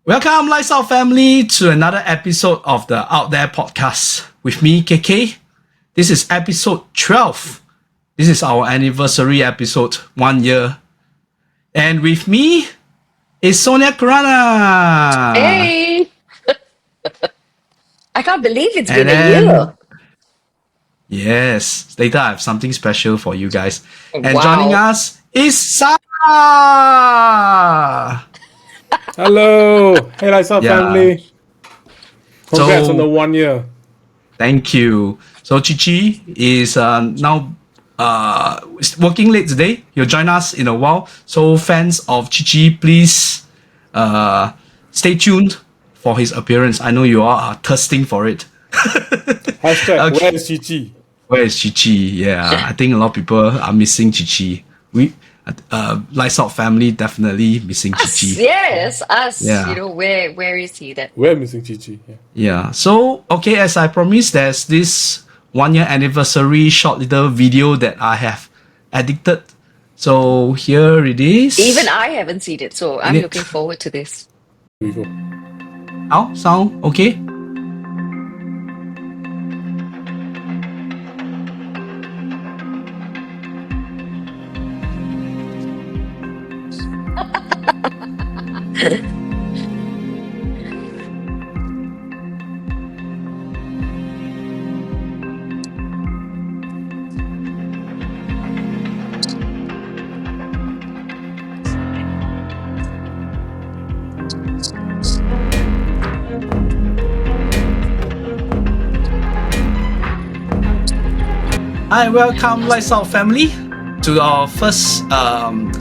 Welcome, Lights Out family, to another episode of the Out There podcast with me, KK. This is episode 12. This is our anniversary episode, 1 year. And with me is Sonia Kurana. Hey! I can't believe it's been a year. Yes, later I have something special for you guys. And Wow. joining us is Sara. Hello! Hey, Lights Out family. Congrats on the 1 year. Thank you. So Cici is now working late today. He'll join us in a while. So fans of Cici, please stay tuned for his appearance. I know you all are thirsting for it. Hashtag, Okay. where is Cici? Where is Cici? Yeah, I think a lot of people are missing Cici. We Lights Out family definitely missing Cici. Yes, us. Yeah. You know, where is he then? We're missing Cici. Yeah. Yeah. So, okay, as I promised, there's this 1 year anniversary short little video that I have edited. So here it is. Even I haven't seen it, so I'm Yeah. looking forward to this. Here we go. Now, sound okay? Hi, welcome Lights Out family to our first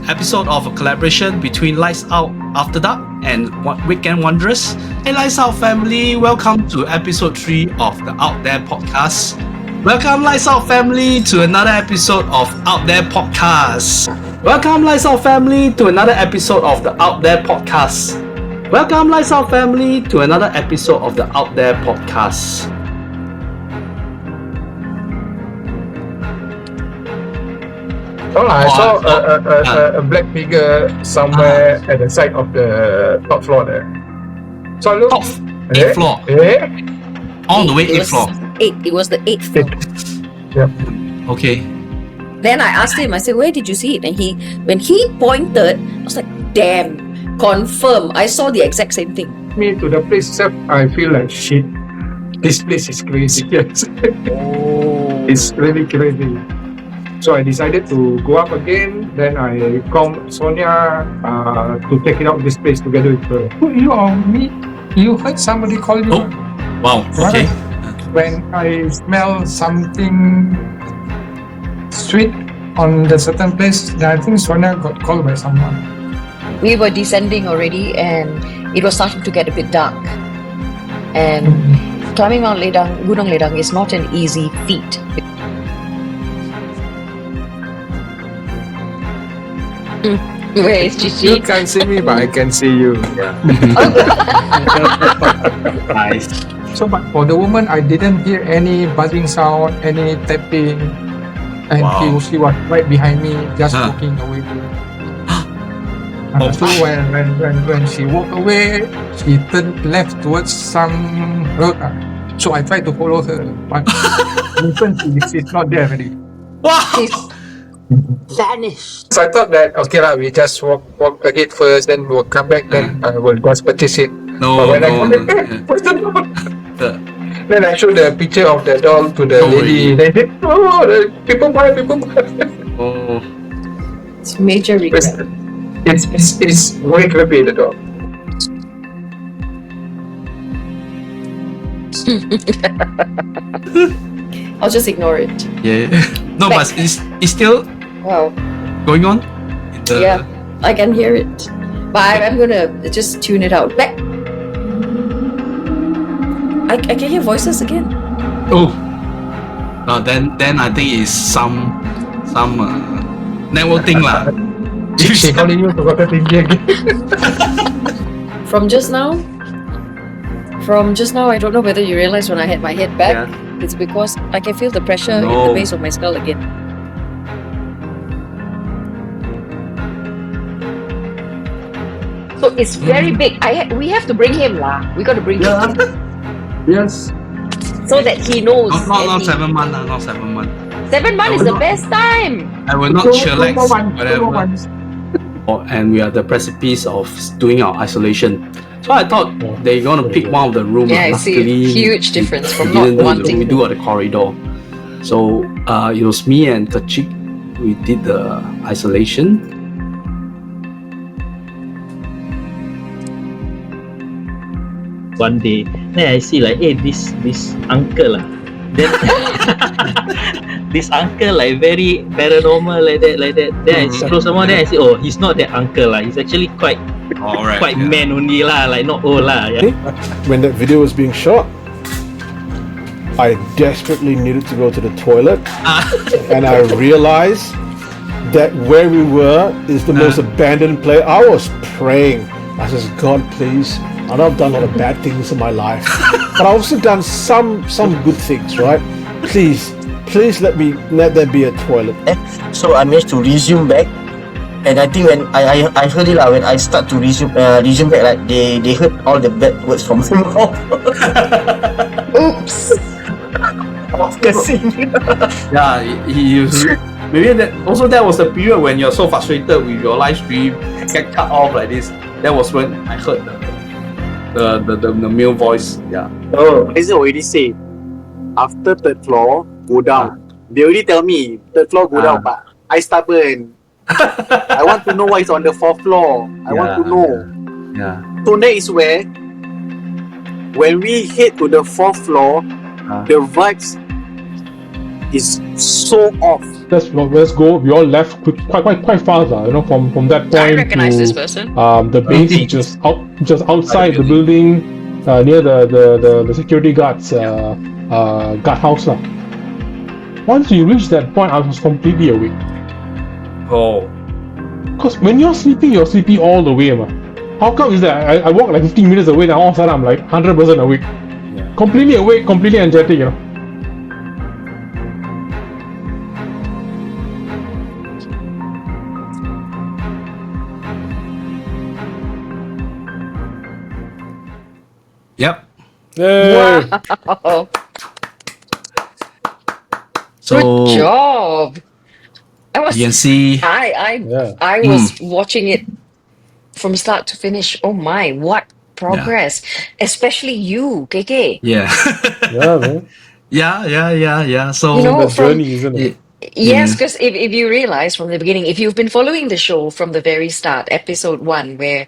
episode of a collaboration between Lights Out After Dark and Weekend Wanderers. Hey Lights Out family, welcome to episode 3 of the Out There podcast. Welcome Lights Out family to another episode of Out There podcast. Welcome Lights Out family to another episode of the Out There podcast. Welcome Lights Out family to another episode of the Out There podcast. Oh, I saw a black figure somewhere at the side of the top floor there. So I look. Top 8th floor. All the way 8th floor. It was the 8th floor. Yeah. Okay. Then I asked him, I said, where did you see it? And when he pointed, I was like, damn, confirm. I saw the exact same thing. Me to the place itself, I feel like shit. This place is crazy. Yes. It's really crazy. So I decided to go up again. Then I called Sonia to take it out this place together with her. You or me? You heard somebody call you? Oh, wow. Okay. When I smell something sweet on the certain place, then I think Sonia got called by someone. We were descending already and it was starting to get a bit dark. And climbing Mount Ledang, Gunung Ledang is not an easy feat. Where is Cici? You can't see me, but I can see you. Yeah. Nice. So, but for the woman, I didn't hear any buzzing sound, any tapping, and Wow. she was right behind me, just Huh. walking away. Oh. So when she walked away, she turned left towards some road. So I tried to follow her, but she's not there already. Wow. Vanished. So I thought that okay lah, we just walk ahead first, then we'll come back, then we'll just purchase it. No, But when I no, come no. back, what's the door? The- Then I showed the picture of the doll to the Oh, lady. really? They said, "Oh, the people buy." Oh. It's major regret. It's very creepy, the doll. I'll just ignore it. Yeah. No, but it's still Wow. going on. Yeah, I can hear it. But I'm gonna just tune it out. Back. I can hear voices again. Oh. Then I think it's some network thing lah. She calling you to go to India again. From just now, I don't know whether you realize when I had my head back, it's because I can feel the pressure in the No. base of my skull again. So It's very big. We have to bring him lah. We got to bring Yeah. him Yes. so that he knows. Not and he- 7 months, not 7 months. 7 months is will the not- best time. I will not chillax, whatever. And we are the precipice of doing our isolation. So I thought they're gonna pick one of the rooms. Yeah, I see a Luckily, huge difference from we not didn't do wanting. we do at the corridor. So it was me and Kachik. We did the isolation. One day, then I see like, hey, this uncle then this uncle like very paranormal like that. Then I scroll some more, then I see, oh, he's not that uncle he's actually quite Alright. man only like not old yeah. When that video was being shot, I desperately needed to go to the toilet, and I realized that where we were is the most abandoned place. I was praying. I said, God, please. I know I've done a lot of bad things in my life, but I've also done some good things, right? Please let there be a toilet. So I managed to resume back, and I think when I heard it when I start to resume back, like they heard all the bad words from my mouth. Oops. After seeing Yeah, he maybe that was the period when you're so frustrated with your live stream, get cut off like this. That was when I heard the male voice. Yeah. Oh, as I already said, after third floor, go down. They already tell me third floor go down, but I stubborn. I want to know what is on the fourth floor. I want to know. Yeah. So that is where, when we head to the fourth floor, the vibes is so off. Let's go. We all left quite fast, from that point. I recognize to, this person. The base is just outside the building, near the security guards guard house lah. Once you reach that point, I was completely awake. Oh. Because when you're sleeping all the way, man. How come is that? I walk like 15 minutes away, and all of a sudden I'm like 100% awake. Yeah. Completely awake, completely energetic, Yep. Hey. Wow. So Good job. you can see. I was watching it from start to finish. Oh my, what progress! Especially you, KK. Yeah. Yeah, man. Yeah. So You know, The journey, isn't it? Yes, because if you realize from the beginning, if you've been following the show from the very start, episode 1, where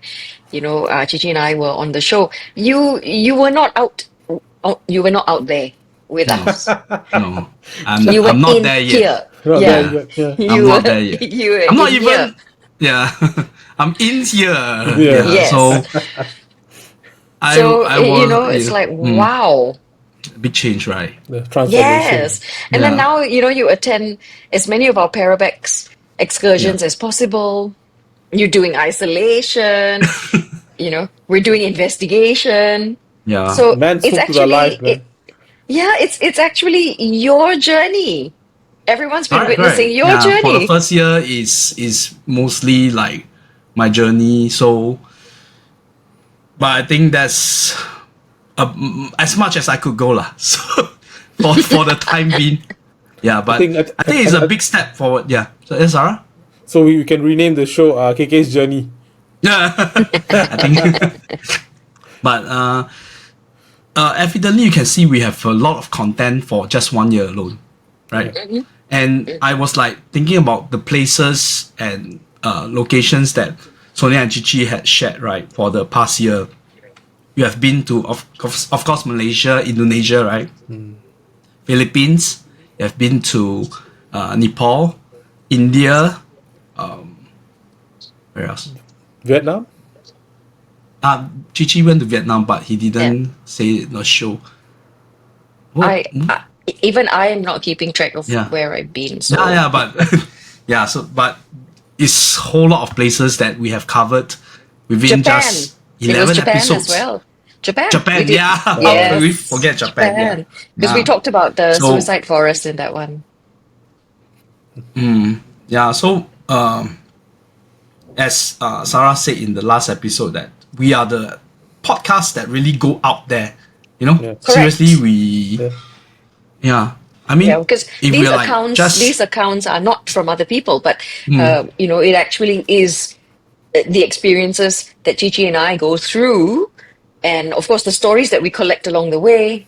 Cici and I were on the show, you were not out there with us. no, You were I'm not in there yet. here. Not Yeah. there yet, yeah. You I'm were, not there yet. You were I'm not in even. here. Yeah, I'm in here. Yeah. Yes. So I was, it's like wow. big change, right? The transformation. Yes. And then now, you attend as many of our Parabex excursions as possible. You're doing isolation. We're doing investigation. Yeah. So Man it's spoke to their life, man. it's actually your journey. Everyone's been Correct, witnessing your For the journey. first year is mostly like my journey. So, but I think that's as much as I could go lah. So for the time being, yeah. But I think it's a big step forward. Yeah. So Sarah. So we can rename the show KK's Journey. Yeah. I think. But evidently you can see we have a lot of content for just 1 year alone, right? Mm-hmm. And I was like thinking about the places and locations that Sonia and Cici had shared, right, for the past year. You have been to, of course, Malaysia, Indonesia, right? Philippines. You have been to Nepal, India. Where else? Vietnam? Cici went to Vietnam, but he didn't say it in the show. Even I am not keeping track of where I've been. So. But but it's a whole lot of places that we have covered within Japan. just 11 Japan episodes. as well. Japan, yeah. How Yes. can we forget Japan? Because we talked about the suicide forest in that one. Yeah. So as Sara said in the last episode that we are the podcast that really go out there. You know, Yeah. seriously, Yeah. yeah. I mean, Yeah, because if these we're like accounts, just these accounts are not from other people, but it actually is the experiences that Cici and I go through, and of course the stories that we collect along the way.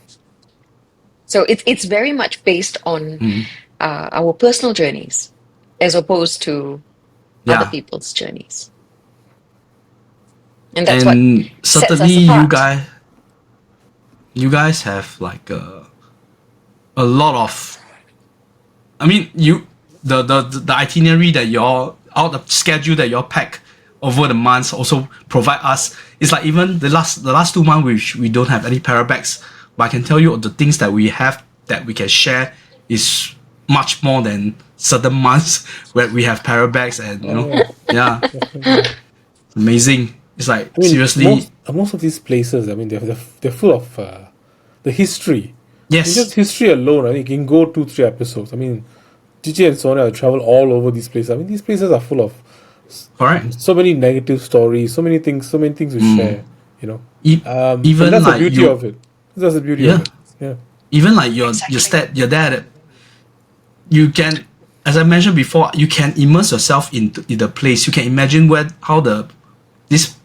So it's very much based on our personal journeys, as opposed to other yeah. people's journeys, and that's what And sets certainly us apart. you guys have like a lot of, I mean, the itinerary that the schedule that you're pack over the months also provide us. It's like even the last 2 months we don't have any Parabex, but I can tell you the things that we have that we can share is much more than certain months where we have Parabex, and yeah, amazing. It's like, I mean, seriously, most of these places, I mean, they're full of the history. yes. Just history alone, I think you can go 2-3 episodes. I mean, Cici and Sonia travel all over these places. I mean, these places are full of Correct. so many negative stories, so many things we share. You know, Even and that's the like beauty of it. That's the beauty of it. Yeah. even like your dad, you can, as I mentioned before, you can immerse yourself in the place. You can imagine how this,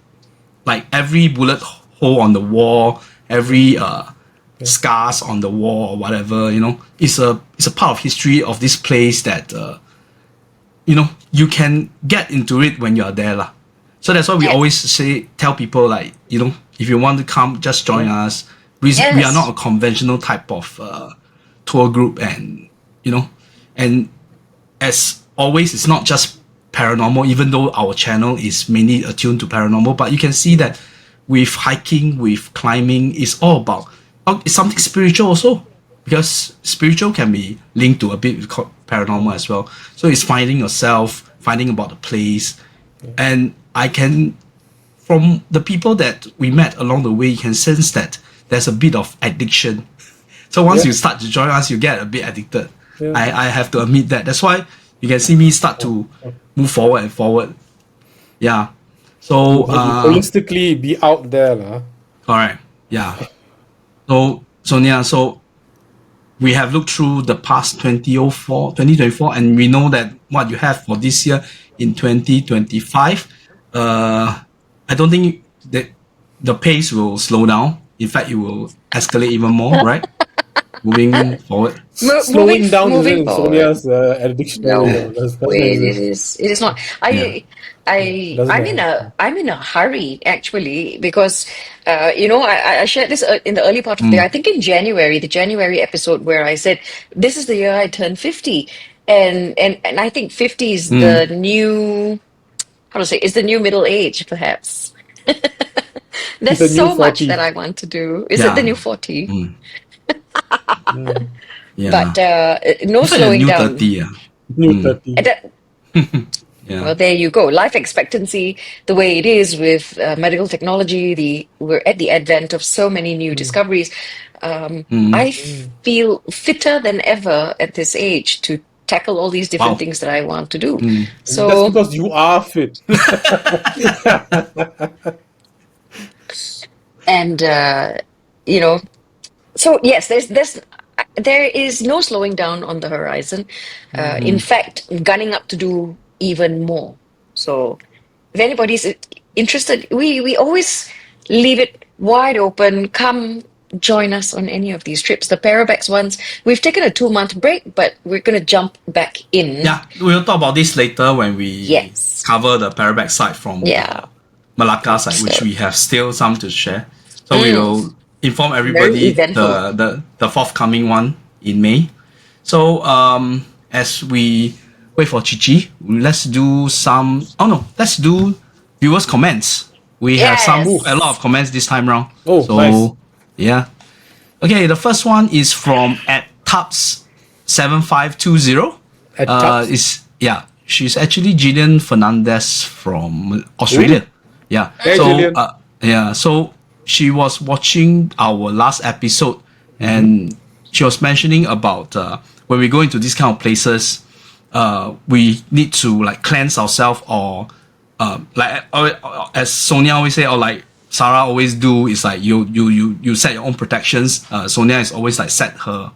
like every bullet hole on the wall, every scars on the wall or whatever, it's a part of history of this place that you can get into it when you are there lah. So that's why we always tell people, like, if you want to come, just join us. We are not a conventional type of tour group, and and as always, it's not just paranormal, even though our channel is mainly attuned to paranormal. But you can see that with hiking, with climbing, it's all about it's something spiritual also, because spiritual can be linked to a bit with paranormal as well. So it's finding yourself, finding about the place, and I can, from the people that we met along the way, you can sense that there's a bit of addiction. So once you start to join us, you get a bit addicted. Yeah. I have to admit that. That's why you can see me start to move forward and forward. Yeah. So Holistically, be out there, lah. correct. Yeah. So Sonia, we have looked through the past 2024, and we know that what you have for this year in 2025. I don't think that the pace will slow down. In fact, it will escalate even more, right? Moving forward. Slowing down moving isn't forward. Sonia's addiction. No, That's what it it is. is. It is not. I'm in a hurry, actually, because I shared this in the early part of the year. I think in January, the January episode, where I said this is the year I turned 50, and I think 50 is the new, how to say, is the new middle age, perhaps. There's It's the new so much 40. that I want to do. Is it the new 40? Yeah. But no It's like a slowing new down. 30. Yeah. New 30. And that- Yeah. Well, there you go. Life expectancy, the way it is with medical technology, we're at the advent of so many new discoveries. I feel fitter than ever at this age to tackle all these different Wow. things that I want to do. That's So, because you are fit. and so yes, there is no slowing down on the horizon. In fact, gunning up to do even more. So if anybody's interested, we always leave it wide open. Come join us on any of these trips. The Parabex ones, we've taken a 2-month break, but we're going to jump back in. Yeah, we'll talk about this later when we Yes. cover the Parabex side from Melaka side, which we have still some to share. So we will inform everybody eventful. the forthcoming one in May. So as we wait for Cici, let's do let's do viewers' comments. We have a lot of comments this time round. Oh, so nice. yeah. Okay, the first one is from @Tups7520. At Tups? She's actually Gillian Fernandez from Australia. Yeah. Hey, so Gillian. so she was watching our last episode, and she was mentioning about when we go into these kind of places, we need to like cleanse ourselves or as Sonia always say, or like Sara always do, is like you set your own protections. Sonia is always like set her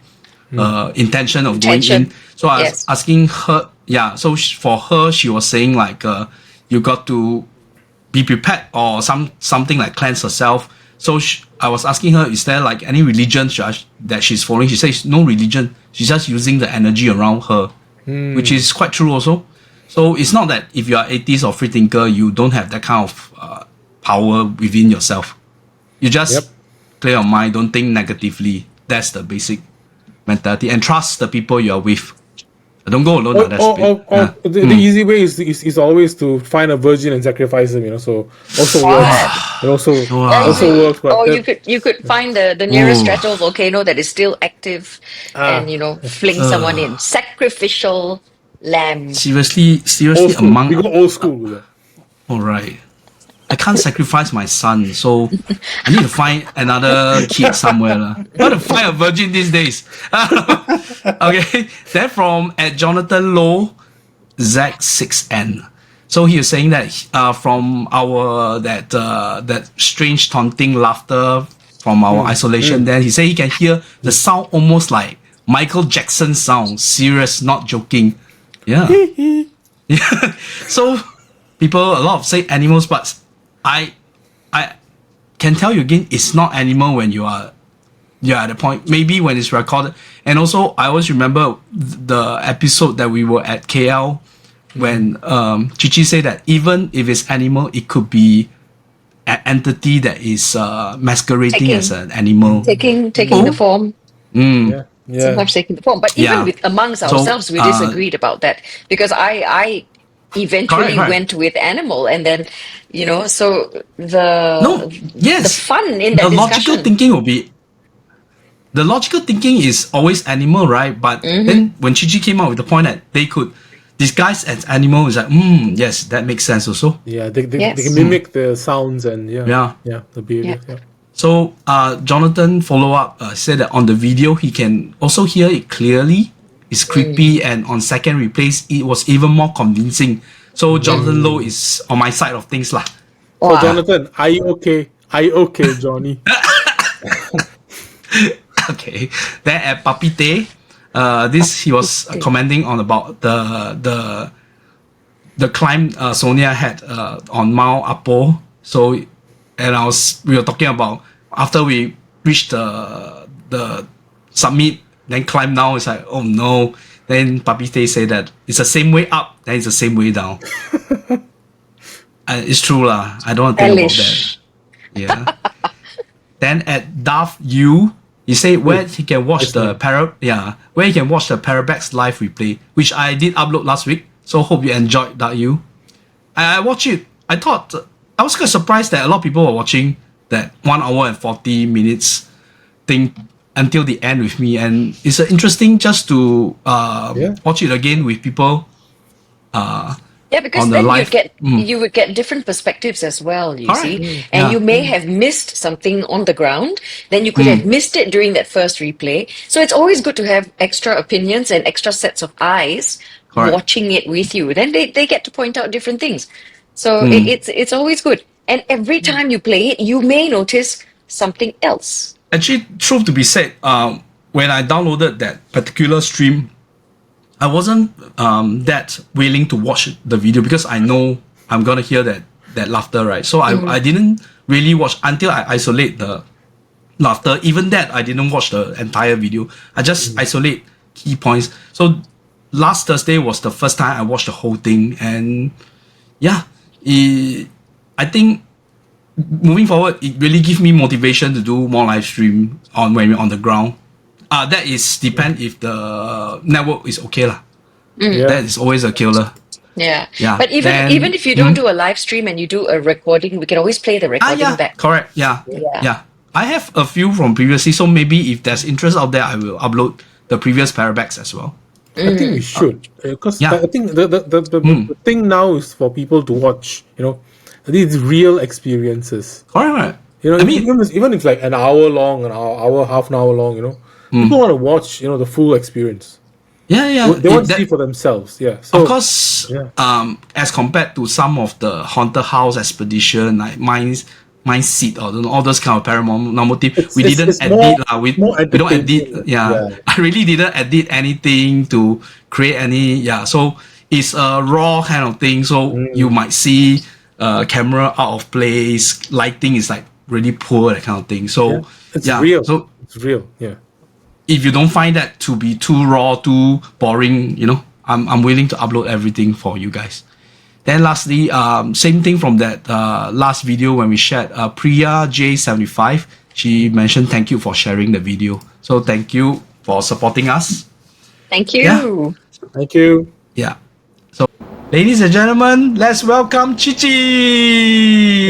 intention of going in. So I was asking her, so for her, she was saying like, you got to be prepared or something like cleanse herself. So I was asking her, is there like any religion that she's following? She says no religion. She's just using the energy around her, which is quite true also. So it's not that if you are atheist or free thinker, you don't have that kind of power within yourself. You just clear your mind, don't think negatively. That's the basic mentality. And trust the people you are with. Don't go alone. The easy way is always to find a virgin and sacrifice them, so also works. It also works. But you could find the nearest stratovolcano that is still active and fling someone in. Sacrificial lamb. Seriously, old among... We go old school. All right. I can't sacrifice my son, so I need to find another kid somewhere. How to find a virgin these days? Okay. Then from at Jonathan Low, Z6N. So he was saying that from our that strange taunting laughter from our isolation. Then he said he can hear the sound almost like Michael Jackson sound. Serious, not joking. Yeah. Yeah. So people a lot of say animals, but I can tell you again, it's not animal when you are at the point. Maybe when it's recorded. And also, I always remember the episode that we were at KL when Cici said that even if it's animal, it could be an entity that is masquerading as an animal, taking the form. Sometimes taking the form. But even amongst ourselves, we disagreed about that because I eventually went with animal, and then so the fun in that logical thinking will be the logical thinking is always animal, right? But then when Cici came out with the point that they could disguise as animal, is like yes, that makes sense also. They can mimic the sounds and the behavior. So Jonathan follow up said that on the video he can also hear it clearly. It's creepy, and on second replays it was even more convincing. So Jonathan Low is on my side of things lah. So Jonathan, are you okay? Are you okay, Johnny? Okay. Then at Papite, this he was commenting on about the climb Sonia had on Mount Apo. So and we were talking about after we reached the summit. Then climb down, it's like, oh no. Then Papite said that it's the same way up, then it's the same way down. It's true lah. I don't want to think about that. Yeah. Then at Davao, he said where he can watch where he can watch the Parabex live replay, which I did upload last week. So hope you enjoyed that. I watched it. I thought I was quite surprised that a lot of people were watching that 1 hour and 40 minutes thing until the end with me, and it's interesting just to watch it again with people. Because then you would get different perspectives as well, you see. And you may have missed something on the ground, then you could have missed it during that first replay. So it's always good to have extra opinions and extra sets of eyes watching it with you. Then they get to point out different things. So it's always good. And every time you play it, you may notice something else. Actually, truth to be said, when I downloaded that particular stream, I wasn't that willing to watch the video because I know I'm gonna hear that laughter, right? So I didn't really watch until I isolate the laughter. Even that, I didn't watch the entire video. I just isolate key points. So last Thursday was the first time I watched the whole thing, and I think moving forward, it really gives me motivation to do more live stream when we're on the ground. That is depend if the network is okay lah. That is always a killer. Yeah. But even if you don't do a live stream and you do a recording, we can always play the recording back. Correct. Yeah. I have a few from previously, so maybe if there's interest out there, I will upload the previous Parabex as well. I think we should, because I think the thing now is for people to watch, these real experiences. Correct. Even if it's like an hour long, half an hour long, people want to watch, the full experience. Yeah. They want to see for themselves. Yeah. So Of course, as compared to some of the haunted house expedition, like Mine Seat or all those kind of paranormal thing, we didn't it's edit more- we more don't edit. entertaining. Yeah. Yeah. I really didn't edit anything to create any. Yeah, so it's a raw kind of thing. So you might see camera out of place, lighting is like really poor, that kind of thing. So It's real. So It's real. Yeah. if you don't find that to be too raw, too boring, I'm willing to upload everything for you guys. Then lastly, same thing from that last video when we shared, Priya J75, she mentioned thank you for sharing the video. So thank you for supporting us. Thank you. Yeah. Thank you. Yeah. So, ladies and gentlemen, let's welcome Cici.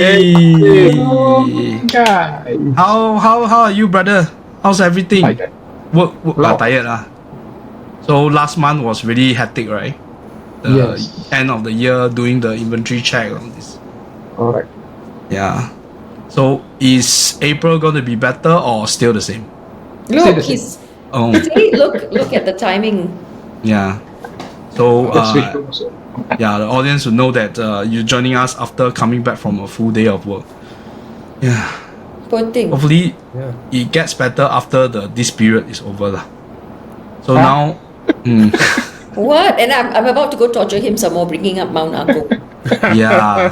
Guys. How are you, brother? How's everything? Tired. Work Lot. tired lah. So last month was really hectic, right? The Yes. end of the year doing the inventory check on this. Alright. Yeah. So is April going to be better or still the same? Say the Look, same. he's Oh, see, look at the timing. yeah. So That's sweet also. yeah, the audience will know that you're joining us after coming back from a full day of work. Yeah. Poor thing. Hopefully Yeah. it gets better after this period is over lah. So Huh? now, What? And I'm about to go torture him some more, bringing up Mount Agung. yeah,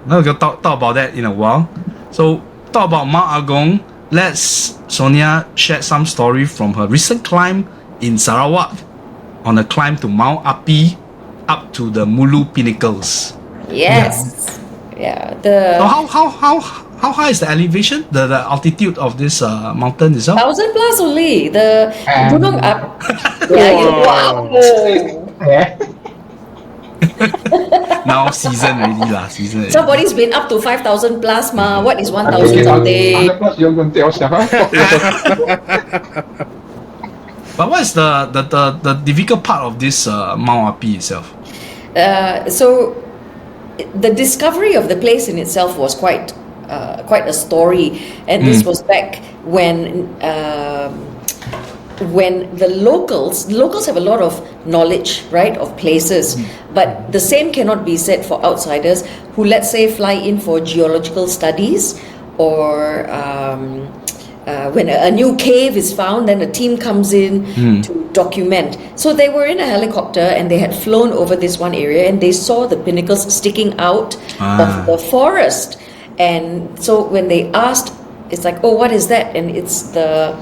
we'll talk about that in a while. So talk about Mount Agung. Let's Sonia share some story from her recent climb in Sarawak on a climb to Mount Api up to the Ulu Pinnacles. Yes. Yeah. So The how high is the elevation? The altitude of this mountain itself? 1,000 plus only. The Gunung Api. Wow. Yeah. Now season already lah. Season. Already. Somebody's been up to 5,000 plus, ma. What is 1,000 something? Plus you're going to tell Sara. But what is the difficult part of this Mount Api itself? So the discovery of the place in itself was quite a story, and this was back when the locals have a lot of knowledge, right, of places, but the same cannot be said for outsiders who, let's say, fly in for geological studies, or when a new cave is found, then a team comes in to document. So they were in a helicopter and they had flown over this one area and they saw the pinnacles sticking out of the forest. And so when they asked, it's like, oh, what is that? And it's the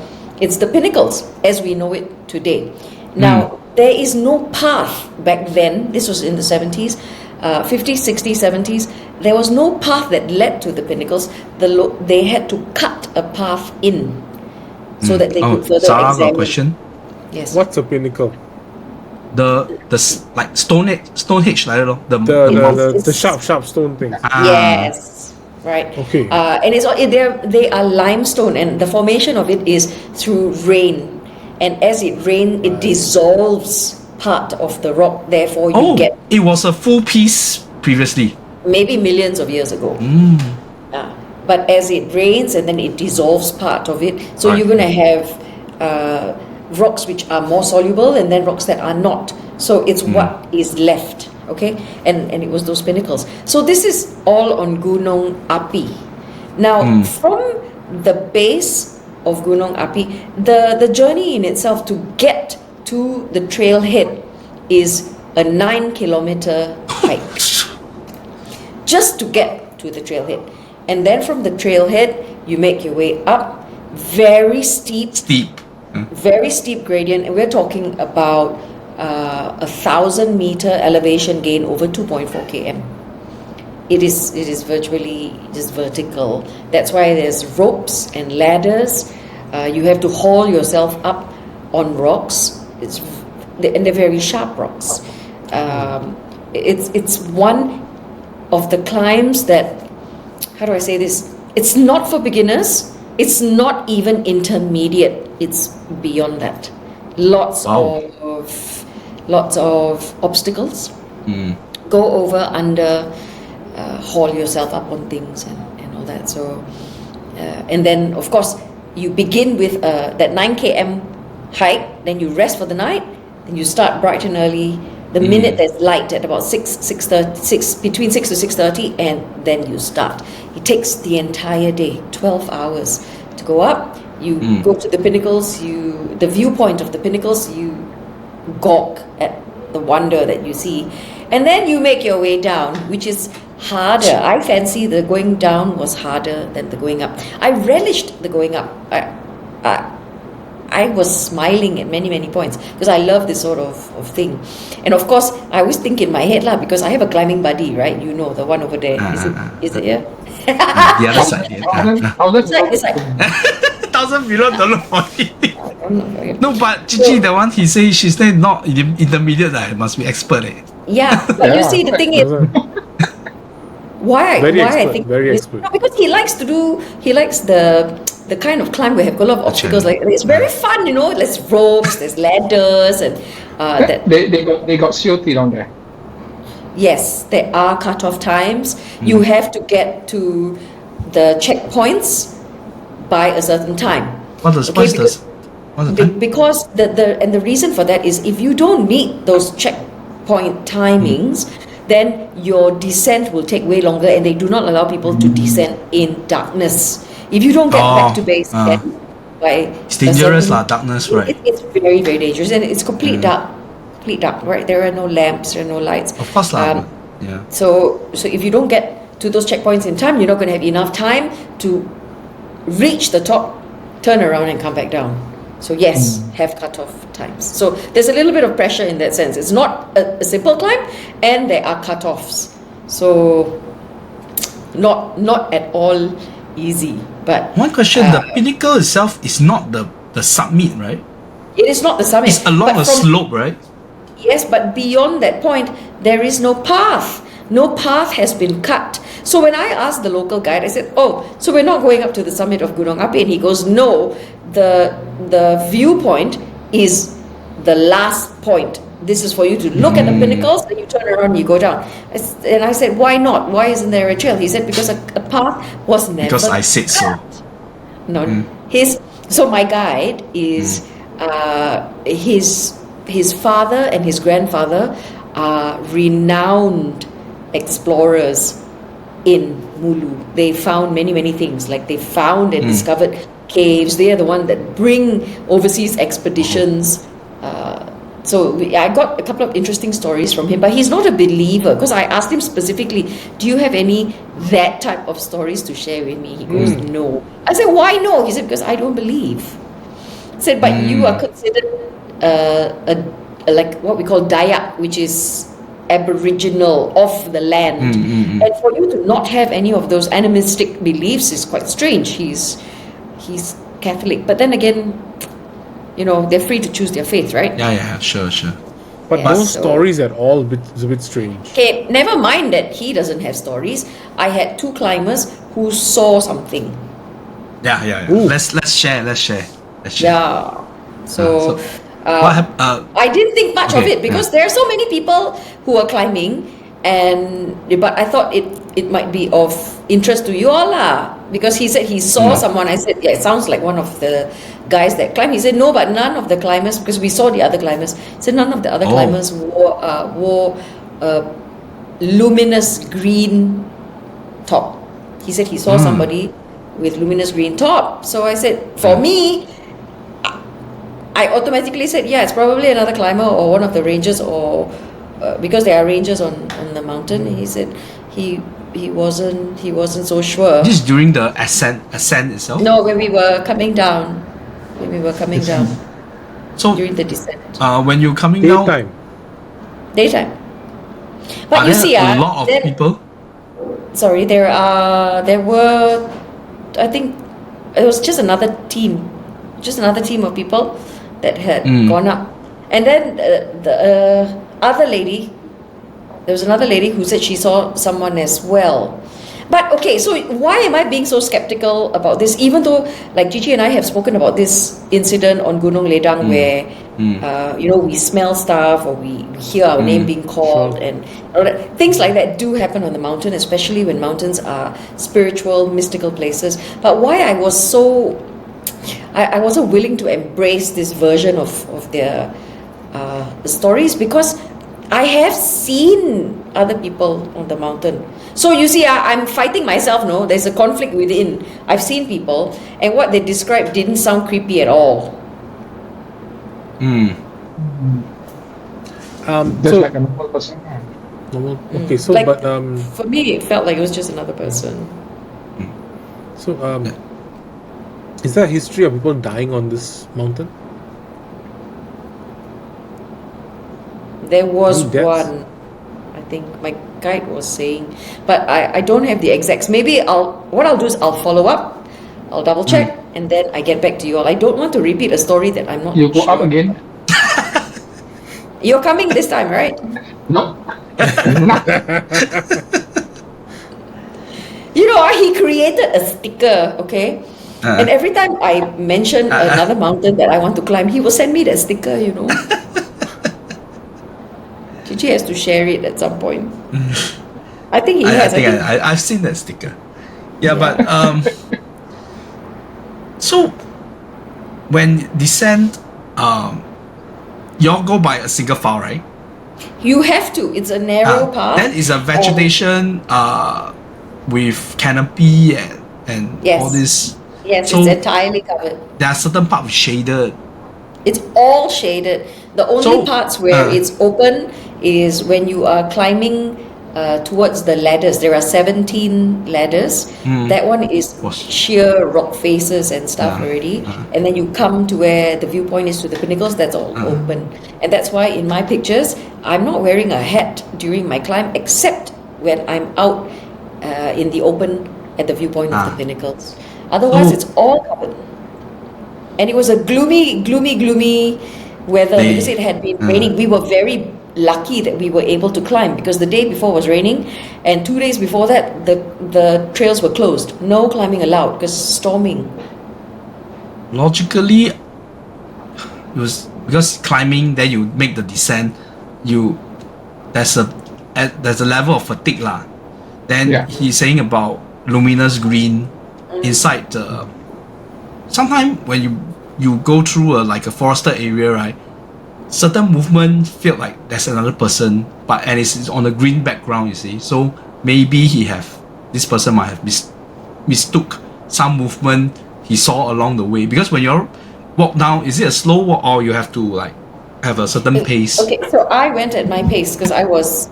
pinnacles as we know it today. Now, there is no path back then. This was in the 70s, 50s, 60s, 70s. There was no path that led to the pinnacles. They had to cut a path in so that they could further Sara got examine. a question. Yes. What's a pinnacle? Like Stonehenge like that, lor. The sharp stone thing. Yes. Right. Okay. And they are limestone, and the formation of it is through rain. And as it rains, it dissolves part of the rock. Therefore, you get it was a full piece previously. maybe millions of years ago. But as it rains, and then it dissolves part of it. So Right. you're going to have rocks which are more soluble, and then rocks that are not. So it's what is left. Okay, and it was those pinnacles. So this is all on Gunung Api. Now, from the base of Gunung Api, the journey in itself to get to the trailhead is a 9-kilometer hike. Just to get to the trailhead. And then from the trailhead, you make your way up. Very steep gradient, and we're talking about 1,000-meter elevation gain over 2.4 km. It is virtually just vertical. That's why there's ropes and ladders. You have to haul yourself up on rocks. And they're very sharp rocks. It's one of the climbs that, how do I say this? It's not for beginners. It's not even intermediate. It's beyond that. Lots of obstacles. Go over, under, haul yourself up on things and all that. So, and then of course you begin with that 9 km hike. Then you rest for the night. and you start bright and early. The minute there's light at about 6:30, between 6 to 6:30, and then you start. It takes the entire day, 12 hours to go up. You go to the pinnacles, the viewpoint of the pinnacles, you gawk at the wonder that you see. And then you make your way down, which is harder. I fancy the going down was harder than the going up. I relished the going up. I was smiling at many, many points because I love this sort of thing. And of course, I always think in my head because I have a climbing buddy, right? You know, the one over there. Is it here? The other side. It's like 1,000 below don't look for it. No, but Cici, the one he say she's not intermediate, must be expert. Yeah, but you see, the thing is, why I think very expert. No, because he likes the kind of climb we have got a lot of obstacles. Like it's very fun, you know. There's ropes, there's ladders, and they got COT down there. Yes, there are cut-off times. You have to get to the checkpoints by a certain time. What's the time? Because the reason for that is if you don't meet those checkpoint timings, then your descent will take way longer, and they do not allow people to descend in darkness. If you don't get back to base by it's dangerous darkness, right? It's very, very dangerous, and it's complete dark, right? There are no lamps, there are no lights. Of course, yeah. So if you don't get to those checkpoints in time, you're not going to have enough time to reach the top, turn around, and come back down. So yes, have cut-off times. So there's a little bit of pressure in that sense. It's not a simple climb, and there are cut-offs. So not at all easy. But one question: the pinnacle itself is not the summit, right? It is not the summit. It's along a slope, right? Yes, but beyond that point, there is no path. No path has been cut. So when I asked the local guide, I said, "Oh, so we're not going up to the summit of Gunung Api?" And he goes, "No, the viewpoint is the last point. This is for you to look at the pinnacles, and you turn around, you go down." And I said, "Why not? Why isn't there a trail?" He said, "Because a path was never because I said so." No, so my guide is his father and his grandfather are renowned explorers in Mulu. They found many things. Like they found and discovered caves. They are the one that bring overseas expeditions. So I got a couple of interesting stories from him, but he's not a believer because I asked him specifically, "Do you have any that type of stories to share with me?" He goes, "No." I said, "Why no?" He said, "Because I don't believe." I said, "But you are considered like what we call Dayak, which is Aboriginal of the land, and for you to not have any of those animistic beliefs is quite strange." He's Catholic, but then again, you know, they're free to choose their faith, right? Yeah, sure. But no stories at all is a bit strange. Okay, never mind that he doesn't have stories. I had two climbers who saw something. Yeah. Let's share. Yeah. So what happened? I didn't think much of it because there are so many people who are climbing, but I thought it might be of interest to you all lah. Because he said he saw someone. I said, "Yeah, it sounds like one of the guys that climb." He said, "No, but none of the climbers," because we saw the other climbers. He said none of the other climbers wore luminous green top. He said he saw somebody with luminous green top. So I said, for me, I automatically said, yeah, it's probably another climber or one of the rangers, or because there are rangers on the mountain. And he said he wasn't so sure. This is during the ascent itself? No, when we were coming down. So during the descent. When you're coming Daytime. down. Daytime. But you see, a lot of people. Sorry, there were, I think it was just another team of people that had gone up, and then the other lady. There was another lady who said she saw someone as well. But okay, so why am I being so skeptical about this? Even though, like Cici and I have spoken about this incident on Gunung Ledang where, we smell stuff or we hear our name being called, and all that. Things like that do happen on the mountain, especially when mountains are spiritual, mystical places. But why I was so, I wasn't willing to embrace this version of their stories, because I have seen other people on the mountain. So you see, I'm fighting myself. No, there's a conflict within. I've seen people, and what they described didn't sound creepy at all. Just like a normal person. Normal. Okay, so Like, but For me, it felt like it was just another person. so is there a history of people dying on this mountain? There was Any deaths? one, I think my guide was saying, but I don't have the exacts. Maybe what I'll do is I'll follow up, I'll double check, and then I get back to you all. I don't want to repeat a story that I'm not You go sure. up again? You're coming this time, right? No. You know, he created a sticker, okay? And every time I mention another mountain that I want to climb, he will send me that sticker, you know. Cici has to share it at some point. I think he has. I've seen that sticker. Yeah, but so when descent, y'all go by a single file, right? You have to. It's a narrow path. Then is a vegetation with canopy and Yes. all this. Yes, So- it's entirely covered. There are certain parts shaded. It's all shaded. The only So, parts where it's open is when you are climbing towards the ladders. There are 17 ladders. That one is Was- sheer rock faces and stuff already. And then you come to where the viewpoint is to the pinnacles. That's all open. And that's why in my pictures, I'm not wearing a hat during my climb, except when I'm out in the open at the viewpoint of the pinnacles. Otherwise, So- it's all covered. And it was a gloomy weather Day. because it had been raining. We were very lucky that we were able to climb, because the day before was raining, and 2 days before that the trails were closed. No climbing allowed because storming. Logically, it was because climbing, then you make the descent. There's a level of fatigue lah. Then Yeah. he's saying about luminous green inside the. Sometimes when you go through like a forested area, right? Certain movement feel like there's another person, and it's on a green background. You see, so maybe this person might have mistook some movement he saw along the way, because when you walk down, is it a slow walk or you have to like have a certain pace? Okay, so I went at my pace because I was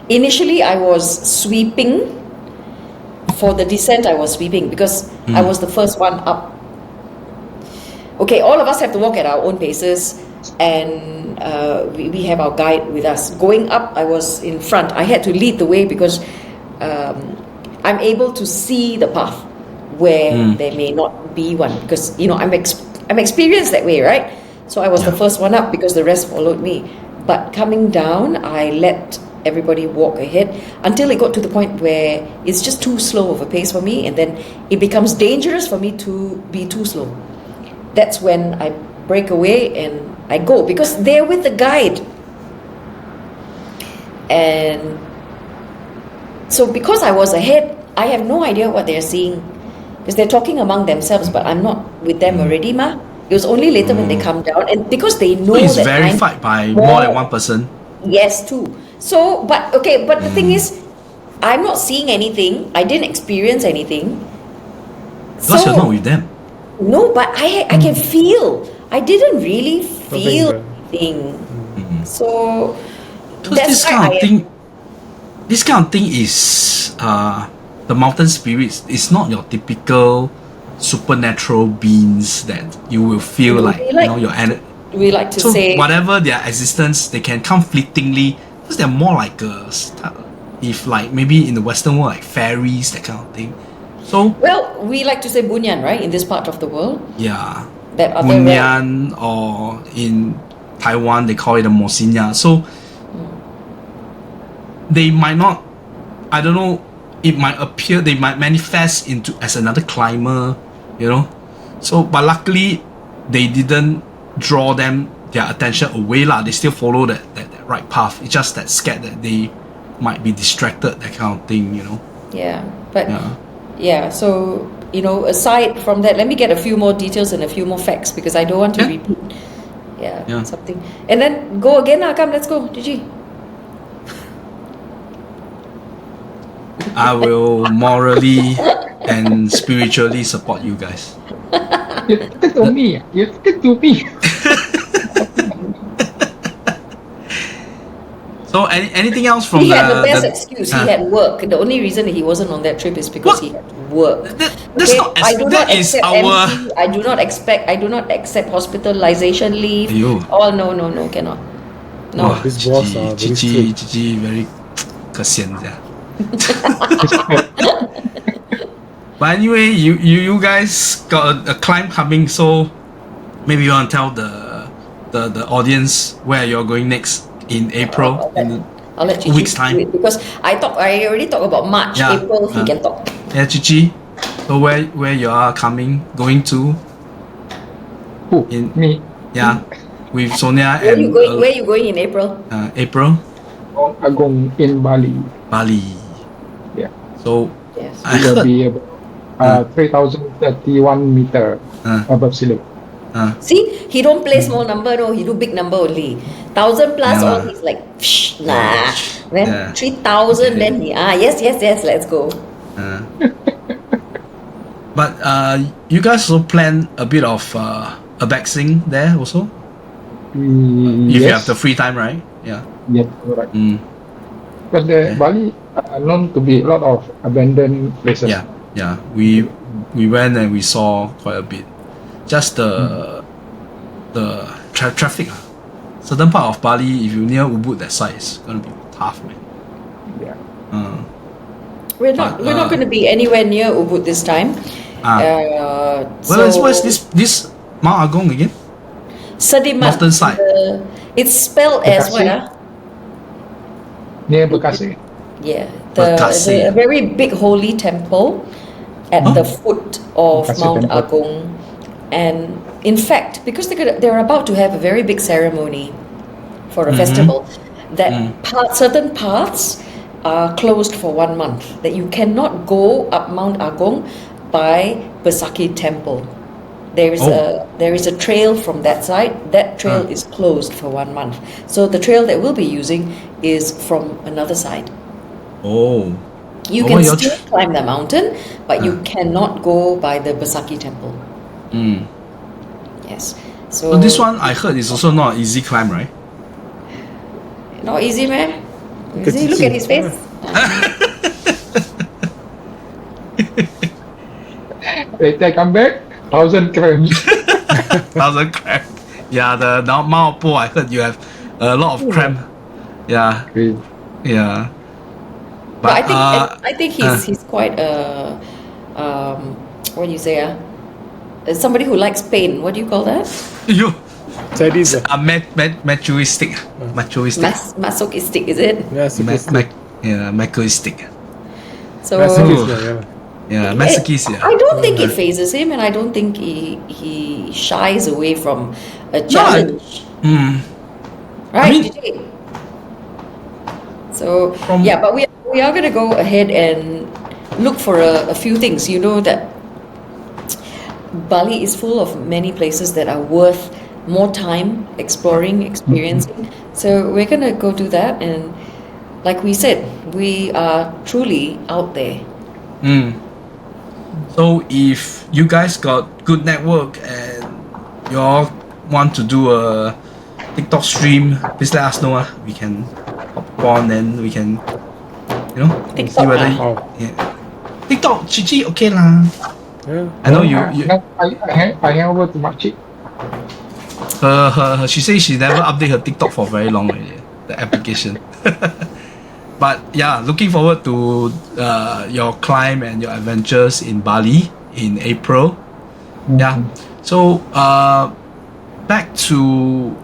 initially I was sweeping. For the descent, I was sweeping because I was the first one up. Okay, all of us have to walk at our own paces, and we have our guide with us. Going up, I was in front. I had to lead the way because I'm able to see the path where there may not be one, because I'm experienced that way, right? So I was the first one up because the rest followed me. But coming down, I let everybody walk ahead until it got to the point where it's just too slow of a pace for me, and then it becomes dangerous for me to be too slow. That's when I break away and I go, because they're with the guide. And so because I was ahead, I have no idea what they're seeing, because they're talking among themselves, but I'm not with them already, ma. It was only later when they come down, and because they know So it's that verified by more than one person. Yes, two. So, but the thing is, I'm not seeing anything. I didn't experience anything. Because you're not with them. No, but I can feel. I didn't really feel anything. So Because that's this why kind of thing is the mountain spirits. It's not your typical supernatural beings that you will feel your energy. we like to So say. whatever their existence, they can come fleetingly, because they're more like if like maybe in the Western world, like fairies, that kind of thing. So Well, we like to say bunyan, right? In this part of the world, yeah, that other Bunyan, or in Taiwan they call it a Mosinya. So they might not, I don't know, it might appear, they might manifest as another climber, So but luckily they didn't draw their attention away lah. They still follow that right path. It's just that scared that they might be distracted, that kind of thing, Yeah, but so aside from that, let me get a few more details and a few more facts, because I don't want to repeat Yeah. something. And then go again, come, let's go, Cici. I will morally and spiritually support you guys. You talk to me. You talk to me. So anything else from He had the best excuse. He had work. The only reason he wasn't on that trip is because he had work. That's not I do that not is accept our MC. I do not accept hospitalization leave. Aiyo. Oh no, cannot. No. This boss are very strict. Cici very kasian yeah. But anyway, you guys got a climb coming, so maybe you want to tell the audience where you're going next in April. I'll let Cici week's time. do it because I already talked about March. Yeah, April he can talk. Yeah, Cici. So where you are going to? Who? Me? Yeah, with Sonia Where and are you going in April? April? Agung in Bali. Bali. Yeah. So Yes. I It will heard. be about 3,031 meter above sea level. See, he don't play small number, no, he do big number only. 1,000 plus Yeah. all, he's like, nah. Then Yeah. 3,000, then he, yes, let's go. But you guys also plan a bit of abexing there also? If you have the free time, right? Yeah. Yeah, correct. But Yeah. Bali are known to be a lot of abandoned places. Yeah. We went and we saw quite a bit. Just the traffic. Certain part of Bali, if you're near Ubud, that side is gonna be tough, man. Yeah. We're not going to be anywhere near Ubud this time. Where's this Mount Agung again? Sediman. Northern side. It's spelled as what? Bekasi. Near Bekasi. Yeah, Bekasi. a very big holy temple at the foot of Bekasi Mount temple. Agung, and in fact, because they're about to have a very big ceremony for a festival, that certain paths are closed for 1 month. That you cannot go up Mount Agung by Besaki Temple. There is a trail from that side. That trail is closed for 1 month. So the trail that we'll be using is from another side. Oh. You can still climb the mountain, but you cannot go by the Besaki Temple. Yes. So this one I heard is also not an easy climb, right? Not easy, man. Look at See, look Cici. at his face. Later I come back, 1,000 cramps. 1,000 cramp. Yeah, the Mount Po, I heard you have a lot of cramp. Yeah. Yeah. But I think he's quite what do you say? Somebody who likes pain. What do you call that? You. Sadism. Machoistic. Masochistic, is it? Yeah, sadistic. Machoistic. So Masochist, Yeah, masochist. Yeah. I don't think it phases him, and I don't think he shies away from a challenge. Right? I mean- Cici? So but we are going to go ahead and look for a few things. You know that Bali is full of many places that are worth more time exploring, experiencing. So we're going to go do that, and like we said, we are truly out there. So if you guys got good network and you all want to do a TikTok stream, please let us know. We can hop on and we can, see TikTok, whether TikTok, Cici, okay lah. Yeah. I know you I hang over to Makcik. she says she never update her TikTok for very long already, the application. But yeah, looking forward to your climb and your adventures in Bali in April. Yeah. So back to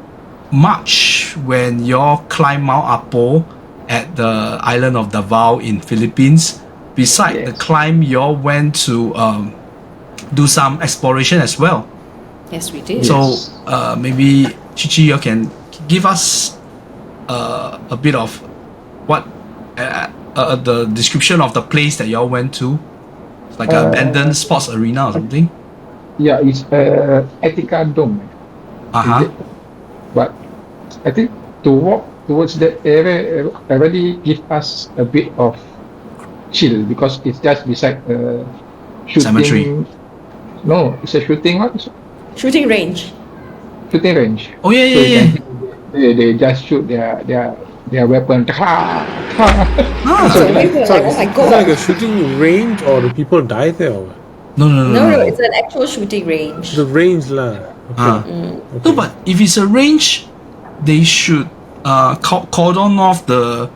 March when you all climb Mount Apo at the island of Davao in Philippines. Beside the climb, you all went to do some exploration as well. Yes, we did. So maybe Cici, you can give us a bit of what the description of the place that y'all went to. It's like an abandoned sports arena or something. Yeah, it's Artica Dome. But I think to walk towards that area already give us a bit of chill because it's just beside shooting. Cemetery. No, it's a shooting what? Shooting range. Shooting range. Oh yeah, So yeah, yeah. they just shoot their weapon. So we were like, oh my Is it like god. a shooting range or do people die there? Or what? No, it's an actual shooting range. The range lah. Ah. No, but if it's a range, they should cordon off the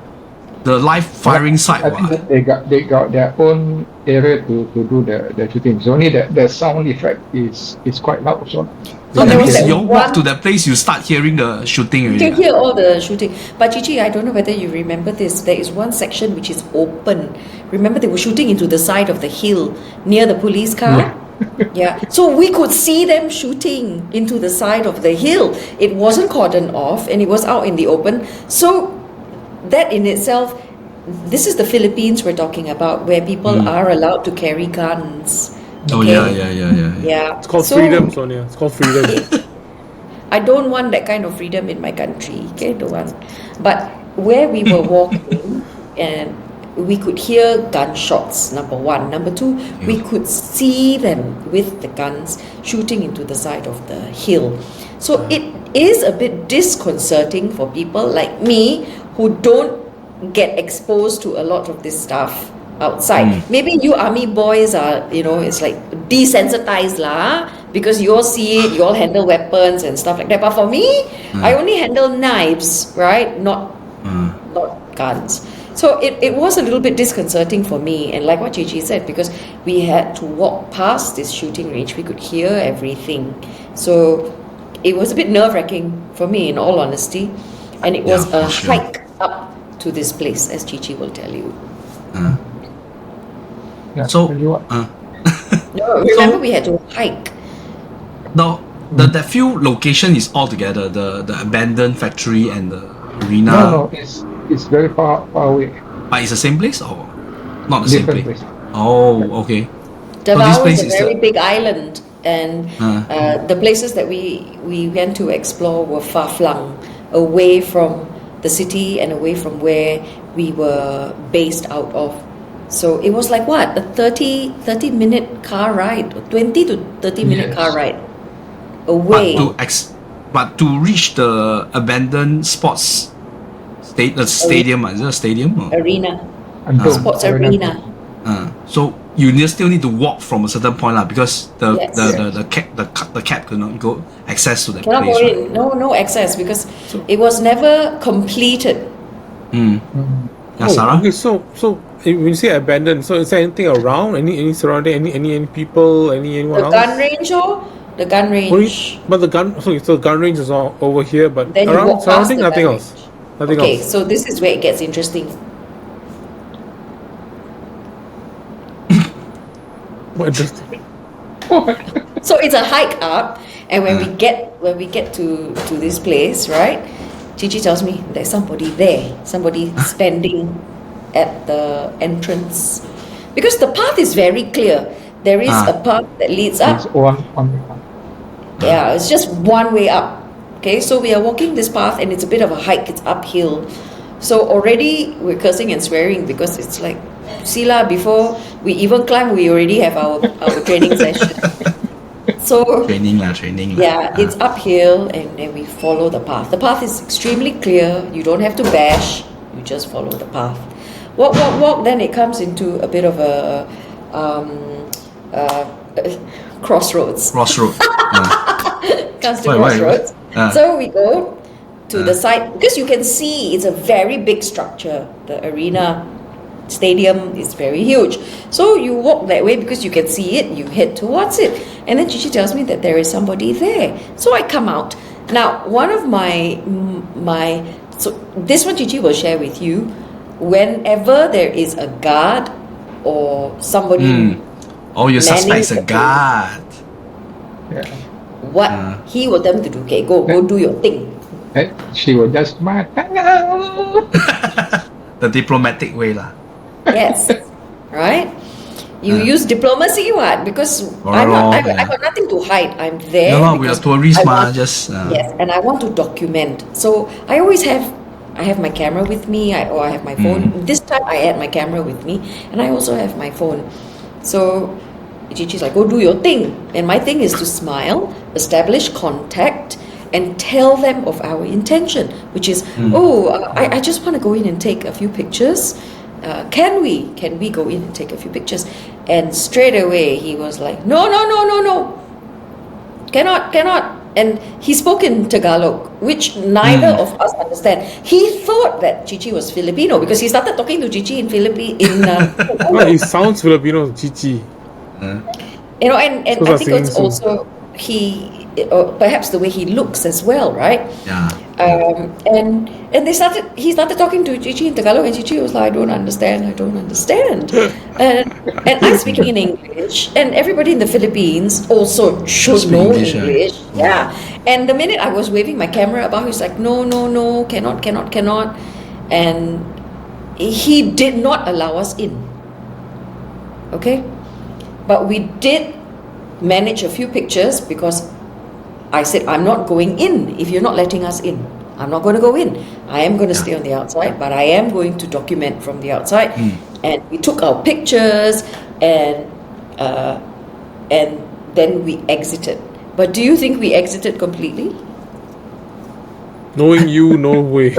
live firing site. I think that they got their own area to do the shooting. It's only that the sound effect is quite loud. So So there that was means that you walk one- to that place, you start hearing the shooting You already. can hear all the shooting. But Cici, I don't know whether you remember this. There is one section which is open. Remember they were shooting into the side of the hill near the police car? Yeah. So we could see them shooting into the side of the hill. It wasn't cordoned off and it was out in the open. So that in itself, this is the Philippines we're talking about, where people are allowed to carry guns. Oh Okay? yeah. Yeah. It's called So, freedom, Sonia. It's called freedom. I don't want that kind of freedom in my country. Okay, don't want. But where we were walking, and we could hear gunshots. Number one. Number two, we could see them with the guns shooting into the side of the hill. So it is a bit disconcerting for people like me who don't get exposed to a lot of this stuff outside. Maybe you army boys are, it's like desensitized lah, because you all see it, you all handle weapons and stuff like that. But for me, I only handle knives, right? Not guns. So it was a little bit disconcerting for me, and like what Cici said, because we had to walk past this shooting range, we could hear everything. So it was a bit nerve-wracking for me, in all honesty, and it was a hike up to this place, as Cici will tell you. So No, remember we had to hike. that few location is all together, the abandoned factory and the arena. no, it's very far away. But it's the same place or not the same Different place? place. Oh, okay. Davao place is is a very the- big island, and the places that we went to explore were far-flung, away from the city and away from where we were based out of. So it was like what, a 30-minute car ride, 20 to 30-minute car ride away. But to reach the abandoned sports stadium, is it a stadium? Or? Arena, Until sports arena. So you still need to walk from a certain point lah, because the Yes. the cap cannot go access to that Cannot place. go Right? in, no access, because it was never completed. Yeah, Sara. Okay, so when you say abandoned, so is there anything around? Any surrounding? Any people? Anyone The else? gun range, the gun range. But the gun. So the gun range is all over here, but Then you around walk past surrounding the nothing gun else. range. Nothing Okay, else. so this is where it gets interesting. What interesting. So it's a hike up, and when we get to this place, right? Cici tells me there's somebody there, somebody standing at the entrance, because the path is very clear. There is a path that leads up. it's one. Yeah, it's just one way up. Okay, so we are walking this path, and it's a bit of a hike. It's uphill. So already we're cursing and swearing, because it's like, see lah, before we even climb, we already have our training session. So Training lah. yeah, it's uphill, and then we follow the path. The path is extremely clear. You don't have to bash. You just follow the path. Walk. Then it comes into a bit of a crossroads. Crossroad. Comes to Why? crossroads. Ah. So we go to the side, because you can see it's a very big structure. The arena stadium is very huge. So you walk that way because you can see it, you head towards it. And then Cici tells me that there is somebody there. So I come out. Now, one of so this one Cici will share with you. Whenever there is a guard or somebody Oh, you suspect manning it's a the guard. Yeah. what he will tell me to do, okay, go do your thing. And she will just smile. The diplomatic way lah. Yes. Right? You use diplomacy, what? Because I got nothing to hide. I'm there. Yeah, we are because tourists, I want- just Yes, and I want to document. So I always have my camera with me, or I have my phone. This time I had my camera with me, and I also have my phone. So Cici like, go do your thing. And my thing is to smile, establish contact, and tell them of our intention, which is, I just want to go in and take a few pictures. Can we go in and take a few pictures? And straight away he was like, no, cannot. And he spoke in Tagalog, which neither of us understand. He thought that Cici was Filipino because he started talking to Cici in Well, he sounds Filipino, Cici. you know, and I Suppose think I'm it's saying also or perhaps the way he looks as well, right? Yeah. And he started talking to Cici in Tagalog, and Cici was like, I don't understand. And I'm speaking in English, and everybody in the Philippines also should Speak know English, English. Yeah. And the minute I was waving my camera about, he's like, no, cannot. And he did not allow us in. Okay? But we did manage a few pictures because I said, I'm not going in if you're not letting us in. I'm not going to go in. I am going to stay on the outside, but I am going to document from the outside. And we took our pictures, and then we exited. But do you think we exited completely? Knowing you, no way.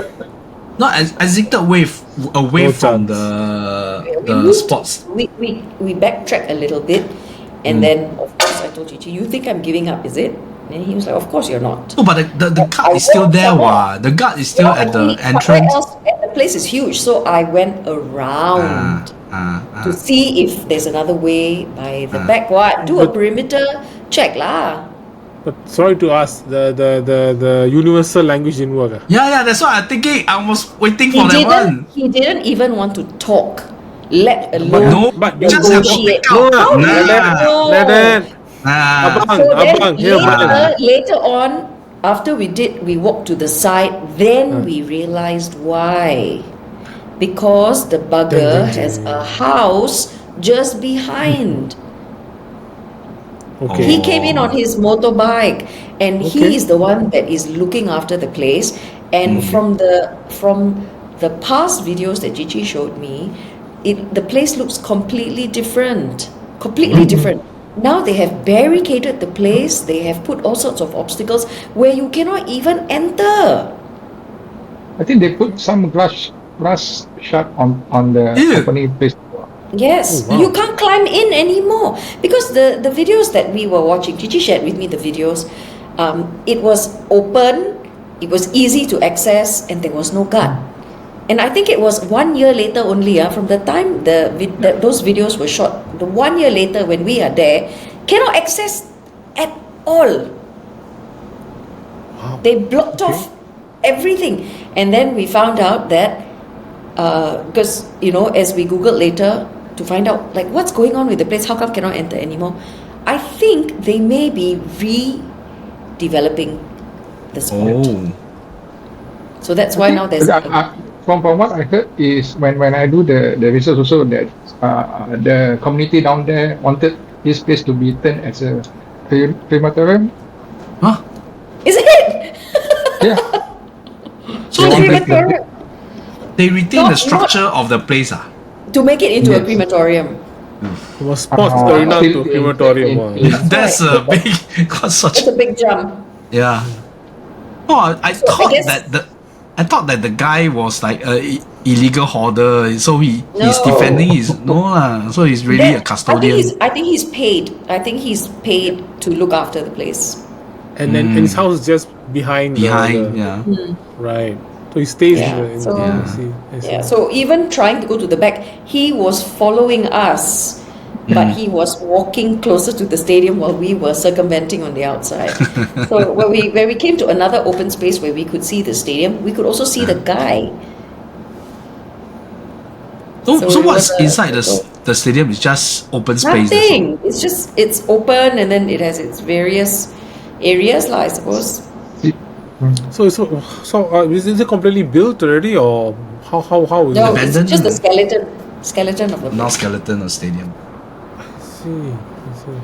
Not exited away from the spots. We backtracked a little bit, and then of course I told Cici, you think I'm giving up, is it? And he was like, of course you're not. Oh, but the guard is still there, The guard is still at the entrance. And the place is huge, so I went around to see if there's another way by the back. What? Do a perimeter check lah. But sorry to ask, the universal language didn't work. Yeah, that's what I'm thinking. I was waiting for that one. He didn't even want to talk, let alone But just have to negotiate. pick out. How Let it. So Abang, then later on, after we walked to the side, then we realized why. Because the bugger has a house just behind. Okay. He came in on his motorbike, and he is the one that is looking after the place. And from the past videos that Cici showed me, the place looks completely different. Different. Now they have barricaded the place. They have put all sorts of obstacles where you cannot even enter. I think they put some glass shut on the company place. Yes, Oh, wow. you can't climb in anymore because the videos that we were watching, Cici shared with me the videos. It was open, it was easy to access, and there was no guard. And I think it was 1 year later only, from the time those videos were shot. The 1 year later, when we are there, cannot access at all. Wow. They blocked off everything, and then we found out that because as we Googled later to find out like what's going on with the place, how come cannot enter anymore? I think they may be redeveloping the spot. So that's why now there's From what I heard is when I do the research also that the community down there wanted this place to be turned as a crematorium. Huh? Is it? Yeah. So The they crematorium retain the structure of the place. to make it into a crematorium. From a sports arena to crematorium. Wow. That's a big That's a big jump. Yeah. Oh, I thought guess- that the guy was like a illegal hoarder, so he's No. defending his so he's really a custodian. I think he's paid. I think he's paid to look after the place. And then his house is just behind. Yeah. Right. So he stays Yeah, in the. so- I see. Yeah, so even trying to go to the back, he was following us, but he was walking closer to the stadium while we were circumventing on the outside. So when we came to another open space where we could see the stadium, we could also see the guy. So it what's was inside the stadium? Is just open space. that's all. Nothing. It's open, and then it has its various areas, I suppose. So is it completely built already, or how is No, it? it's Abandoned? just the skeleton of the place. Not skeleton or stadium. see.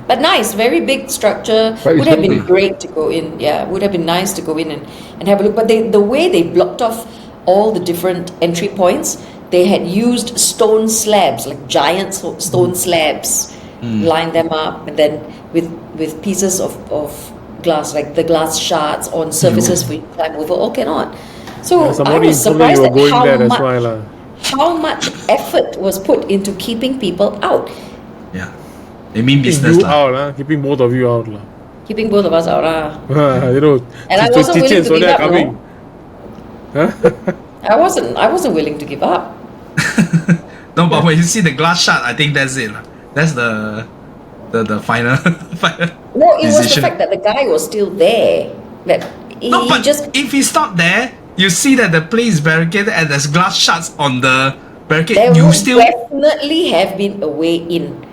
But nice, very big structure. But Would it's have been lovely. great to go in. Yeah, would have been nice to go in and have a look. But the way they blocked off all the different entry points, they had used stone slabs, like giant stone slabs, lined them up, and then with pieces of glass, like the glass shards on surfaces for you to climb over. All cannot. So I Somebody was told me surprised you were at going how there, that's much why lah. how much effort was put into keeping people out, Yeah. They mean Keeping business you lah. out lah, keeping both of you out lah. keeping both of us out. You know, And I wasn't Cici willing and to give Sonia up, coming. Huh? I wasn't willing to give up. No, but when you see the glass shard, I think that's it lah. That's the final final No, it was the decision. fact that the guy was still there. That he No, but just if he's not there, you see that the place is barricaded and there's glass shards on the barricade. there You would still definitely have been a way in.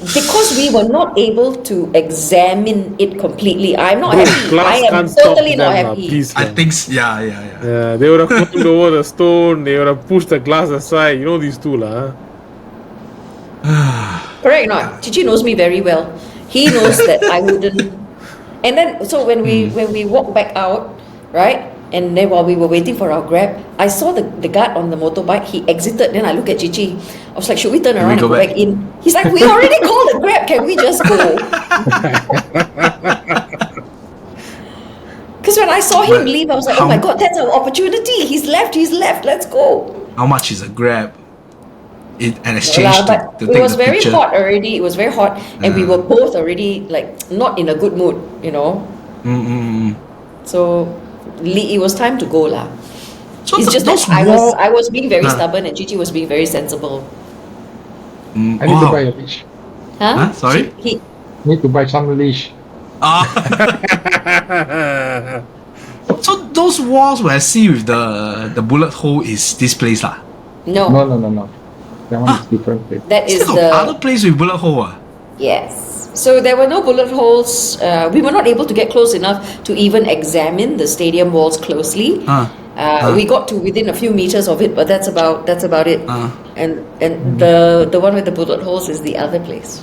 Because we were not able to examine it completely. I'm not Bro, happy. glass I am can't stop totally not them lah, happy. please I lah. think yeah. Yeah, they would have climbed over the stone, they would have pushed the glass aside. You know these two lah. Correct or not? Cici knows me very well. He knows that I wouldn't. And then, so when we walked back out, right? And then while we were waiting for our Grab, I saw the guard on the motorbike. He exited. Then I looked at Cici. I was like, should we turn around and go go back in? He's like, we already called the Grab. Can we just go? Because when I saw him leave, I was like, oh my God, that's our opportunity. He's left. Let's go. How much is a Grab? An No exchange lah, but to it take was the very picture. hot already. It was very hot. And we were both already like not in a good mood, you know. So it was time to go lah. So It's just that those I was being very stubborn and Cici was being very sensible. I need to buy a leash. Huh? Sorry? He, Need to buy some leash. Ah. So those walls where I see with the bullet hole is this place lah. no, No. That one is different place. that is Still got other the place with bullet hole ah. yes. So there were no bullet holes. We were not able to get close enough to even examine the stadium walls closely. We got to within a few meters of it, but that's about it. And the one with the bullet holes is the other place.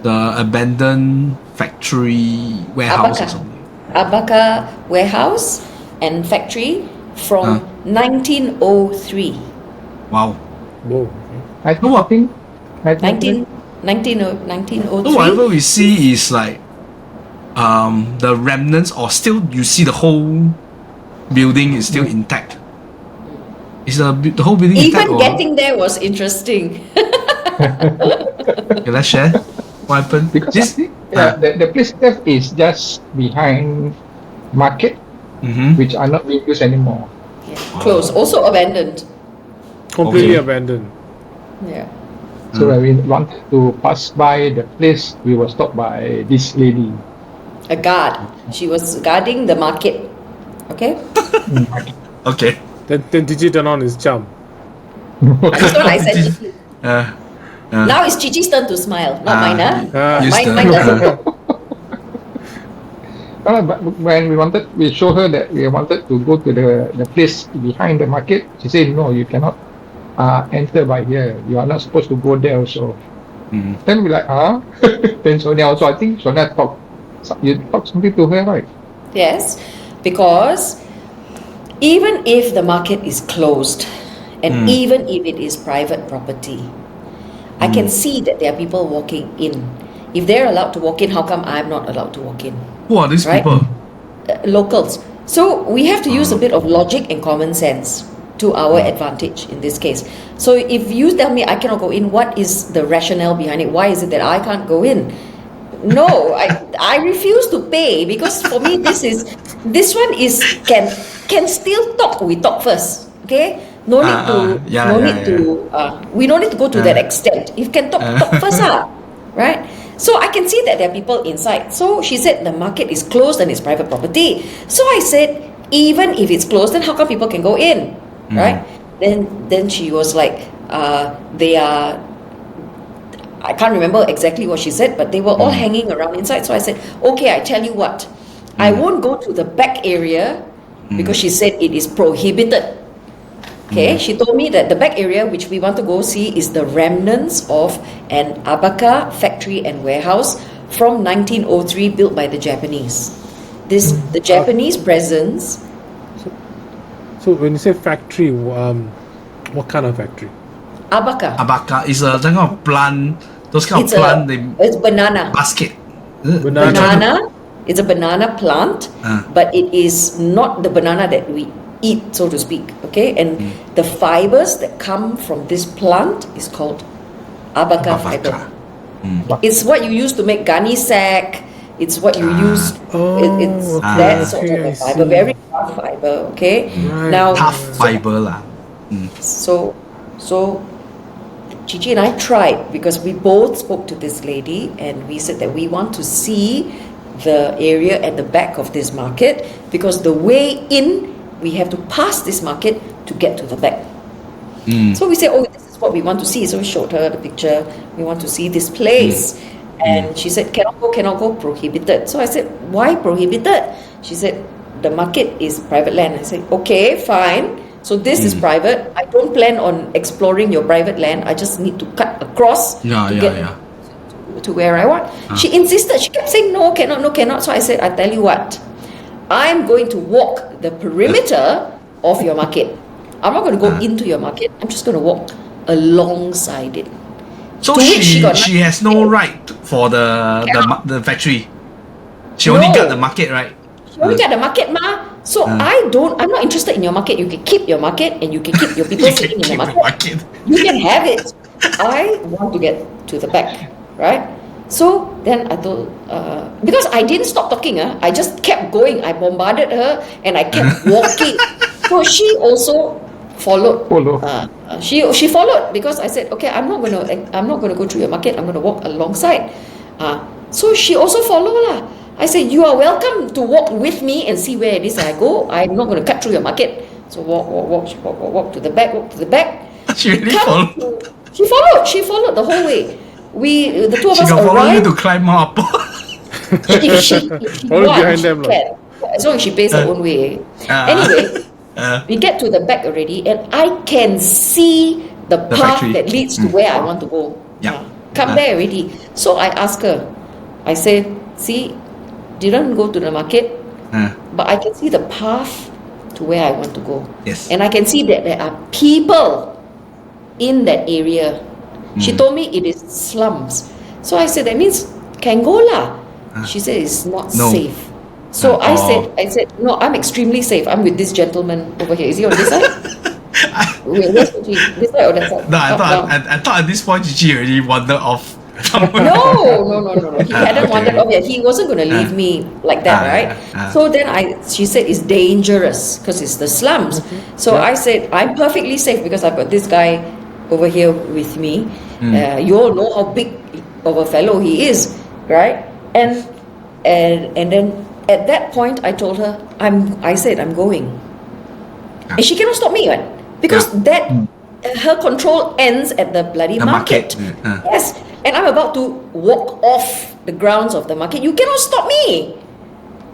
The abandoned factory warehouse or Abaca. something. Abaca warehouse and factory from 1903. Wow. Whoa. I think 1903. So whatever we see is like the remnants, or still you see the whole building is still intact. Is the whole building intact? Even or? getting there was interesting. Okay, let's share. What happened? because This- I think, the place itself is just behind market, which are not being used anymore. Close. Also abandoned. Completely Okay. abandoned. Yeah. So when we wanted to pass by the place, we were stopped by this lady. A guard. She was guarding the market. Okay? Okay. Then Cici turned on his charm. That's what I said. Cici. Now it's Cici's turn to smile, not mine. Used to. Mine doesn't. But when we showed her that we wanted to go to the place behind the market, she said, no, you cannot enter by here. You are not supposed to go there also. Then we like, Then Sonia also, I think Sonia you talked something to her, right? Yes, because even if the market is closed and even if it is private property, I can see that there are people walking in. If they're allowed to walk in, how come I'm not allowed to walk in? Who are these Right? people? Locals. So we have to use a bit of logic and common sense to our advantage in this case. So if you tell me I cannot go in, what is the rationale behind it? Why is it that I can't go in? No, I refuse to pay, because for me this one is can still talk. We talk first, okay? No need we don't need to go to that extent. If can talk first, right? So I can see that there are people inside. So she said the market is closed and it's private property. So I said, even if it's closed, then how come people can go in, right? Then she was like, they are. I can't remember exactly what she said, but they were all hanging around inside. So I said, okay, I tell you what, I won't go to the back area because she said it is prohibited. Okay, she told me that the back area which we want to go see is the remnants of an Abaca factory and warehouse from 1903 built by the Japanese. The Japanese presence. So when you say factory, what kind of factory? Abaca. Abaca is a kind of plant. Those kind It's of plant. it's banana. Basket. Banana. It's a banana plant, but it is not the banana that we eat, so to speak. Okay, and the fibers that come from this plant is called Abaca fiber. It's what you use to make gunny sack. It's what you use. It's that sort of a fiber, very tough fiber. Okay, now Tough fiber lah. So Cici and I tried, because we both spoke to this lady and we said that we want to see the area at the back of this market, because the way in, we have to pass this market to get to the back. So we said, oh, this is what we want to see. So we showed her the picture. We want to see this place. And she said, cannot go, prohibited. So I said, why prohibited? She said, the market is private land. I said, okay, fine. So this is private. I don't plan on exploring your private land. I just need to cut across to get to where I want. She insisted. She kept saying, no, cannot. So I said, I tell you what, I'm going to walk the perimeter of your market. I'm not going to go into your market. I'm just going to walk alongside it. So she has no right for the factory. She only got the market, right? She only got the market, ma. So I'm not interested in your market. You can keep your market and you can keep your people sitting in the market. You can have it. I want to get to the back, right? So then I told, because I didn't stop talking, I just kept going. I bombarded her and I kept walking. So she also followed. She followed, because I said, okay, I'm not gonna go through your market. I'm gonna walk alongside. So she also followed lah. I said, you are welcome to walk with me and see where it is I go. I'm not going to cut through your market. So walk to the back, She really followed? She followed the whole way. The two of us arrived. She can follow you to climb up. if she wants, she can. As long as she pays her own way. Anyway, we get to the back already, and I can see the path factory that leads to where I want to go. Come there already. So I asked her, I said, see, didn't go to the market, but I can see the path to where I want to go. Yes. And I can see that there are people in that area. She told me it is slums. So I said, that means can go lah. She said it's not safe. So I said, no, I'm extremely safe. I'm with this gentleman over here. Is he on this side? Wait, this side or that side? No, I thought at this point Cici already wandered off. No. He hadn't wandered off yet. He wasn't going to leave me like that, right? So then she said it's dangerous because it's the slums. So I said, I'm perfectly safe because I've got this guy over here with me. You all know how big of a fellow he is, right? And then at that point I told her, I said I'm going. And she cannot stop me, right? Because her control ends at the bloody market. Yes. And I'm about to walk off the grounds of the market. You cannot stop me.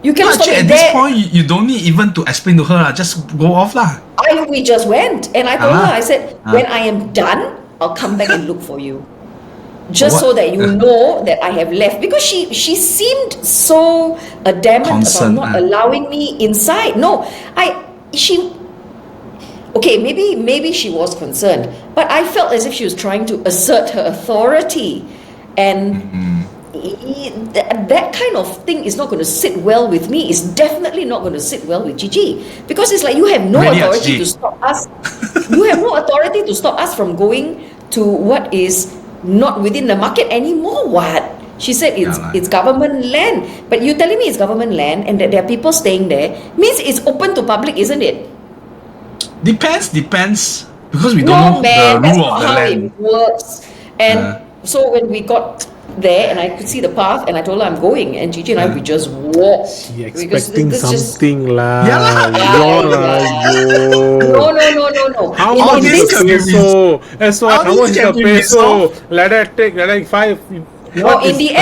You cannot stop me. At this point, you don't need even to explain to her. Just go off lah. We just went, and I told her, I said, when I am done, I'll come back and look for you, just so that you know that I have left. Because she seemed so adamant about not allowing me inside. No, okay, maybe she was concerned, but I felt as if she was trying to assert her authority, and that kind of thing is not going to sit well with me. It's definitely not going to sit well with Cici, because it's like you have no authority to stop us. You have no authority to stop us from going to what is not within the market anymore. What? She said it's government land, but you're telling me it's government land and that there are people staying there means it's open to public, isn't it? Depends, because we don't know the rule of the land. It works. And so when we got there and I could see the path and I told her I'm going, and Cici and I we just walked. She expecting something lah. No. How much is the peso? That's why. How much is the peso? Let that take. Let that 5. No, in the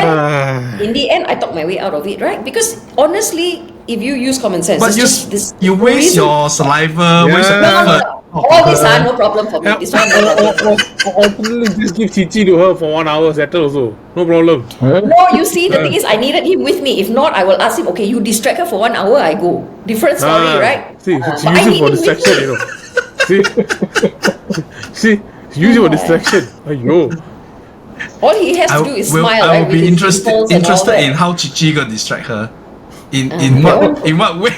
end, I talked my way out of it, right? Because honestly, if you use common sense, But it's just this. you waste reason- your saliva, waste your No, no, effort. no. All this are no problem for me. This one no problem. Alternately, just give Cici to her for 1 hour, settle also. No problem. No, you see, the thing is, I needed him with me. If not, I will ask him. Okay, you distract her for 1 hour. I go. Different story, right? See, But she I use it need for him with distraction, me. you know. See, she use it for distraction. Aiyo. All he has to do is smile. I right, will with be his interested dimples and all interested that. in how Cici gonna distract her. In that what way?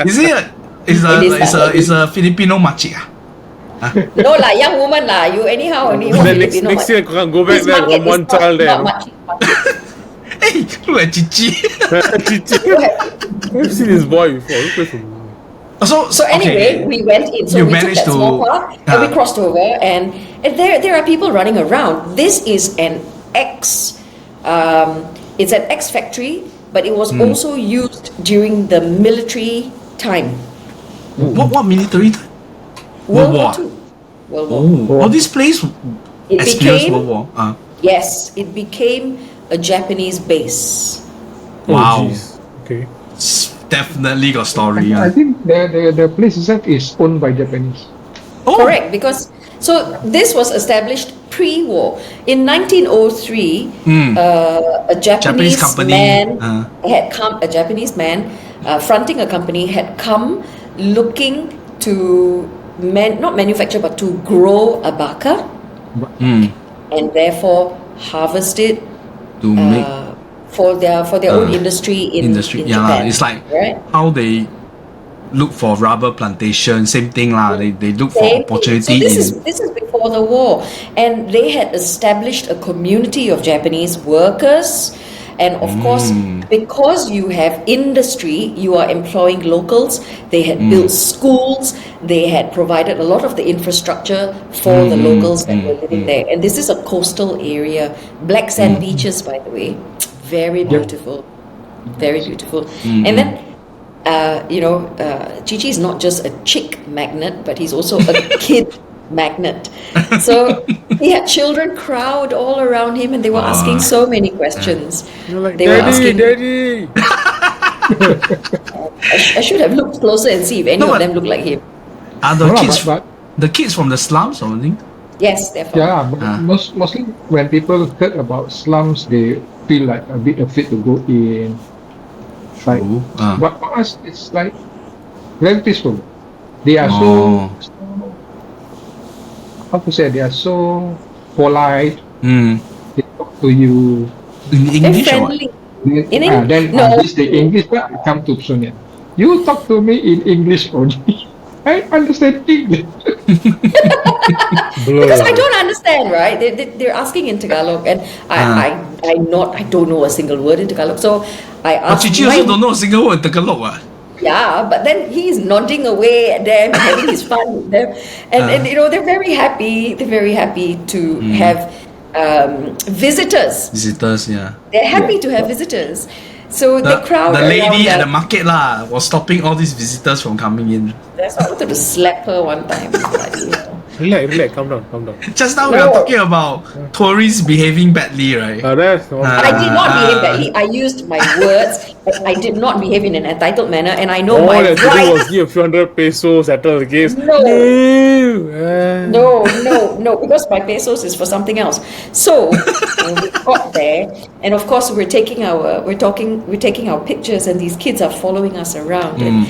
Is it is a Filipino makcik? No lah, young woman lah. You anyhow only want Then Filipino. next year, go back This there, market one is child there. not much. Hey, look at Cici. Cici. I've seen this boy before. Look at him. So anyway, we went in. So You we took managed that small to- car and we crossed over, and there are people running around. This is an it's an X factory, but it was also used during the military time. What military time? World War. War II. World War. Oh, this place It experienced became World War. yes, it became a Japanese base. Wow. jeez. Okay. Definitely got story. I think the place itself is owned by Japanese. Oh, Correct, because so this was established pre-war. In 1903, a Japanese company, man had come. A Japanese man fronting a company had come looking to not manufacture but to grow abaca and therefore harvest it to make for their own industry in yeah, Japan. it's like right? how they look for rubber plantation, same thing lah. They look for Same thing. opportunity. So this is before the war, and they had established a community of Japanese workers, and of course, because you have industry, you are employing locals. They had built schools. They had provided a lot of the infrastructure for the locals that were living there. And this is a coastal area, black sand beaches, by the way, very beautiful, very beautiful. And then. Cici is not just a chick magnet, but he's also a kid magnet. So he had children crowd all around him, and they were asking so many questions. You're like, They were Daddy, asking- Daddy. I should have looked closer and see if any No, of but- them look like him. Are the kids but the kids from the slums or something? Yes, they're from. yeah, but mostly when people heard about slums, they feel like a bit afraid to go in. Like, True. but for us, it's like very peaceful. They are Oh. so how to say? They are so polite. They talk to you. In They're English or what? friendly. In Then no. this the English part come to Sonia. You talk to me in English only. I understand English. Because I don't understand, right? They're asking in Tagalog, and I don't know a single word in Tagalog. So I But asked. Cici also don't know a single word Tagalog. Yeah, but then he's nodding away at them, having his fun with them, and they're very happy. They're very happy to have visitors. Visitors, yeah. They're happy to have visitors. So the crowd. The lady around at the market lah was stopping all these visitors from coming in. That's why I wanted to slap her one time. Relax, calm down. Just now we are talking about tourists behaving badly, right? That's not I did not behave badly. I used my words, but I did not behave in an entitled manner, and I know all my that to do rights. was give a few hundred pesos, settle the case. No, because my pesos is for something else. So when we got there, and of course we're taking our pictures, and these kids are following us around, and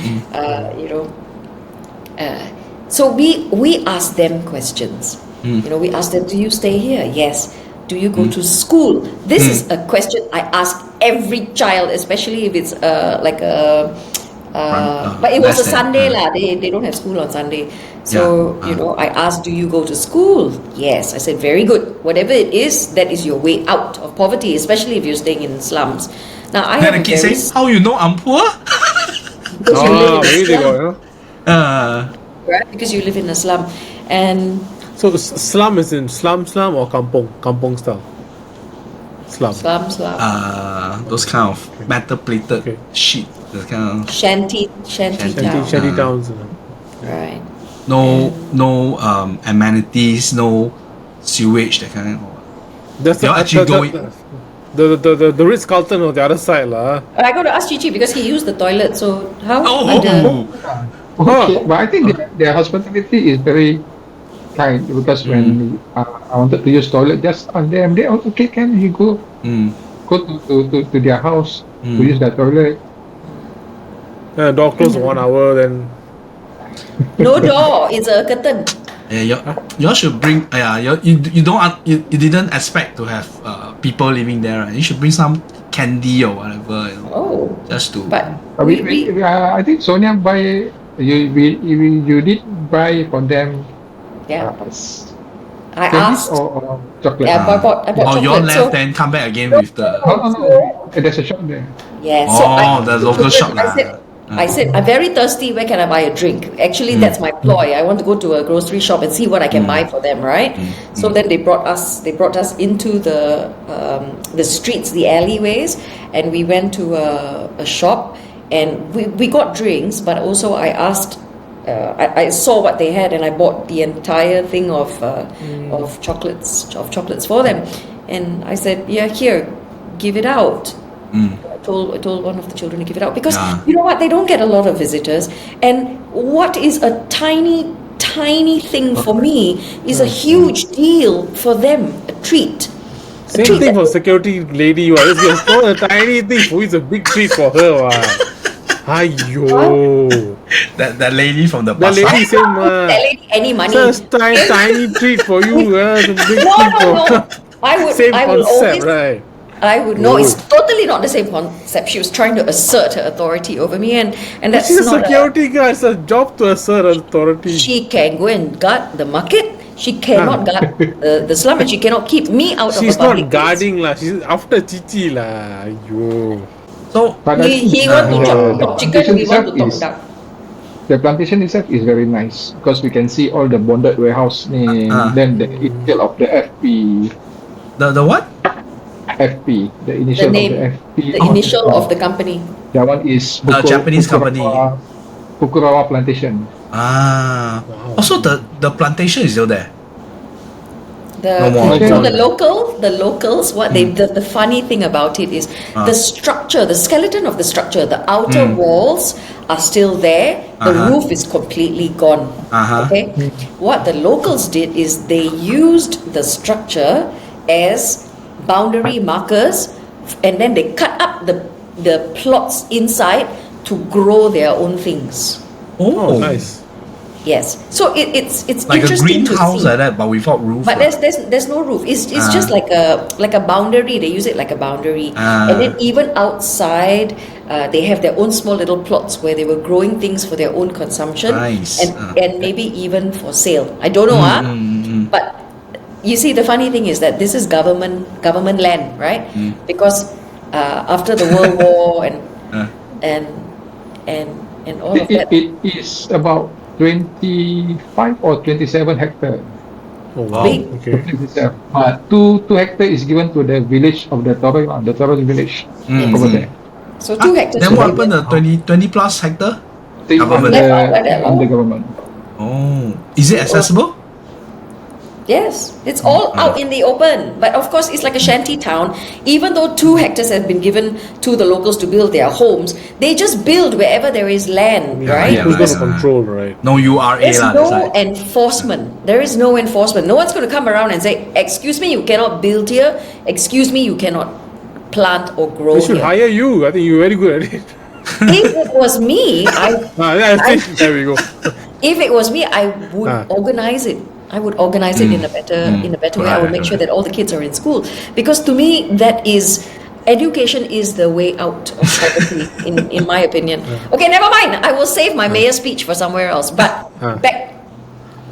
so we asked them questions. We asked them, do you stay here? Yes. Do you go to school? This is a question I ask every child, especially if it's but it was a Sunday lah. They don't have school on Sunday. So, I asked, do you go to school? Yes. I said, very good. Whatever it is, that is your way out of poverty, especially if you're staying in slums. Now, I have Then the a kid very... says, how you know I'm poor? Because you live in a maybe they slum, got, right? Because you live in a slum. And So slum is in slum or kampong style? Slum. slum. Those kind of metal plated shit. Those kind of Shanty town. Shanty towns. Right. no amenities, no sewage, that kind of. That's You're actually going- The Ritz Carlton on the other side lah. I got to ask Cici because he used the toilet. So how? Okay, but I think their hospitality is very kind because when I wanted to use toilet, just on them, they okay, can you go to their house to use their toilet? Door closed for 1 hour, then No door. It's a curtain. Yeah, you should bring. You didn't expect to have people living there, right? You should bring some candy or whatever. Oh, just to. but I think Sonia buy you did buy for them. Yeah. I candies asked. or chocolate. Yeah, I bought chocolate. You all left, then come back again with the. No. There's a shop there. Yeah. So the local shop I said, I'm very thirsty. Where can I buy a drink? Actually, that's my ploy. I want to go to a grocery shop and see what I can buy for them, right? So then they brought us into the streets, the alleyways, and we went to a shop, and we got drinks. But also, I asked. I saw what they had, and I bought the entire thing of chocolates for them, and I said, "Yeah, here, give it out." I told one of the children to give it out because you know what, they don't get a lot of visitors, and what is a tiny thing for me is a huge deal for them, a treat. Same thing for security lady. It's not a tiny thing for you, it's a big treat for her. Aiyo. That lady from the bus. That lady same that lady any money. Just tiny treat for you. It's a big treat for her. Same concept, right? I would know it's totally not the same concept. She was trying to assert her authority over me, and that's she's not a security guard. It's a job to assert authority. She can go and guard the market. She cannot guard the slum, and she cannot keep me out of. She's not guarding lah. She's after Cici lah. Ayo. So he want to chop chicken. We want to talk duck. The plantation itself is very nice because we can see all the bonded warehouse name, then the initial of the FP. The what? FP, the initial of the FP. The initial of the company. That one is Japanese company. Pukurawa Plantation. Also, the plantation is still there. So the locals, what the funny thing about it is the structure, the skeleton of the structure, the outer walls are still there. The roof is completely gone. Okay, what the locals did is they used the structure as boundary markers, and then they cut up the plots inside to grow their own things. Oh, nice. Yes, so it's like interesting a greenhouse like that, but without roof. But there's no roof. It's just like a boundary. They use it like a boundary, and then even outside, they have their own small little plots where they were growing things for their own consumption, and maybe even for sale. I don't know, but. You see, the funny thing is that this is government land, right? Because after the World War and all of that, it is about 25 or 27 hectares. Oh wow! Okay. Two hectares is given to the village of the Torres village over there. So 2 hectares. Then what happened? The 20 plus hectare? Under government. Oh, is it accessible? Yes, it's all out in the open. But of course, it's like a shanty town. Even though 2 hectares have been given to the locals to build their homes, they just build wherever there is land, right? Who's going to control, right? No URA. There's no enforcement. There is no enforcement. No one's going to come around and say, "Excuse me, you cannot build here. Excuse me, you cannot plant or grow here." They should hire you. I think you're very good at it. If it was me, there we go. If it was me, I would organize it. I would organize it in a better way. I would make sure that all the kids are in school, because to me that is education is the way out of poverty in my opinion. Okay, never mind. I will save my mayor's speech for somewhere else. But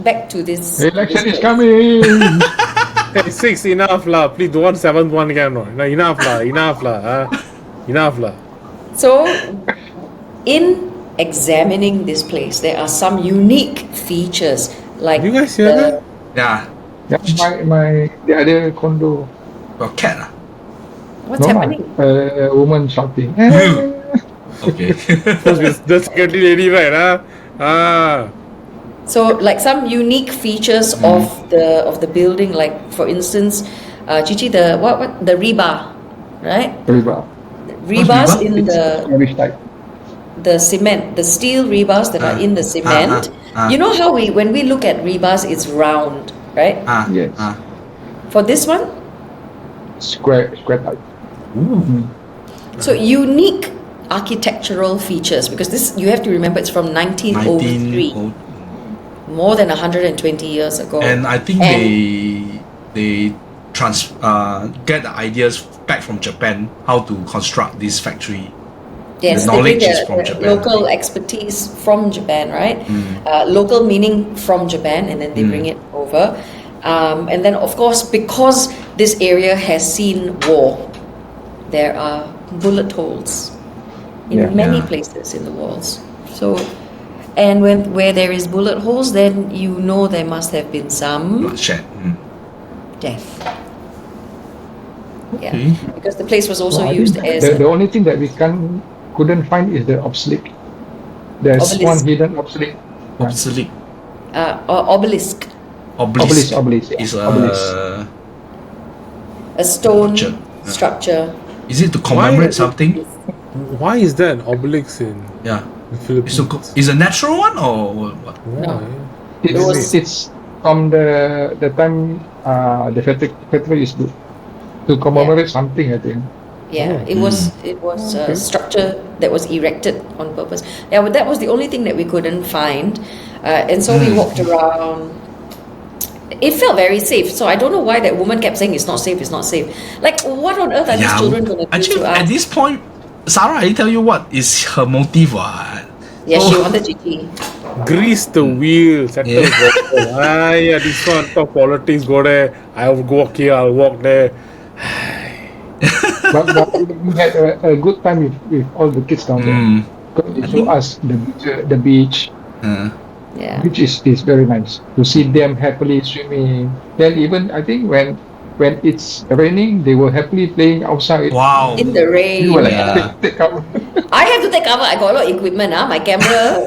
back to this. Election is coming. Hey, 6 enough lah. Please don't want 7th one again. No. Enough lah. So, in examining this place, there are some unique features. Like you guys hear that? Yeah. My the other condo. Got cat. What's happening? A woman shouting. Okay. The security lady, right? So, like some unique features of the building, like for instance, Cici, the rebar, right? Rebar. Rebars rebar? in Irish type. the cement, the steel rebars that are in the cement. You know how when we look at rebars, it's round, right? Yes. For this one, Square type. so unique architectural features, because this, you have to remember, it's from 1903, more than 120 years ago. And I think they get the ideas back from Japan how to construct this factory. Yes, the they bring knowledge is from the Japan. local expertise from Japan, right? Local meaning from Japan, and then they bring it over. And then, of course, because this area has seen war, there are bullet holes in many places in the walls. So, and where there is bullet holes, then you know there must have been some Bloodshed. death. Yeah, Okay. because the place was also I used think as the only thing that we couldn't find is the obelisk. There's Obelisk. one hidden obelisk. Obsolete. obelisk, Obelisk. Is a stone Structure. structure. Is it to commemorate something? Why is there an obelisk in Yeah. the Philippines? Is a natural one or what? No. It's from the time the festival is to commemorate something, I think. Yeah, it was a structure that was erected on purpose. Yeah, but that was the only thing that we couldn't find, and so we walked around. It felt very safe, so I don't know why that woman kept saying it's not safe, it's not safe. Like, what on earth are these children going to do Actually, to us? at this point, Sara, I tell you what is her motive. Yeah, she wanted Cici. Grease the wheel, settle yeah, this one talk politics, go there. I'll walk here, I'll walk there. but we had a good time with all the kids down there. Because they show us the beach. Yeah. Which is very nice to see them happily swimming. Then even I think when it's raining, they were happily playing outside. Wow. In the rain. You were like, Yeah. take cover. I have to take cover. I got a lot of equipment. My camera.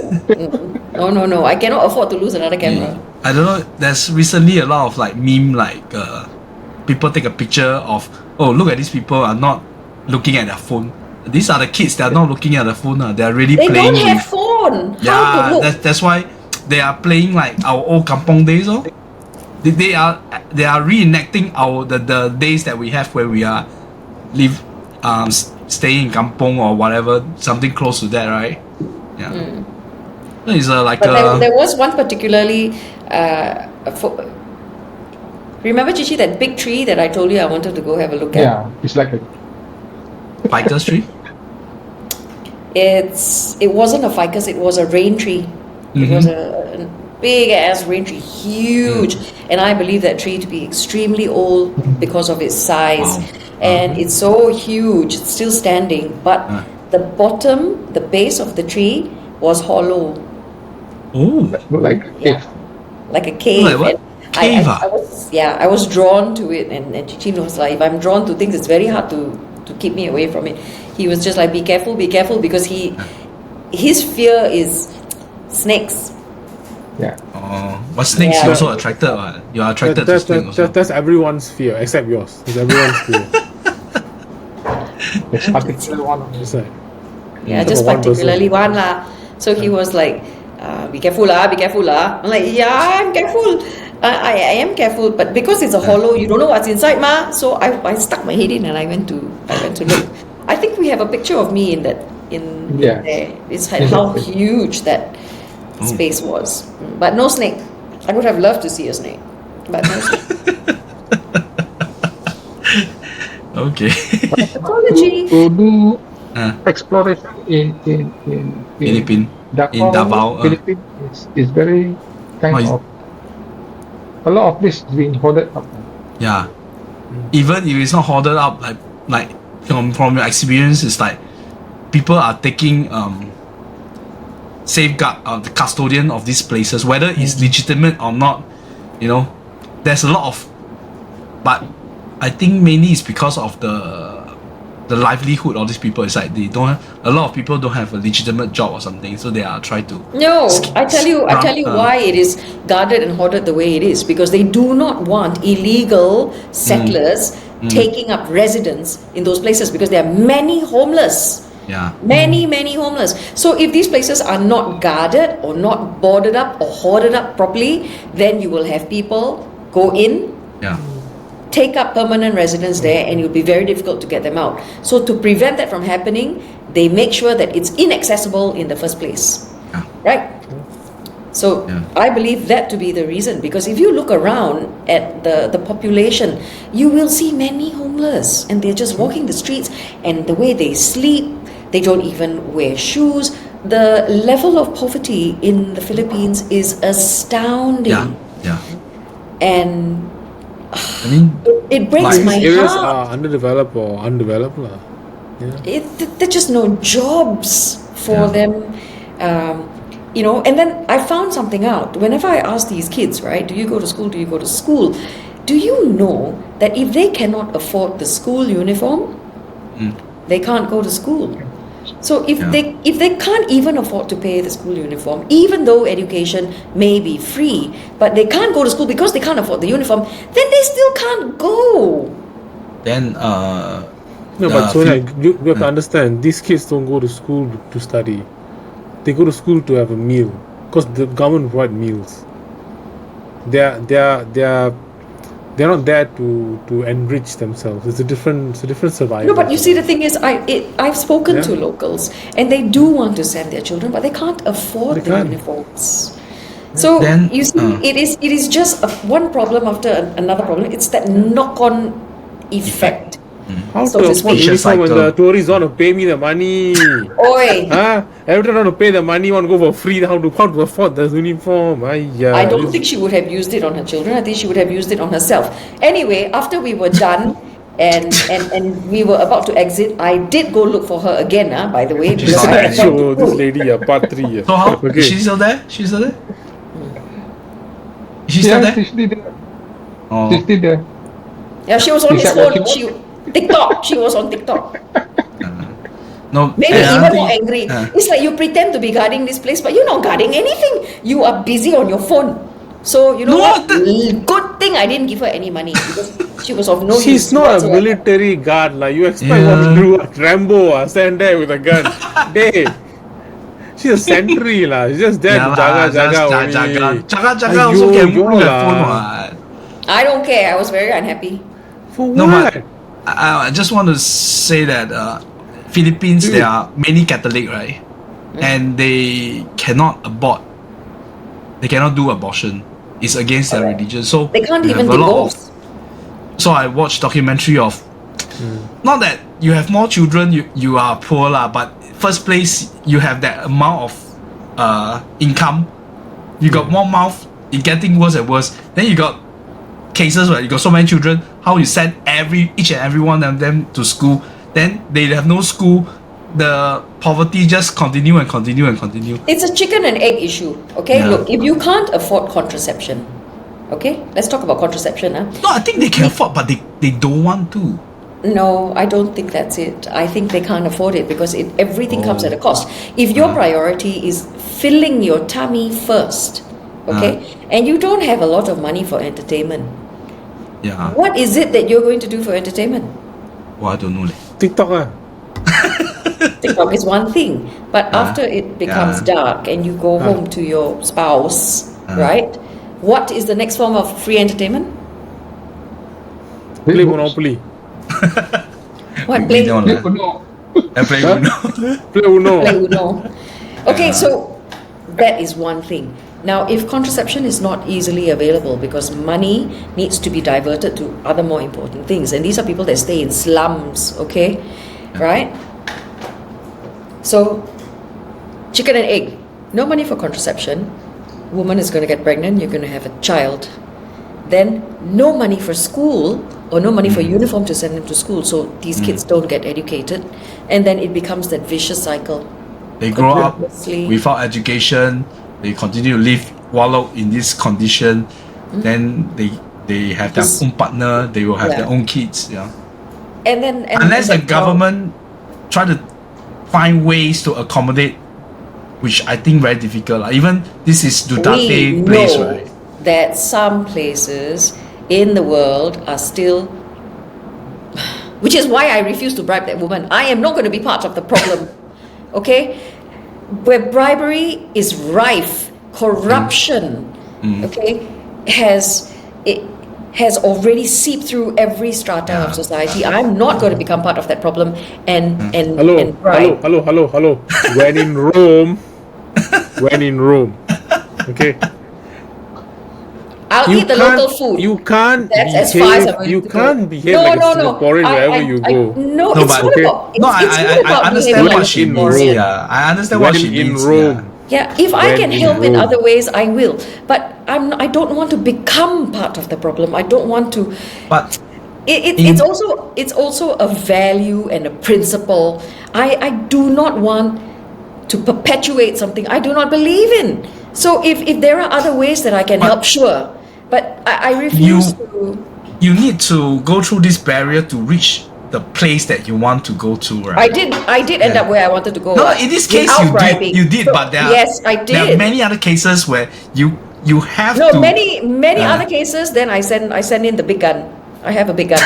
No. I cannot afford to lose another camera. I don't know. There's recently a lot of like meme, like people take a picture of, oh, look at these people are not looking at their phone. These are the kids. They are not looking at the phone. They are really They playing don't have with. phone. How Yeah, to look? that's why they are playing like our old kampong days. Oh, they are reenacting the days that we have where we are staying in kampong or whatever, something close to that, right? Yeah. It's like But there was one particularly. Remember, Cici, that big tree that I told you I wanted to go have a look at? Yeah, it's like a ficus tree. It wasn't a ficus, it was a rain tree. It was a big ass rain tree, huge. And I believe that tree to be extremely old because of its size. Wow. And it's so huge, it's still standing. But the bottom, the base of the tree was hollow. Oh, like Yeah. Like a cave. Like what? And Cave, I was drawn to it, and Cici was like, if I'm drawn to things, it's very hard to keep me away from it. He was just like, be careful, because his fear is snakes. yeah. but snakes Yeah. you also attracted. You are attracted to snakes also. That's everyone's fear except yours. It's everyone's fear. There's particular one. It's like, Yeah, Some just one person. particularly one lah. So he was like, be careful lah. I'm like, yeah, I'm careful. I am careful, but because it's a hollow, you don't know what's inside, ma. So I stuck my head in and I went to look. I think we have a picture of me in there. It's like how huge that space was, but no snake. I would have loved to see a snake, but no snake. Okay. Ecology. To do exploration in Philippines. In Davao. Philippines is very kind Oh, of a lot of this is being hoarded up. Yeah. Even if it's not hoarded up, like from your experience, it's like people are taking safeguard the custodian of these places, whether it's legitimate or not. There's a lot of, but I think mainly it's because of the livelihood of these people. It's like a lot of people don't have a legitimate job or something, so they are trying to. No, I tell you why it is guarded and hoarded the way it is, because they do not want illegal settlers taking up residence in those places because there are many homeless. Yeah. Many homeless. So if these places are not guarded or not boarded up or hoarded up properly, then you will have people go in, Yeah. take up permanent residence there, and it'll be very difficult to get them out. So to prevent that from happening, they make sure that it's inaccessible in the first place. Yeah. Right? So Yeah. I believe that to be the reason, because if you look around at the population, you will see many homeless and they're just walking the streets, and the way they sleep, they don't even wear shoes. The level of poverty in the Philippines is astounding. Yeah. Yeah. And I mean, it breaks Like, my Areas heart. are underdeveloped or undeveloped lah. There are just no jobs for Yeah. them. And then I found something out. Whenever I ask these kids, right, do you go to school? Do you go to school? Do you know that if they cannot afford the school uniform, they can't go to school? So if Yeah. they can't even afford to pay the school uniform, even though education may be free, but they can't go to school because they can't afford the uniform, then they still can't go. then No, but Sonia, you have to understand, these kids don't go to school to study. They go to school to have a meal, because the government provide meals. They're not there to enrich themselves. It's a different survival. No, but you see, the thing is, I've spoken Yeah. to locals, and they do want to send their children, but they can't afford They the can't. uniforms. So Then, you see, it is just one problem after another problem. It's that knock-on effect. How So to to afford speak. uniform when the Cycle. tourists want to pay me the money? Oi, Huh? Every time I want to pay the money, want to go for free. How to afford the uniform? I don't think she would have used it on her children. I think she would have used it on herself. Anyway, after we were done and we were about to exit, I did go look for her again, by the way. She's because not I there had got So to this go. lady, part 3. so how? Okay. Is she still there? She's still there? Is she still there? she's still there. Oh. She's still there. Yeah, she was on Is his that what phone. she TikTok. She was on TikTok. No. Maybe and even another more thing- angry. It's like you pretend to be guarding this place, but you're not guarding anything. You are busy on your phone. So you know No, what? that- Good thing I didn't give her any money because she was of no use. She's not a whatsoever. military guard. Like you expect Yeah. what to do? Rambo stand there with a gun. Hey, she's a sentry lah. She's just there Yeah to lah, jaga just only. jaga also Aiyo, can move the lah. phone what. I don't care. I was very unhappy. For No, what? but I just want to say that Philippines, they are mainly Catholic, right? And they cannot abort. They cannot do abortion. It's against their religion. So They can't you even have a lot of- divorce. So I watched documentary of not that you have more children, you are poor lah, but first place you have that amount of income, you got more mouth, it's getting worse and worse. Then you got cases where you got so many children, how you send each and every one of them to school, then they have no school, the poverty just continue and continue and continue. It's a chicken and egg issue. Okay, Yeah. look, if you can't afford contraception, okay, let's talk about contraception. No, I think they can afford, but they don't want to. No, I don't think that's it. I think they can't afford it because everything comes at a cost. If your priority is filling your tummy first, okay, and you don't have a lot of money for entertainment, Yeah. what is it that you're going to do for entertainment? Well, I don't know. TikTok ah. TikTok is one thing, but after it becomes Yeah. dark and you go home to your spouse, Uh. right? What is the next form of free entertainment? Play Monopoly. What We play? don't Play lah. Uno. I play Uno. Play Uno. Play Uno. Okay, so that is one thing. Now, if contraception is not easily available because money needs to be diverted to other more important things, and these are people that stay in slums, okay, right? So, chicken and egg. No money for contraception. Woman is going to get pregnant. You're going to have a child. Then no money for school or no money for uniform to send them to school. So these kids don't get educated, and then it becomes that vicious cycle. They grow up Continuously. without education. They continue to live wallow in this condition. Then they have their This- own partner. They will have Yeah. their own kids. Yeah. And then Unless the and government try to find ways to accommodate, which I think very difficult. Even this is we Duterte place, know right? that some places in the world are still which is why I refuse to bribe that woman. I am not going to be part of the problem. Okay? Where bribery is rife, corruption, okay, has already seeped through every strata of society. I'm not going to become part of that problem and bribe. Hello. When in Rome, okay. I'll eat the local food. You can't That's as far as I'm behave. going You to can't go. behave like a Singaporean wherever you go. No, No, it's but- not okay. about. It's, No, it's not I about understand behaving what like she a means. Singaporean. Yeah, I understand what When she in means. Rome. Yeah, if I When can in help in Rome. other ways, I will. But I don't want to become part of the problem. I don't want to. But It's also a value and a principle. I do not want to perpetuate something I do not believe in. So if there are other ways that I can help, sure. But I refuse to. you need to go through this barrier to reach the place that you want to go to, right? I did end up where I wanted to go. No, in this case without you bribing. did, So, but there are, yes, I there are did. many other cases where you have No, to. many other cases. Then I send in the big gun. I have a big gun.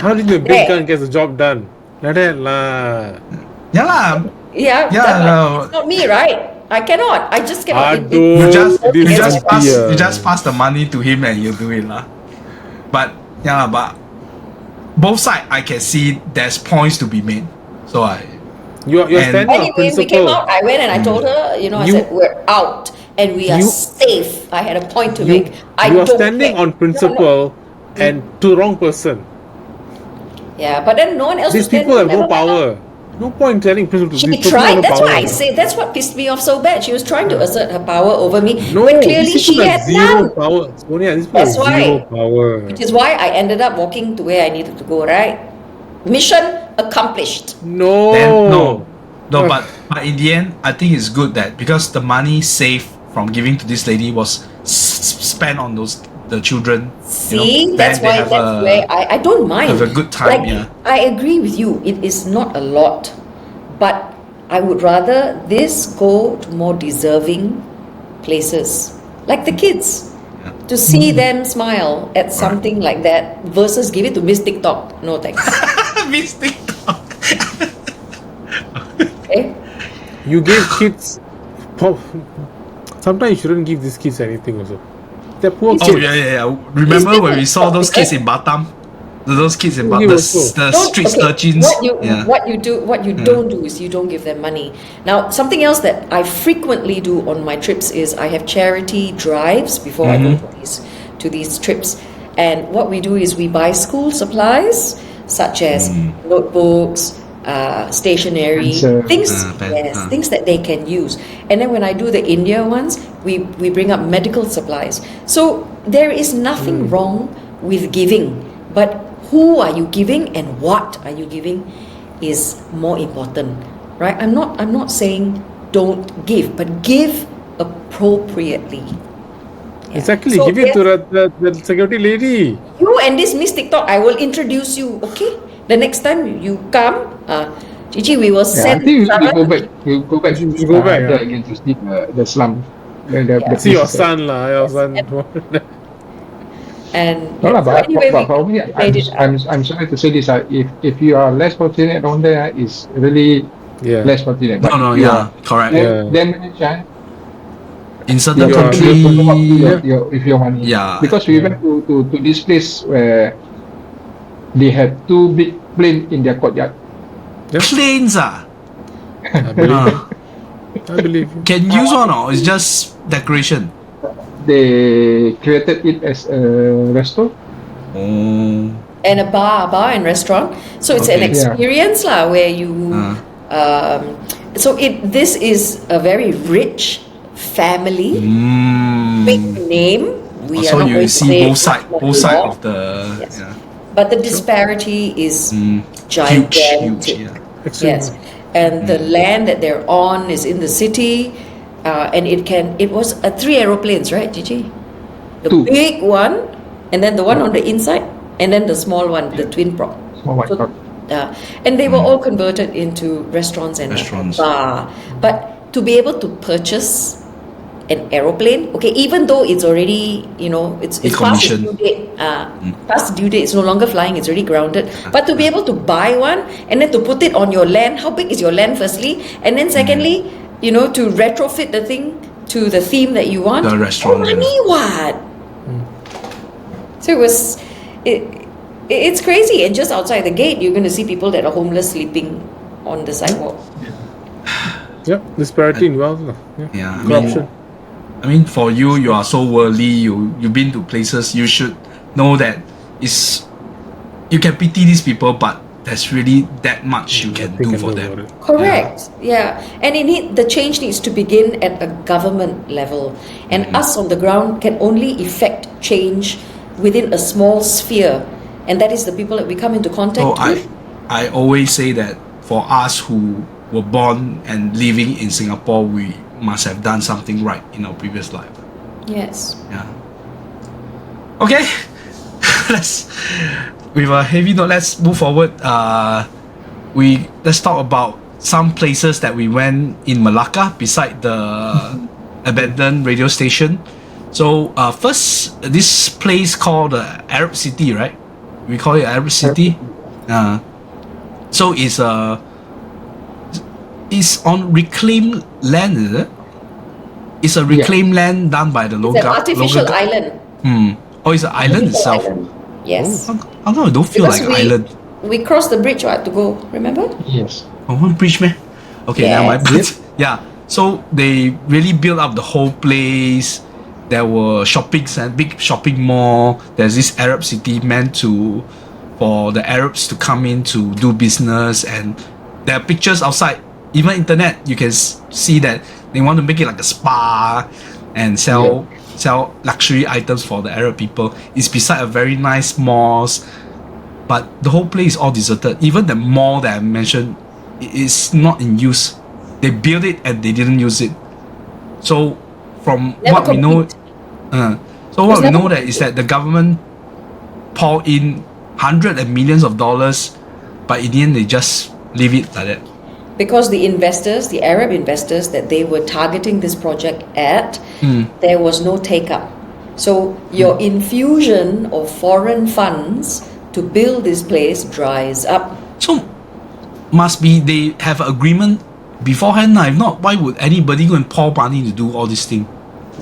How did the big gun get the job done? Like that lah. Yeah lah. Yeah, no. it's not me, right? I cannot. I just cannot. You This just pass the money to him and you do it lah. But yeah, but both sides I can see there's points to be made. So You're standing on Anyway, we came principle. out. I went and I told her, I said we're out and we are safe. I had a point to make. You are standing on principle and to the wrong person. Yeah, but then no one else. These was people have standing. no power. No point telling principle to She these people tried. have no That's power. why I say that's what pissed me off so bad. She was trying to assert her power over me No, when clearly these she people had have zero none. power. Sonia, these people That's have why. zero power. Which is why I ended up walking to where I needed to go. Right? Mission accomplished. No. But in the end, I think it's good that because the money saved from giving to this lady was spent on the children. See, that's where I don't mind. Have a good time. Yeah. I agree with you. It is not a lot, but I would rather this go to more deserving places, like the kids, to see them smile at something like that versus give it to Miss TikTok. No thanks. Miss TikTok. Okay. You gave kids. Sometimes you shouldn't give these kids anything also. They're poor kids. Oh yeah. Remember when we saw those kids in Batam? Those kids in Batam, the street urchins. What you don't do is you don't give them money. Now, something else that I frequently do on my trips is I have charity drives before I go to these trips. And what we do is we buy school supplies such as notebooks, stationery, things that they can use. And then when I do the India ones, we bring up medical supplies. So there is nothing wrong with giving, but who are you giving and what are you giving is more important, right? I'm not saying don't give, but give appropriately. Yeah. Exactly. So Give it to the security lady. you and this Miss TikTok, I will introduce you, okay? The next time you come, Cici, we will I send. think Sara. you go back there again to see the slum. See your son lah. Your son. And No, but anyway, for me, I'm sorry to say this. If you are less fortunate down there, it's really less fortunate. But No, you yeah, correct. Then In certain you countries, with your money. Yeah. Because we went to this place where they had 2 big planes in their courtyard. planes I believe you. can use one or it's just decoration. They created it as a restaurant. and a bar and restaurant. So it's an Okay. experience lah where you. So this is a very rich family, big name. We are So not you going to see say both side law, of the Yes. but the disparity is gigantic. huge. Yeah. Yes, and the land that they're on is in the city, and it was 3 aeroplanes, right, Cici? The 2. big one, and then the one on the inside, and then the small one, the twin prop. Small white prop. And they were all converted into restaurants and Restaurants. bar. But to be able to purchase an aeroplane. Okay, even though it's already, it's past the due date. Past the due date, it's no longer flying, it's already grounded. But to be able to buy one and then to put it on your land, how big is your land firstly? And then secondly, to retrofit the thing to the theme that you want. The restaurant. Money, what? So it's crazy. And just outside the gate, you're going to see people that are homeless sleeping on the sidewalk. Yeah, disparity in wealth. Yeah, Corruption. I mean, for you are so worldly. You've been to places. You should know that you can pity these people, but there's really that much you can do for them. Correct. Yeah. And the change needs to begin at a government level, and us on the ground can only effect change within a small sphere, and that is the people that we come into contact with. I always say that for us who were born and living in Singapore, we must have done something right in our previous life. Yes. Yeah. Okay. With a heavy note, let's move forward. Let's talk about some places that we went in Melaka beside the abandoned radio station. So first, this place called the Arab City, right? We call it Arab City. So it's on reclaimed land, is it? It's a reclaimed land done by the local. It's an artificial island. Oh, it's an island itself. Island. Yes. How come it don't feel like an island? We crossed the bridge to go, remember? Yes. Oh, one bridge, man. Okay, now my bridge. Yeah. So they really built up the whole place. There were big shopping mall. There's this Arab city meant for the Arabs to come in to do business, and there are pictures outside. Even internet, you can see that they want to make it like a spa and sell luxury items for the Arab people. It's beside a very nice mosque, but the whole place is all deserted. Even the mall that I mentioned is not in use. They built it and they didn't use it. So from what we know, that the government poured in hundreds of millions of dollars, but in the end they just leave it like that. Because the Arab investors that they were targeting this project at, there was no take-up. So your infusion of foreign funds to build this place dries up. So must be they have an agreement beforehand. If not, why would anybody go and pour money to do all this thing?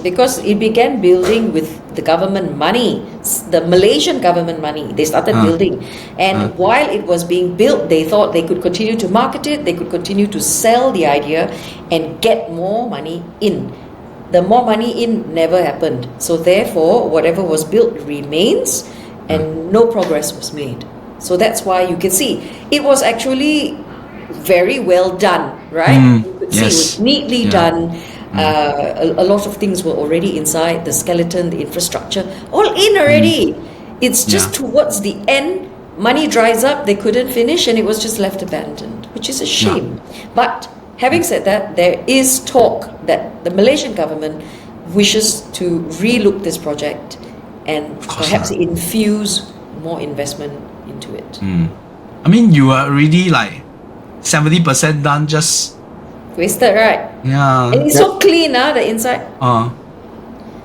Because it began building with the government money, the Malaysian government money. They started building. And while it was being built, they thought they could continue to market it, they could continue to sell the idea and get more money in. The more money in never happened. So therefore, whatever was built remains and no progress was made. So that's why you can see it was actually very well done, right? You could see it was neatly done. A lot of things were already inside, the skeleton, the infrastructure, all in already. It's just towards the end, money dries up, they couldn't finish, and it was just left abandoned, which is a shame. But having said that, there is talk that the Malaysian government wishes to relook this project and perhaps infuse more investment into it. I mean, you are already like 70% done, just wasted, right? Yeah. And it's so clean, the inside.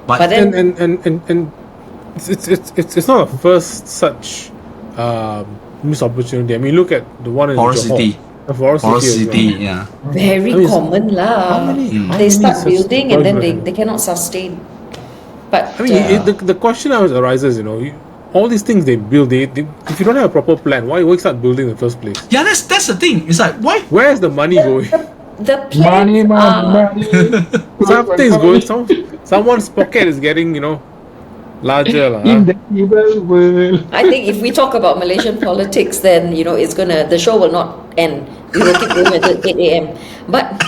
But then and it's not a first such missed opportunity. I mean, look at the one in Forest Johor. City. The Forest City, yeah. Very common lah. They start building and then they cannot sustain. But I mean, the question always arises, all these things they build, if you don't have a proper plan, why start building in the first place? Yeah, that's the thing. It's like, why? Where is the money going? The money. Something is going. Someone's pocket is getting, larger. In the evil world. I think if we talk about Malaysian politics, then the show will not end. We will keep going until 8 a.m. But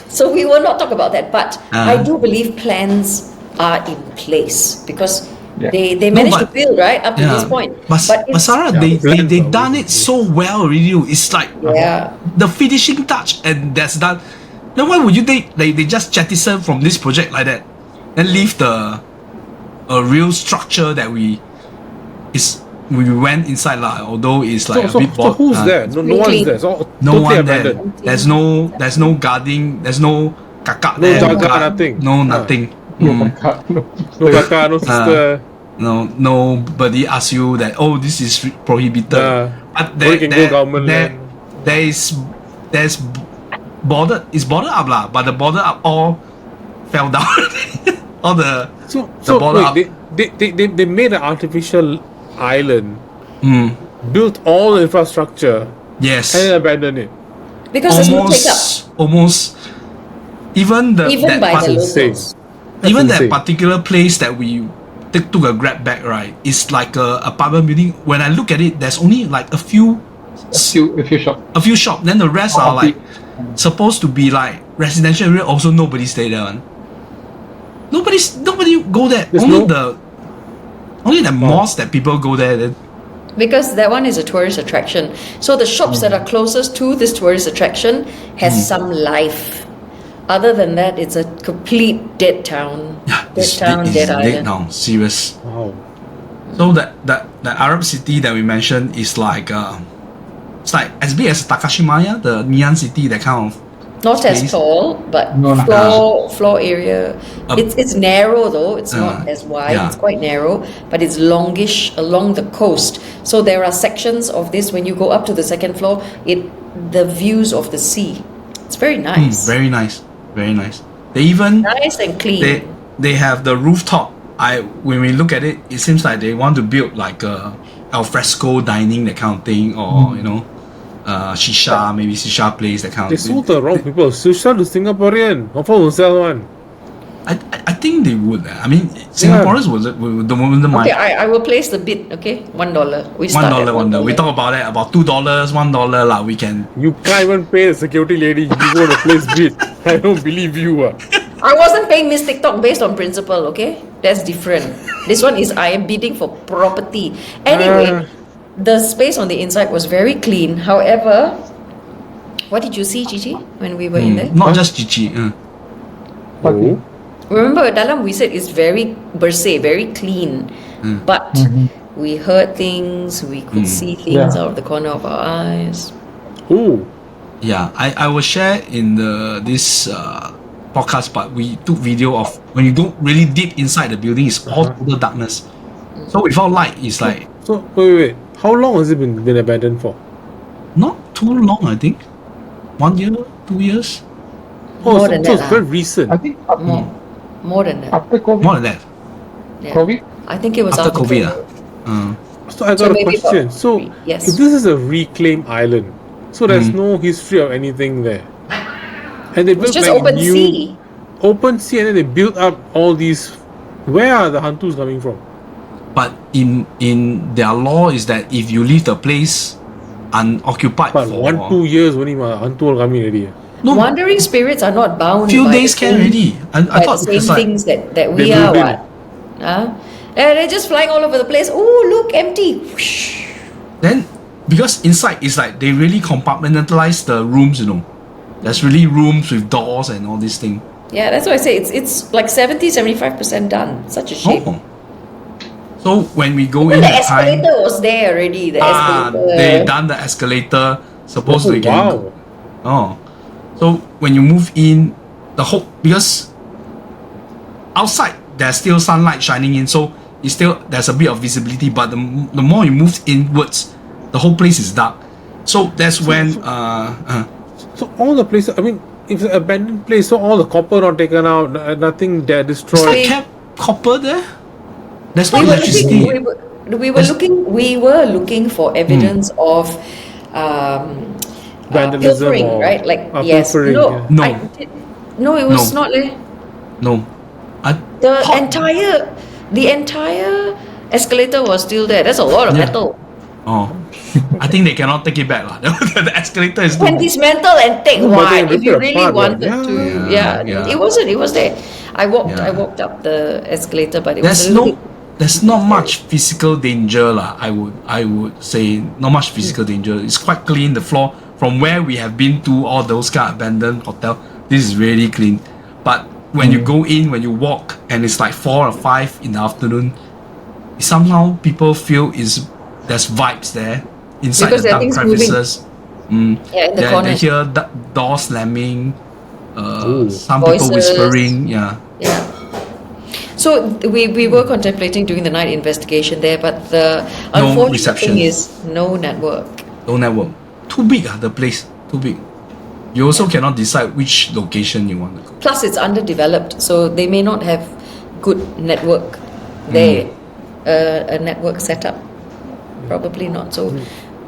so we will not talk about that. But I do believe plans are in place because they managed to build right up to this point. But Sara, they done it so well already. It's like the finishing touch, and that's done. Then why would you think they just jettison from this project like that, and leave a real structure that we went inside lah. Although it's like a bit bored. So who's there? No one's there. So no totally one there. abandoned. There's no guarding. There's no kakak No there. jaga, nothing. No, nothing. Mm. No kaka, no sister. No, nobody asks you that. Oh, this is prohibited. But Only can go government land. there's border. It's border up lah, but the border up all fell down. All the border up. They made an artificial island, built all the infrastructure, Yes. and then abandoned it. Because there's no take up. Almost. Even By the insane. locals. even That's that insane. particular place that we took a grab back, right? It's like a apartment building. When I look at it, there's only like a few shops. Then the rest are like supposed to be like residential area. Also, nobody stay there. Nobody go there. There's Only the malls that people go there. Then Because that one is a tourist attraction. So the shops that are closest to this tourist attraction has some life. Other than that, it's a complete dead town. it's dead dead island. now. Serious. Wow. So that Arab city that we mentioned is like it's like as big as Takashimaya, the neon city, that kind of. Not space. as tall, but floor area. It's narrow though. It's not as wide. yeah. It's quite narrow, but it's longish along the coast. So there are sections of this when you go up to the second floor. The views of the sea. It's very nice. Very nice. Very nice. They even Nice and clean. they have the rooftop. When we look at it, it seems like they want to build like a al fresco dining, that kind of thing, or shisha place, that kind They of thing. sold the wrong people. Shisha to Singaporean. How far will sell one? I think they would. I mean, Singaporeans would the moment Okay, mind. I will place the bid. Okay, $1. We start at $1. We talk about that, about $2, $1 lah. We can. You can't even pay the security lady. You go to place bid. I don't believe you. I wasn't paying Miss TikTok based on principle, okay? That's different. This one is I am bidding for property. Anyway, the space on the inside was very clean. However, what did you see, Cici, when we were in there? Not just Cici. Oh. Remember, dalam we said it's very bersih, very clean. But we heard things, we could see things out of the corner of our eyes. Oh. Yeah, I will share in this podcast, but we took video of when you go really deep inside the building, it's all total darkness. So without light, it's like So wait. How long has it been abandoned for? not too long, I think. 1 year, 2 years, More so than it's that, very recent. I think More than that. after COVID, more than that. Yeah. COVID, I think it was After after COVID, So I So got a maybe question. about So yes. if this is a reclaimed island, so there's no history of anything there, and they It's built just like open new sea. open sea, and then they built up all these. Where are the hantus coming from? But in their law is that if you leave the place unoccupied But for 1-2 years only, hantu all coming already. no Wandering spirits are not bound few by days the can same- already. I by thought the same it's like, things that we They are. moved in. What? And they're just flying all over the place. Oh, look, empty. Whoosh. then because inside it's like they really compartmentalize the rooms. There's really rooms with doors and all this thing. Yeah, that's why I say it's like 70-75% done. Such a shame. Oh. So when we go Even in the the time, escalator was there already. The escalator. they done the escalator. Supposedly can wow. go. Oh, so when you move in, because outside there's still sunlight shining in, so there's a bit of visibility. But the more you move inwards, the whole place is dark. So that's when So all the places. I mean, if it's an abandoned place, so all the copper not taken out, nothing there it's destroyed. like kept copper there. There's no we were electricity. looking for evidence of Vandalism pilfering, or- right? Like yes, pilfering, no, yeah. No. it was No. not. No, The Top- entire escalator was still there. That's a lot of Yeah. metal. Oh, I think they cannot take it back lah. The escalator is Can too. dismantle and take No, but they wide if rip you it really apart, wanted right? to. Yeah, Yeah, yeah. it wasn't. It was there. I Yeah. walked up the escalator, but it was There's a little there's not much physical danger lah. I would say not much physical danger. It's quite clean. The floor from where we have been to all those kind of abandoned hotel, this is really clean. But when you go in, when you walk, and it's like 4 or 5 in the afternoon, somehow people feel there's vibes there inside Because the there are dark things moving. crevices. Yeah, in the They corners. hear door slamming. some people Voices. whispering. Yeah. Yeah. So we were contemplating doing the night investigation there, but the No unfortunate reception. thing is no network. No network. Too big, the place. Too big. You also cannot decide which location you want to go. Plus, it's underdeveloped, so they may not have good network there, a network setup. Probably not. So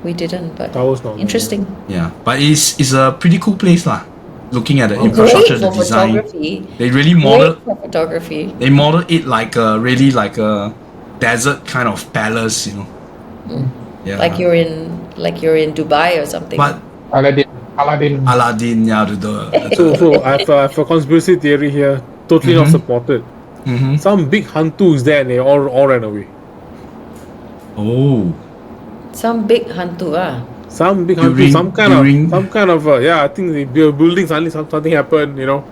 we didn't. But That was not interesting. Yeah, but it's a pretty cool place lah. Looking at the Great infrastructure, the for design, photography. they really Great model. for photography. They model it like a really like a desert kind of palace, you know. Yeah. Like you're in Dubai or something. But Aladdin. Aladdin, yeah, So I have a conspiracy theory here, totally not supported. Some big hantus there and they all ran away. Oh, Some big hantu, Some big During- hantu, some kind of I think they were building suddenly something happened, you know.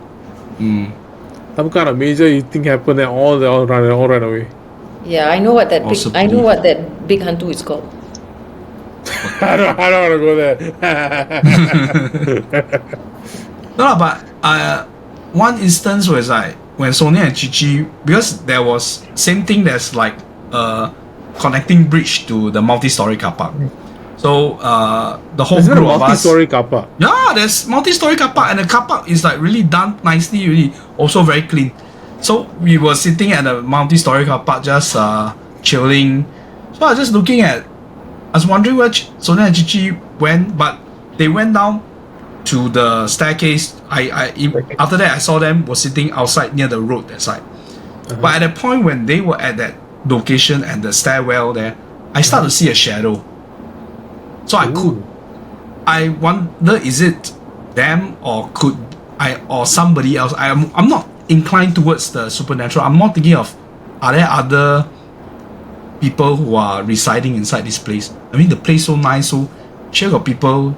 Some kind of major thing happened and all ran away. Yeah, I know what that Possibly. I know what that big hantu is called. I don't want to go there. no, but one instance was like when Sonia and Cici, because there was same thing. There's like a connecting bridge to the multi-story car park. So the whole Is it a group of us. multi-story car park? Yeah, there's multi-story car park, and the car park is like really done nicely, really also very clean. So we were sitting at the multi-story car park, just chilling. So I was just looking at. I was wondering where Sonia and Cici went, but they went down to the staircase. After that I saw them were sitting outside near the road that side. But at the point when they were at that location and the stairwell there, I started to see a shadow. So I wonder, is it them or or somebody else? I'm not inclined towards the supernatural. I'm more thinking of, are there other people who are residing inside this place? I mean, the place so nice, so sure got people.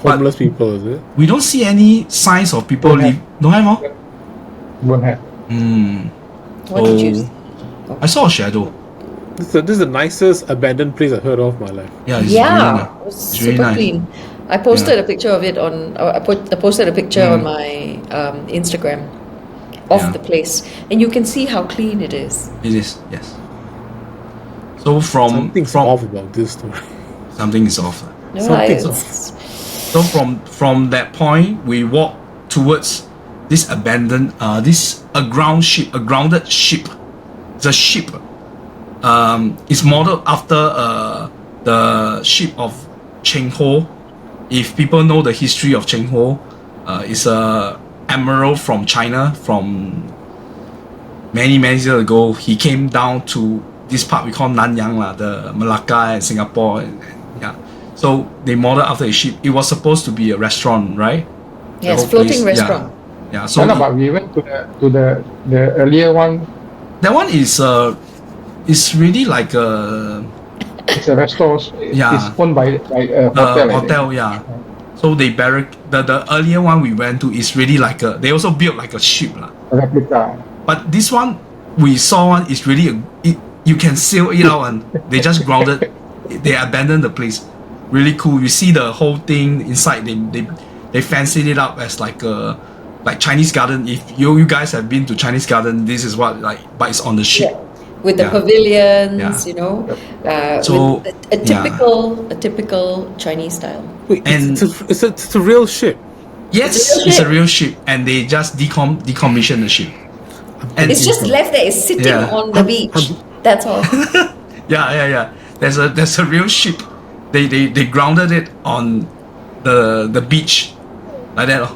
Homeless people, is it? We don't see any signs of people live. Don't have, huh? Won't have. What did you? I saw a shadow. This is the nicest abandoned place I've heard of in my life. Yeah, it's Yeah, really nice. it was It's really super nice. clean. I posted a picture of it on. I posted a picture on my Instagram of Yeah. the place, and you can see how clean it is. It is, yes. So Something's off about this story. something is off. No, Something's it's- So from that point, we walk towards this abandoned, a grounded ship. The ship, is modeled after the ship of Cheng. If people know the history of Cheng, it's a admiral from China from many years ago. He came down to this part we call Nanyang, the Melaka and Singapore, yeah. So they modeled after a ship. It was supposed to be a restaurant, right? The Yes, whole floating place, restaurant. Yeah. So No, but we went to the earlier one. that one is really like a It's a restaurant. Yeah. It's owned by a hotel. I think. hotel, yeah. So they the earlier one we went to is really like they also built like a ship lah. A replica. But this one we saw one is really you can sail it out and they just grounded. They abandoned the place. Really cool. You see the whole thing inside. They fancied it up as like a Chinese garden. If you guys have been to Chinese garden, this is what but it's on the ship. Yeah. With the Yeah. pavilions, So, with a typical Chinese style. Wait, And- it's a real ship. Yes, it's a real ship, and they just decommissioned the ship. And It's just left there. It's sitting Yeah. on the beach. That's all. yeah. There's a real ship. They grounded it on the beach like that.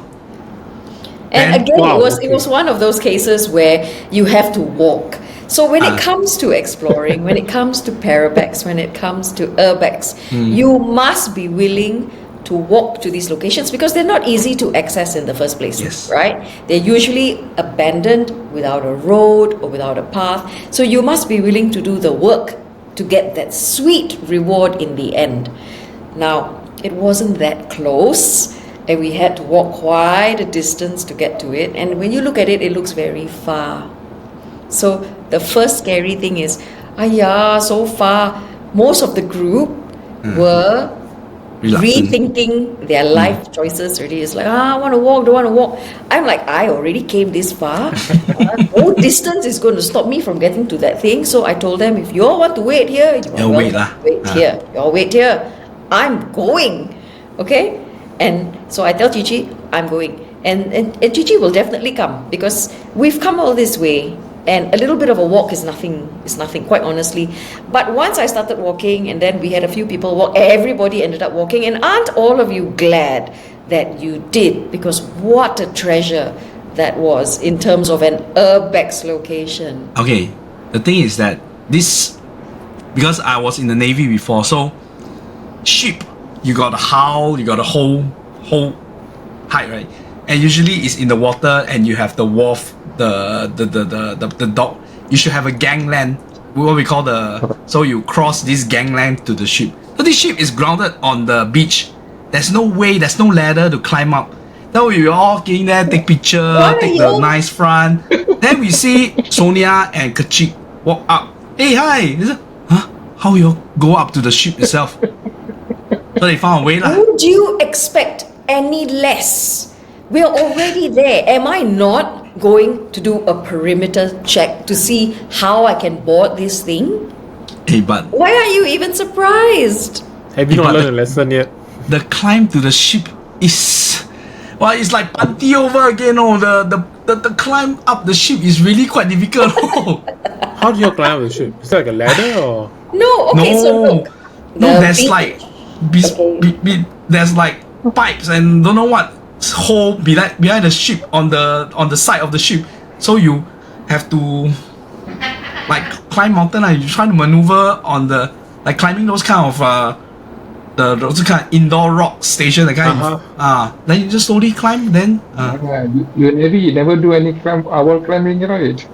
And Then- again, Wow, it was one of those cases where you have to walk. So when it comes to exploring, when it comes to Parabex, when it comes to Urbex, you must be willing to walk to these locations because they're not easy to access in the first place, Yes. right? They're usually abandoned without a road or without a path. So you must be willing to do the work to get that sweet reward in the end. Now, it wasn't that close, and we had to walk quite a distance to get to it. And when you look at it, it looks very far. So the first scary thing is, so far, most of the group were rethinking their life choices already. It's like, I want to walk, don't want to walk. I'm like, I already came this far. No distance is going to stop me from getting to that thing. So I told them, if you all want to wait here, wait here. You all wait here. I'm going. Okay? And so I tell Cici, I'm going. And Cici will definitely come because we've come all this way. And a little bit of a walk is nothing, quite honestly. But once I started walking, and then we had a few people walk, everybody ended up walking. And aren't all of you glad that you did? Because what a treasure that was in terms of an urbex location. Okay, the thing is that because I was in the Navy before, so ship, you got a hull, you got a whole height, right? And usually it's in the water, and you have the wharf, the dock. You should have a gangland, what we call so you cross this gangland to the ship. So this ship is grounded on the beach. There's no way, there's no ladder to climb up. Then we all getting there, take picture, take the nice front. Then we see Sonia and Cici walk up. Hey, hi! How you go up to the ship itself? So they found a way lah. Would you expect any less? We're already there. Am I not going to do a perimeter check to see how I can board this thing? Hey, but why are you even surprised? Have you not learned a lesson yet? The climb to the ship is, well, it's like panty over again. Oh, the climb up the ship is really quite difficult. How do you climb up the ship? Is it like a ladder or? No. Okay, so look. There's like there's like pipes and don't know what hole behind the ship on the side of the ship. So you have to like climb mountain and you try to maneuver on the like climbing those kind of those kind of indoor rock station, the kind then you just slowly climb. Then you never do any wall climbing, right?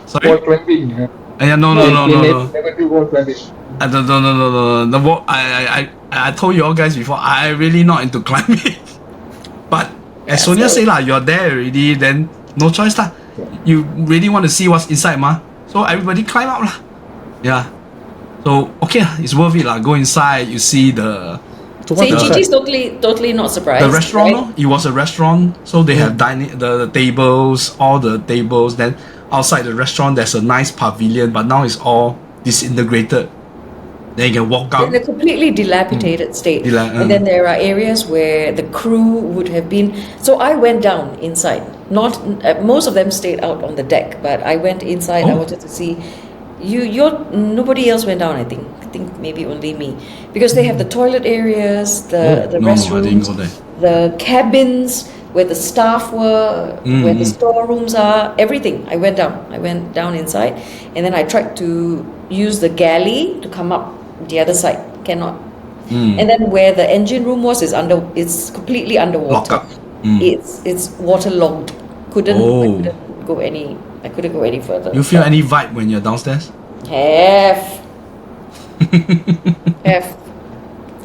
Sorry? Wall climbing. No. Never do wall climbing. No. The wall, I told you all guys before, I really not into climbing. But as Sonia say lah, you're there already, then no choice lah. You really want to see what's inside ma. So everybody climb up lah. Yeah. So okay, it's worth it lah. Go inside, you see the. So Cici's totally not surprised. The restaurant, right? It was a restaurant, so they have dining the tables, all the tables. Then outside the restaurant, there's a nice pavilion, but now it's all disintegrated. Then you can walk out. In a completely dilapidated state. And then there are areas where the crew would have been. So I went down inside. Not most of them stayed out on the deck, but I went inside. I wanted to see. Nobody else went down. I think maybe only me, because they have the toilet areas, the restrooms, the cabins where the staff were, where the storerooms are, everything. I went down inside, and then I tried to use the galley to come up the other side. Cannot. And then where the engine room was it's completely underwater. Lock up. It's waterlogged. I couldn't go any further. You feel any vibe when you're downstairs? Have.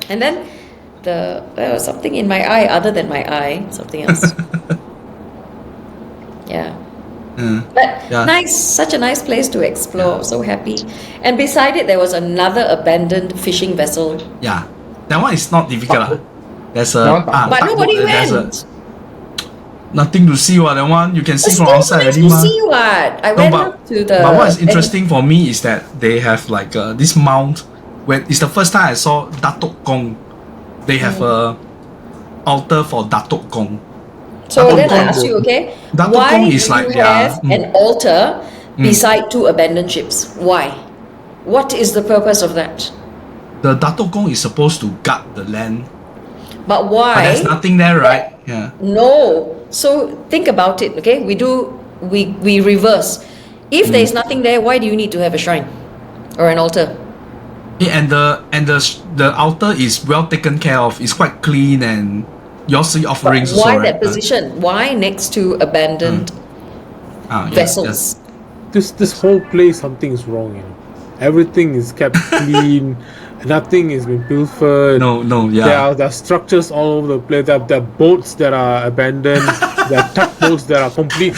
And then there was something in my eye other than my eye, something else. But nice, such a nice place to explore. So happy. And beside it there was another abandoned fishing vessel. Yeah, that one is not difficult. There's a but nobody went. Nothing to see what that one you can see from outside already. To see what I went up to the. But what is interesting for me is that they have like this mount. When it's the first time I saw Datuk Gong, they have a altar for Datuk Gong. So then I ask you, okay, why do you have an altar beside two abandoned ships? Why? What is the purpose of that? The Datuk Gong is supposed to guard the land. But why? But there's nothing there, right? Yeah. No. So think about it, okay? We reverse. If there is nothing there, why do you need to have a shrine or an altar? Yeah, and the altar is well taken care of. It's quite clean, and you see offerings. But why also, that right? Position? Why next to abandoned vessels? Yes. This whole place, something's wrong. You know, everything is kept clean. Nothing has been pilfered. No, There are structures all over the place. There are boats that are abandoned. There are tugboats that are complete.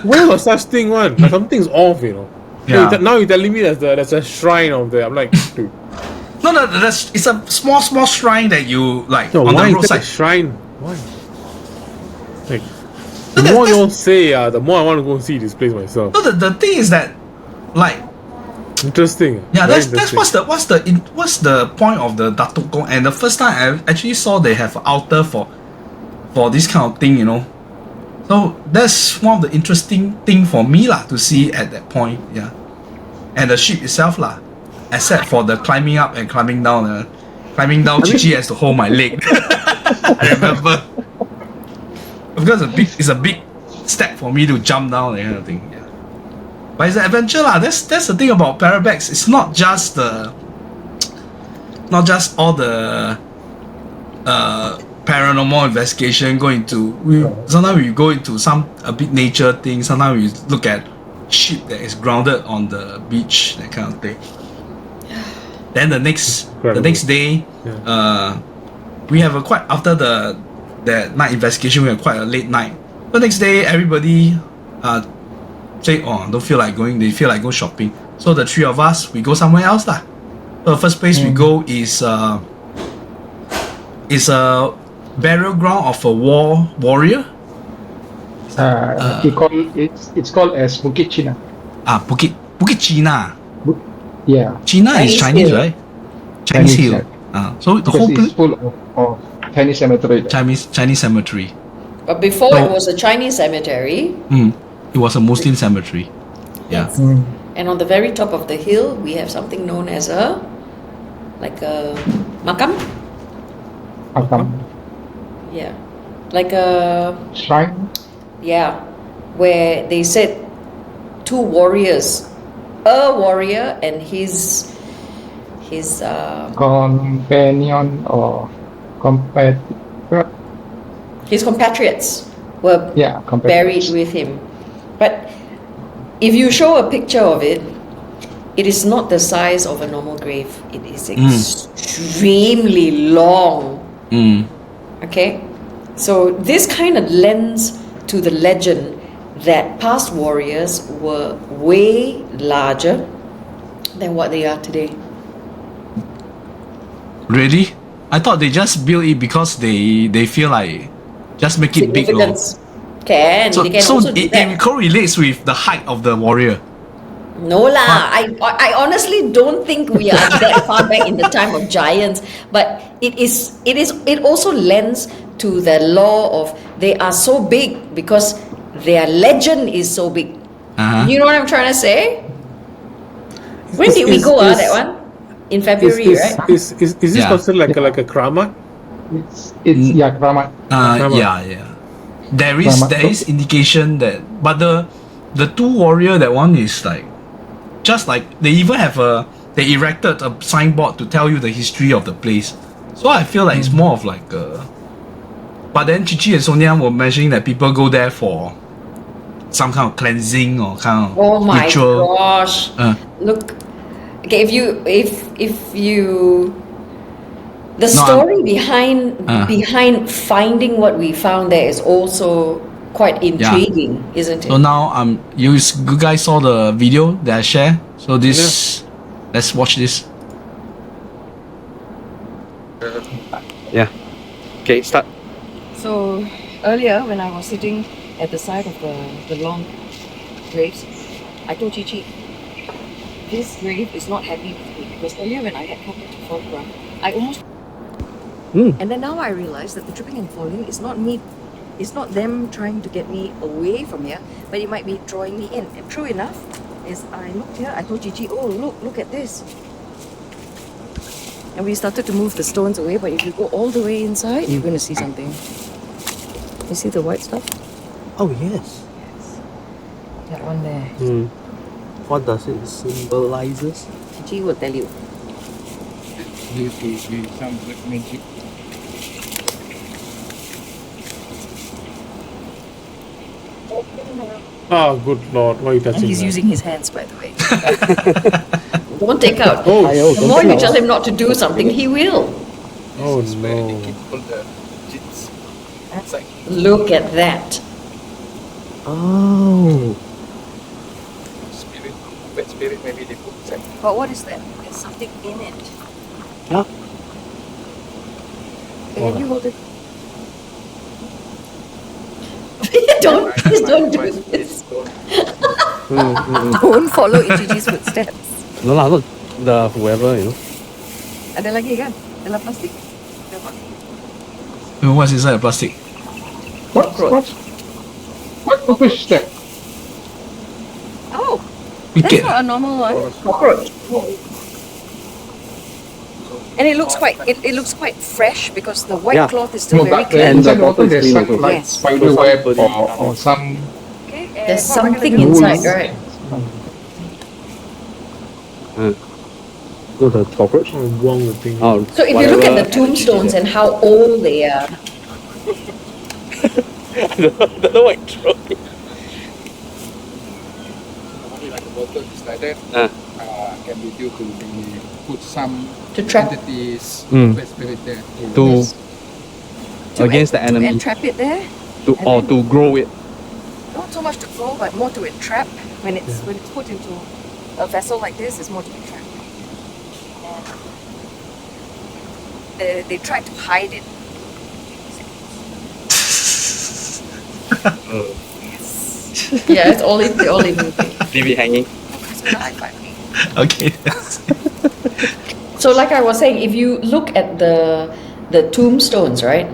Where was such thing one? Something's off, you know. Yeah. Now you're telling me there's a shrine of there. I'm like, dude. No, it's a small shrine that you like No, on why the is that a roadside. shrine? Why? Like, the more you all say, the more I want to go and see this place myself. No, the thing is that, like, Interesting. yeah, Very that's interesting. what's the point of the Datuk Gong? And the first time I actually saw they have an altar for this kind of thing, you know. So that's one of the interesting thing for me lah to see at that point, yeah. And the ship itself lah, except for the climbing up and climbing down. Cici has to hold my leg. I remember because it's a big step for me to jump down, that kind of thing. Yeah. But it's an adventure lah. That's the thing about Parabex. It's not just all the paranormal investigation. Sometimes we go into a bit nature thing. Sometimes we look at ship that is grounded on the beach, that kind of thing. Then the next day, we have after that night investigation, we have quite a late night. The next day, everybody say, don't feel like going. They feel like go shopping. So the three of us, we go somewhere else lah. So the first place we go is a burial ground of a warrior. It's called as Bukit China. Bukit China. Yeah. China is Chinese, Hill. right? Chinese Hill. So the whole Because it's full of Chinese cemetery. Chinese cemetery. But before it was a Chinese cemetery, It was a Muslim cemetery. Yeah. and on the very top of the hill, we have something known as a Makam. Makam. Yeah. Like a Shrine. Yeah, where they said two warriors, a warrior and his Companion or compatriot. his compatriots were Compatriots. buried with him. But if you show a picture of it, it is not the size of a normal grave. It is extremely long. Okay, so this kind of lends to the legend that past warriors were way larger than what they are today. Really? I thought they just built it because they feel like just make it big. Significance. So They can also do it that. correlates with the height of the warrior. No lah, I honestly don't think we are that far back in the time of giants, but it also lends to the law of they are so big because their legend is so big. You know what I'm trying to say? When did we go that one? In February, right? Is this considered like a kramat? It's Kramat. Yeah. There is indication that, but the two warrior, that one is like, just like they even have they erected a signboard to tell you the history of the place. So I feel like it's more of like a. But then Cici and Sonia were mentioning that people go there for some kind of cleansing or kind of Oh my ritual. gosh! Look, okay, if you, the story behind finding what we found there is also quite intriguing, isn't it? So now you guys saw the video that I shared. So let's watch this. Okay, start. So earlier, when I was sitting at the side of the long graves, I told Cici, this grave is not happy with me, because earlier when I had come to photograph, I almost and then now I realize that the tripping and falling is not me. It's not them trying to get me away from here, but it might be drawing me in. And true enough, as I looked here, I told Cici, oh look at this. And we started to move the stones away, but if you go all the way inside, you're going to see something. You see the white stuff? Oh yes. That one there. What does it symbolizes? Cici will tell you. Some black magic. Oh, good lord, why are you And touching he's that? using his hands, by the way. Don't take out. Oh, The more you tell him not to do something, he will. oh no. All the jits. It's like Look at that. Oh. spirit, bad spirit maybe they put inside. But what is that? There's something in it. Yeah. Can you hold it? Please don't do this. Don't follow Ichiji's footsteps. No lah, not the whoever, you know. Ada lagi kan? Dalam plastik? What's inside the plastic? What fish is that? Oh, Pique. that's not a normal one. Cockroach. And it looks quite fresh because the white Yeah. cloth is still No, very but clean. And the inside the water bottle is there's clean some also. like Yes. spider web or some. Okay, There's what we're gonna something do- inside, right? No, the cockroach. Buang the thing. Oh, So if you look at the whatever. tombstones and how old they are, I don't know what it throw. Like the water is like that. Can be due to the put some to trap entities, Mm. bad spirit there. To against the to enemy. entrap it there. To grow it. Not so much to grow, but more to entrap. When it's put into a vessel like this, it's more to entrap. And they try to hide it. yeah, it's all in Leave it hanging. Okay. So like I was saying, if you look at the tombstones, right?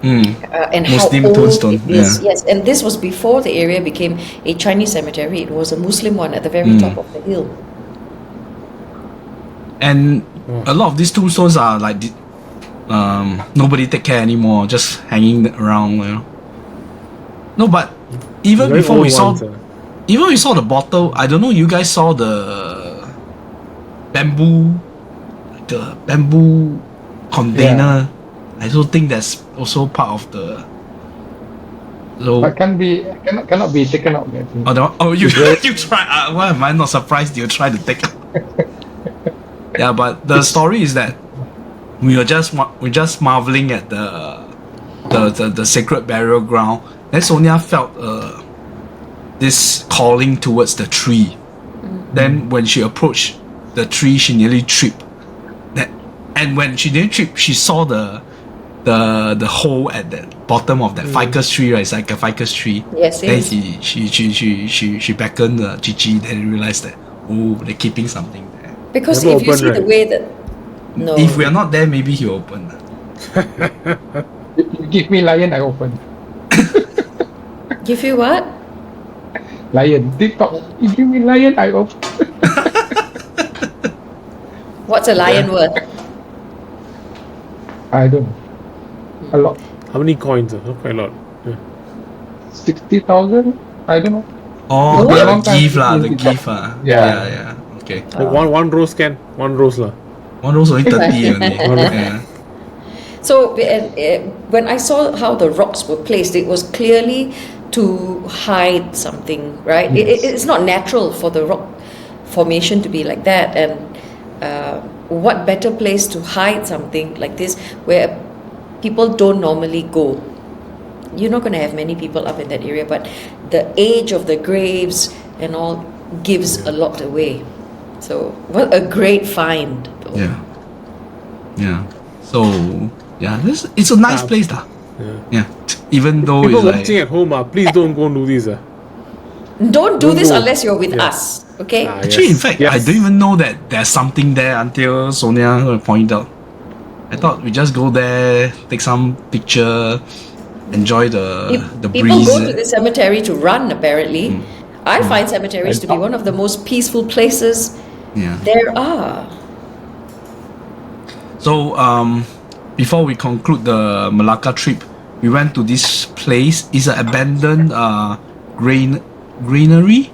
And Muslim how old tombstone, it is. Yes, and this was before the area became a Chinese cemetery. It was a Muslim one at the very top of the hill. And a lot of these tombstones are like nobody take care anymore, just hanging around, you know. No, but even Very before old we saw, ones, even we saw the bottle. I don't know. You guys saw the bamboo container. I don't think that's also part of the. So, But cannot be taken out. There. you try. Why am I not surprised you try to take it? Yeah, but the story is that we were just marveling at the sacred burial ground. Then Sonia felt this calling towards the tree. Then when she approached the tree, she nearly tripped. And when she nearly tripped, she saw the hole at the bottom of that ficus tree. Right, it's like a ficus tree. Yes, Then yes. she beckoned Cici. Then realized that they're keeping something there. Because Never if you open, see the right? way that no, If we are not there, maybe he'll open. If you give me lion, I open. give you what? Lion. TikTok. You give me lion, I open. What's a lion worth? I don't know. A lot. How many coins? Quite a lot. Yeah. 60,000? I don't know. Oh, What? the Long time gift lah, the since gift ah. Yeah. Yeah. Okay. Like one rose can, one rose lah. One rose only 30 only. Yeah. So when I saw how the rocks were placed, it was clearly to hide something, right? It's not natural for the rock formation to be like that, and what better place to hide something like this where people don't normally go? You're not going to have many people up in that area, but the age of the graves and all gives a lot away. So what a great find, though. Yeah. So it's a nice place lah. Yeah. Even though People it's like watching at home, please don't go and do this. Don't do this go. unless you're with Yeah. us, okay? actually, in fact, I don't even know that there's something there until Sonia pointed out. I thought we just go there, take some picture, enjoy the People breeze. go to the cemetery to run, apparently. I find cemeteries to be one of the most peaceful places Yeah. there are. So before we conclude the Melaka trip, we went to this place. It's an abandoned granary.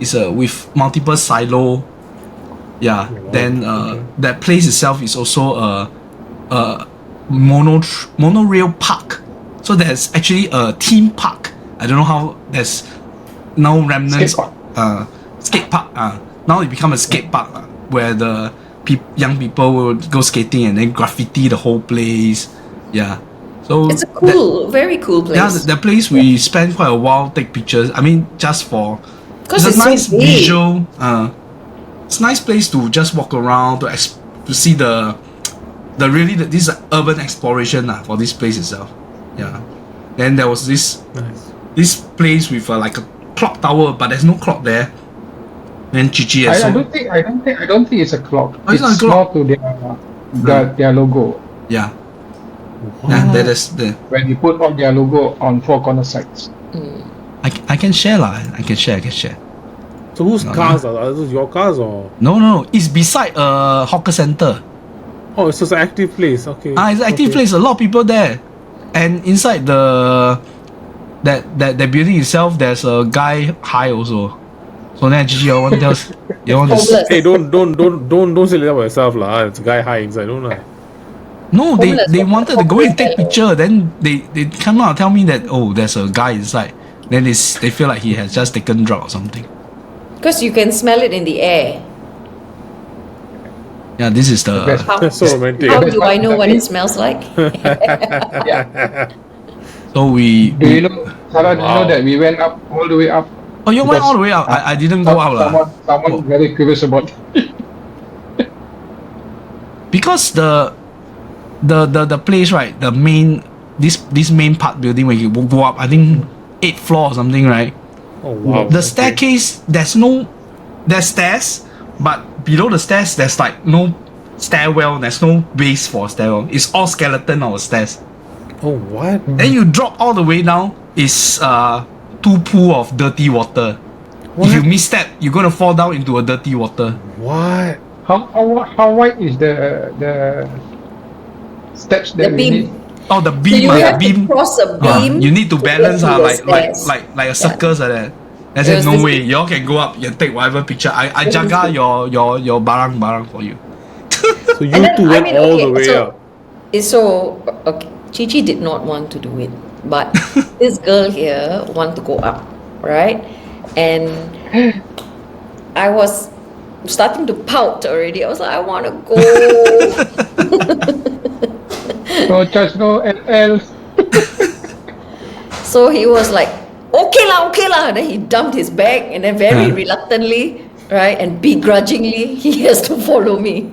It's with multiple silo. Yeah. Then that place itself is also a monorail park. So there's actually a theme park. I don't know how there's now remnants. Skate park. Now it become a skate park where the young people will go skating and then graffiti the whole place. Yeah. So It's a cool, very cool place. Yeah, the place we spent quite a while take pictures. I mean, just for Because it's it's a nice so big. visual. It's a nice place to just walk around to see the this is urban exploration for this place itself. Yeah. Then there was this place with like a clock tower, but there's no clock there. Then Cici has I don't think it's a clock. Oh, it's not a clock. more to their logo. Yeah. Yeah, that is the. When you put on their logo on four corner sides. I can share lah. I can share. So whose cars are those? Your cars or? No. It's beside a hawker center. Oh, it's just an active place. Okay. It's an active place. A lot of people there, and inside that building itself, there's a guy high also. So then Cici, you want to Hey, don't say that about yourself lah. It's a guy high inside, don't lie. No, they wanted to go and take picture. Then they come out and tell me that there's a guy inside. Then they feel like he has just taken drug or something. Because you can smell it in the air. Yeah, this is the. That's so romantic. How do I know what it smells like? So we. Do you know, Sara? Do you know that we went up all the way up? Oh, you went all the way up. I didn't go out lah. Someone very curious about. Because the place, right, the main this main part building where you go up, I think 8th floor or something, right? Oh wow. The staircase, there's stairs, but below the stairs there's like no stairwell, there's no base for stairwell. It's all skeleton or stairs. Oh what? Then you drop all the way down, is 2 pool of dirty water. What? If you misstep, you're gonna fall down into a dirty water. What? How wide is the steps that The we beam. need? Oh, the So beam, you have beam. to cross a beam. You need to balance to like the stairs. a circles like that. I There said was no this- way, y'all can go up, you take whatever picture. I jaga your barang for you. So you And then, two I went mean, all okay, the way so- up. So, okay, Cici did not want to do it, but this girl here want to go up, right? And I was starting to pout already. I was like, I want to go. No charge, no LL. So he was like, okay lah. Then he dumped his bag and then very reluctantly, right, and begrudgingly, he has to follow me.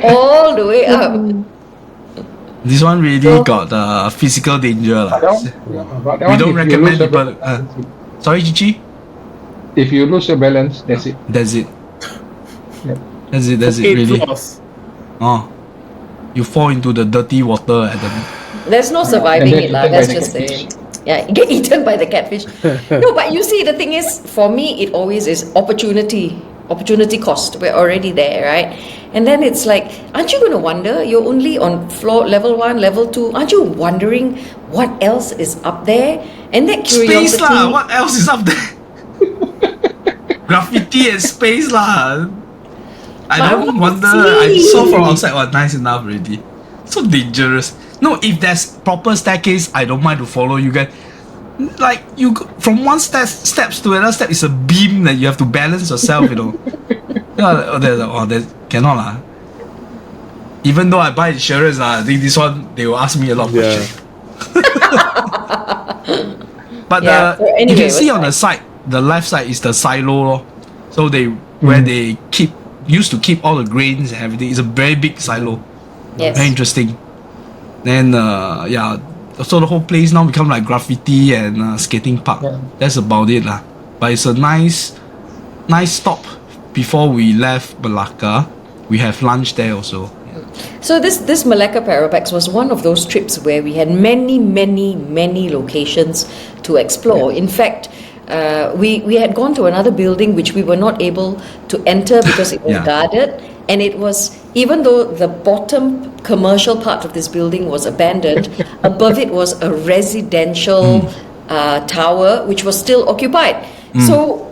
All the way up. This one really got physical danger lah. We don't recommend people. Sorry, Cici. If you lose your balance, that's it. That's it. Yep. That's it. 8 Really. floors. Oh, you fall into the dirty water at the. There's no surviving And then it lah. eaten by Let's the just say. catfish. Yeah, get eaten by the catfish. No, but you see, the thing is, for me, it always is opportunity cost. We're already there, right? And then it's like, aren't you going to wonder? You're only on floor level 1, level 2. Aren't you wondering what else is up there? And that curiosity. Space lah. What else is up there? Graffiti and space lah. I don't wonder. I saw from outside. Nice enough already. So dangerous. No, if there's proper staircase, I don't mind to follow you guys. Like you from one steps to another step is a beam that you have to balance yourself. That cannot lah. Even though I buy insurance I think this one they will ask me a lot of questions. But Yeah, so you anyway, can see what's on the side, the left side is the silo lor. So where they used to keep all the grains and everything. It's a very big silo. Yes. Very interesting. Then so the whole place now become like graffiti and skating park. Yeah. That's about it lah. But it's a nice stop before we left Melaka. We have lunch there also. So this Melaka Parabex was one of those trips where we had many locations to explore. In fact, we had gone to another building which we were not able to enter because it was Yeah. guarded, and it was, even though the bottom commercial part of this building was abandoned, above it was a residential tower which was still occupied. So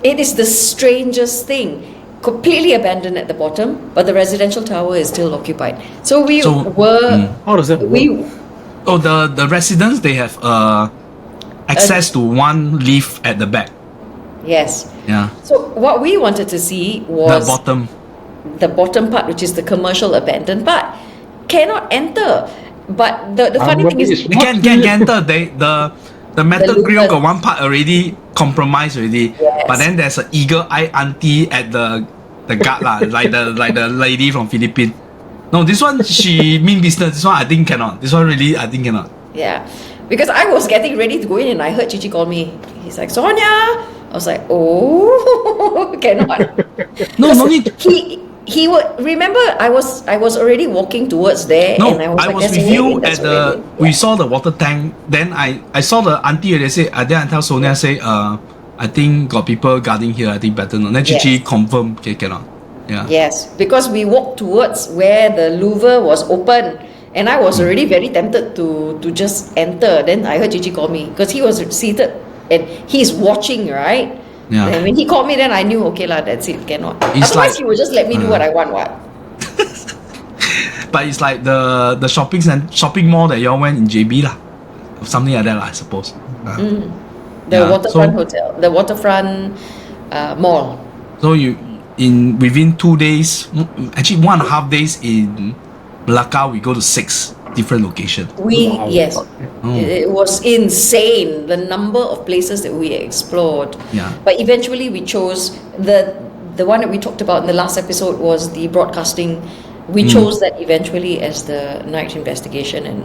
it is the strangest thing. Completely abandoned at the bottom, but the residential tower is still occupied. So we were How does that work? The residents, they have access to one lift at the back. yes. Yeah. So what we wanted to see The was bottom. the bottom part, which is the commercial abandoned part, cannot enter. But the funny thing is, You can enter. The metal The grill looper. got one part already compromised already. Yes. But then there's an eagle eye auntie at the the guard lah, like the lady from Philippines. No, this one she mean business. This one I think cannot. This one really I think cannot. Yeah, because I was getting ready to go in and I heard Cici call me. He's like, Sonia. I was like, oh, cannot. No need. He would remember. I was already walking towards there. No, and I was with you at the. We saw the water tank. Then I saw the auntie. They say. Then I tell Sonia say, I think got people guarding here. I think better not. Then Cici confirm. Okay, cannot. Yeah. Yes, because we walked towards where the louver was open, and I was already very tempted to just enter. Then I heard Cici call me because he was seated and he's watching, right? Yeah. And when he called me, then I knew, okay lah, that's it, cannot. It's Otherwise, like, he would just let me do what I want. What? But it's like the shopping mall that y'all went in JB lah, something like that lah, I suppose. The waterfront hotel, the waterfront mall. So within 2 days, actually 1.5 days in Melaka, we go to 6 different locations. Yes, it was insane the number of places that we explored. Yeah. But eventually we chose the one that we talked about in the last episode was the broadcasting. We chose that eventually as the night investigation, and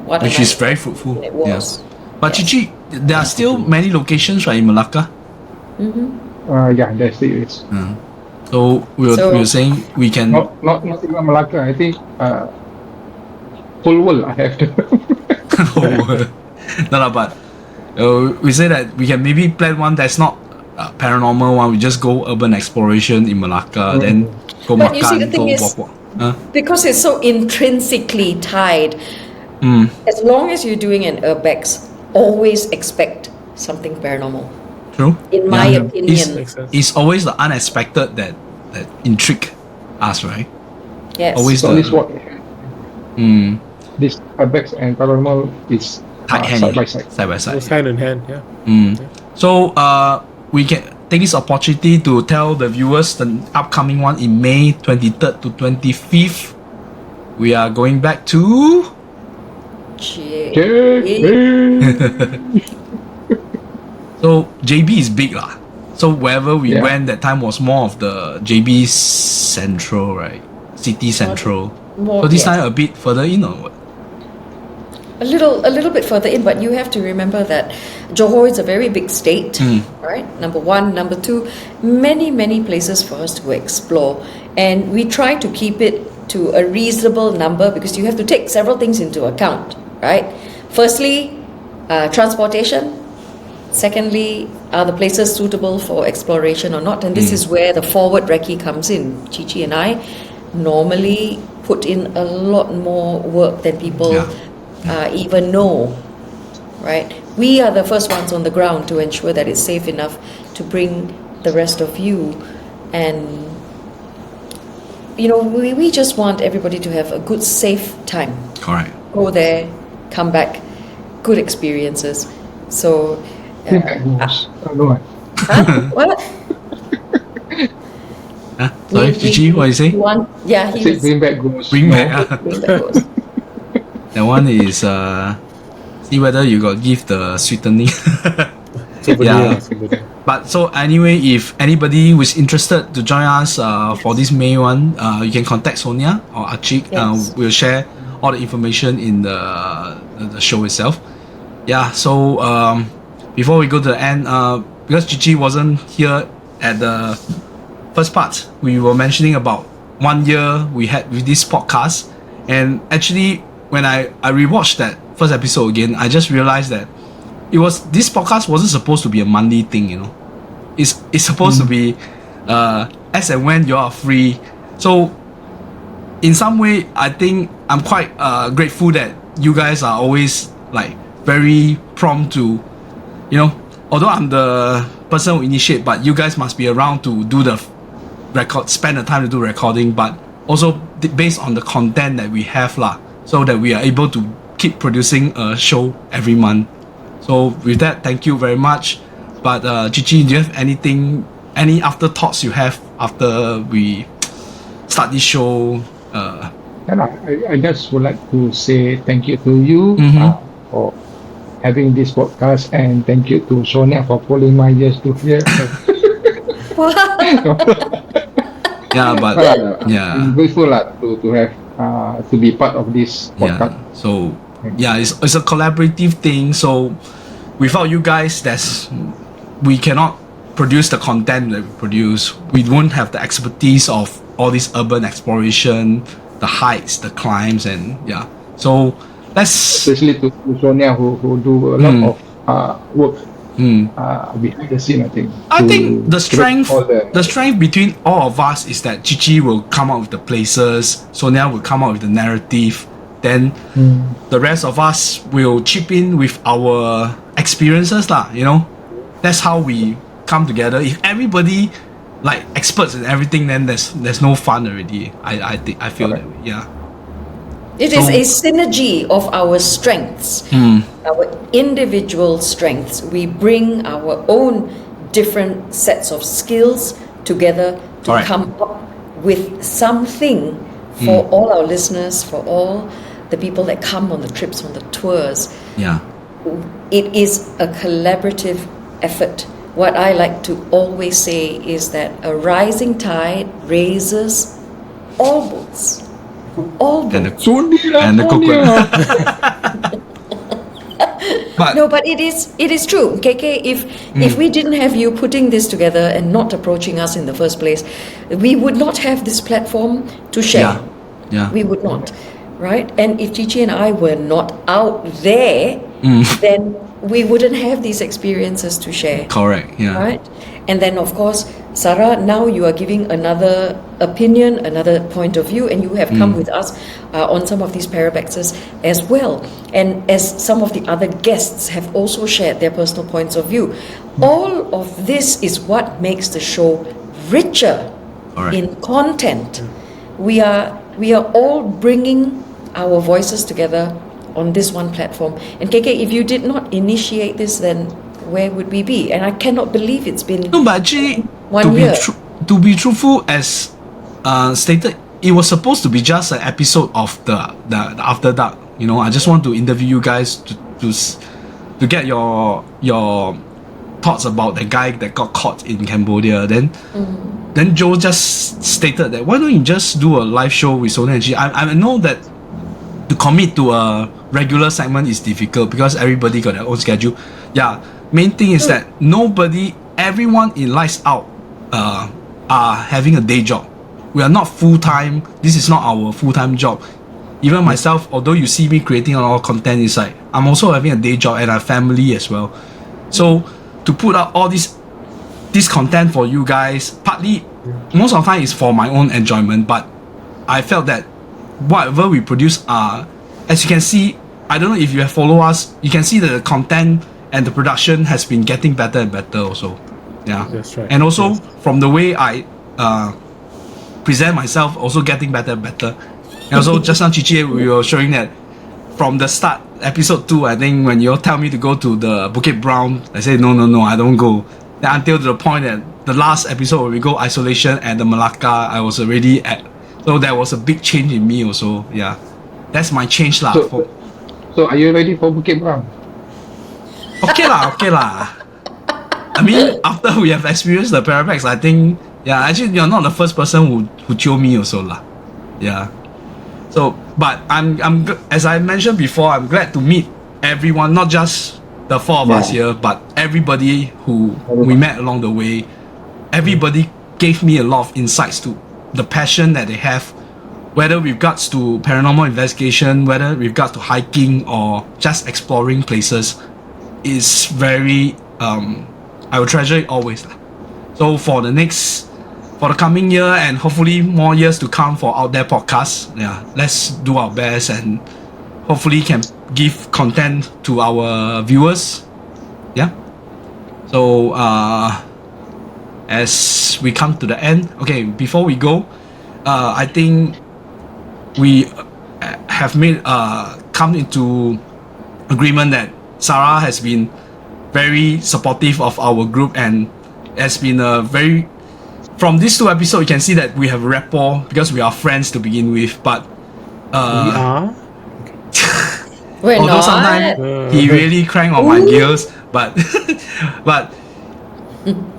which is very fruitful. It was. Yes. But Cici, there are still many locations right in Melaka. Yeah, there still is. So we were saying we can Not even Melaka. I think whole world I have to. No, but we say that we can maybe plan one that's not paranormal one. We just go urban exploration in Malacca, then go But you see, the Makan, thing go is, walk. because it's so intrinsically tied, as long as you're doing an urbex, always expect something paranormal. True. In my opinion. It's always the unexpected that intrigue us, right? Yes. Always So the. this what this Parabex and paranormal is side by side. Side by side. It's hand in hand, yeah. So we can take this opportunity to tell the viewers the upcoming one in May 23rd to 25th. We are going back to So JB is big lah. So wherever we went that time was more of the JB Central, right? City Central. So this time a bit further in or what? A little bit further in, but you have to remember that Johor is a very big state, right? Number one. Number two, many places for us to explore, and we try to keep it to a reasonable number because you have to take several things into account, right? Firstly, transportation. Secondly, are the places suitable for exploration or not? And this is where the forward recce comes in. Cici and I normally put in a lot more work than people even know, right? We are the first ones on the ground to ensure that it's safe enough to bring the rest of you. And, we just want everybody to have a good, safe time. Correct. Go there, come back, good experiences. So... What? Sorry, Cici, what you say? Bring back ghosts. Bring back. That one is see whether you got give the sweetening. But so anyway, if anybody who is interested to join us for this May one, you can contact Sonia or Archie. We'll share all the information in the show itself. Yeah. So before we go to the end, because Cici wasn't here at the first part, we were mentioning about 1 year we had with this podcast, and actually when I rewatched that first episode again, I just realized that this podcast wasn't supposed to be a monthly thing, It's supposed to be as and when you are free. So in some way, I think I'm quite grateful that you guys are always like very prompt to, although I'm the person who initiate, but you guys must be around to do the spend the time to do recording, but also based on the content that we have so that we are able to keep producing a show every month. So with that, thank you very much. But Cici, do you have any afterthoughts you have after we start this show? I just would like to say thank you to you for having this podcast, and thank you to Sonia for pulling my ears to hear. Yeah, but yeah. I'm grateful to have to be part of this podcast. Yeah. So yeah, it's a collaborative thing. So without you guys, we cannot produce the content that we produce. We won't have the expertise of all this urban exploration, the hikes, the climbs, and yeah. So especially to Sonia who do a lot of work behind the scene. I think the strength between all of us is that Cici will come up with the places, Sonia will come up with the narrative, then the rest of us will chip in with our experiences lah. You know, that's how we come together. If everybody like experts in everything, then there's no fun already. I feel that way. Yeah. It is a synergy of our strengths, our individual strengths. We bring our own different sets of skills together to come up with something for all our listeners, for all the people that come on the trips, on the tours. Yeah. It is a collaborative effort. What I like to always say is that a rising tide raises all boats. All boats. And the coconut. But it is true, KK. If we didn't have you putting this together and not approaching us in the first place, we would not have this platform to share. Yeah. We would not, right? And if Cici and I were not out there, then we wouldn't have these experiences to share. Correct. Yeah. Right? And then of course, Sara, now you are giving another opinion, another point of view, and you have come with us on some of these Parabexes as well. And as some of the other guests have also shared their personal points of view. All of this is what makes the show richer in content. We are all bringing our voices together on this one platform. And KK, if you did not initiate this, then where would we be? And I cannot believe it's been no, but actually, 1 year. To be truthful, as stated, it was supposed to be just an episode of the After Dark. You know, I just want to interview you guys to get your thoughts about the guy that got caught in Cambodia. Then Joe just stated that why don't you just do a live show with Sonia and G? I know that to commit to a regular segment is difficult because everybody got their own schedule. Yeah, main thing is that everyone in Lights Out are having a day job. We are not full-time. This is not our full-time job. Even myself, although you see me creating a lot of content inside, I'm also having a day job and a family as well. So to put out all this content for you guys, partly, most of the time is for my own enjoyment, but I felt that whatever we produce as you can see, I don't know if you have followed us, you can see that the content and the production has been getting better and better also. Yeah. That's right. And also from the way I present myself, also getting better and better. And also just now Cici, we were showing that from the start, episode 2, I think when you all tell me to go to the Bukit Brown, I say no, I don't go. Then until to the point that the last episode where we go isolation at the Melaka, I was already at. So there was a big change in me also. Yeah. That's my change lah. So are you ready for Bukit Brown? Okay lah. I mean, after we have experienced the Parabex, I think, yeah, actually you're not the first person who chill me also lah. Yeah. So, but I'm as I mentioned before, I'm glad to meet everyone, not just the 4 of us here, but everybody who we met along the way. Everybody gave me a lot of insights to the passion that they have, whether with regards to paranormal investigation, whether with regards to hiking or just exploring places, is very I will treasure it always. So for the coming year and hopefully more years to come for Out There podcast, yeah, let's do our best and hopefully can give content to our viewers. Yeah. So as we come to the end, okay, before we go, I think we have made come into agreement that Sara has been very supportive of our group and has been a very, from these 2 episodes you can see that we have rapport because we are friends to begin with, but We are? We're although not. sometimes he really crank on my gears, but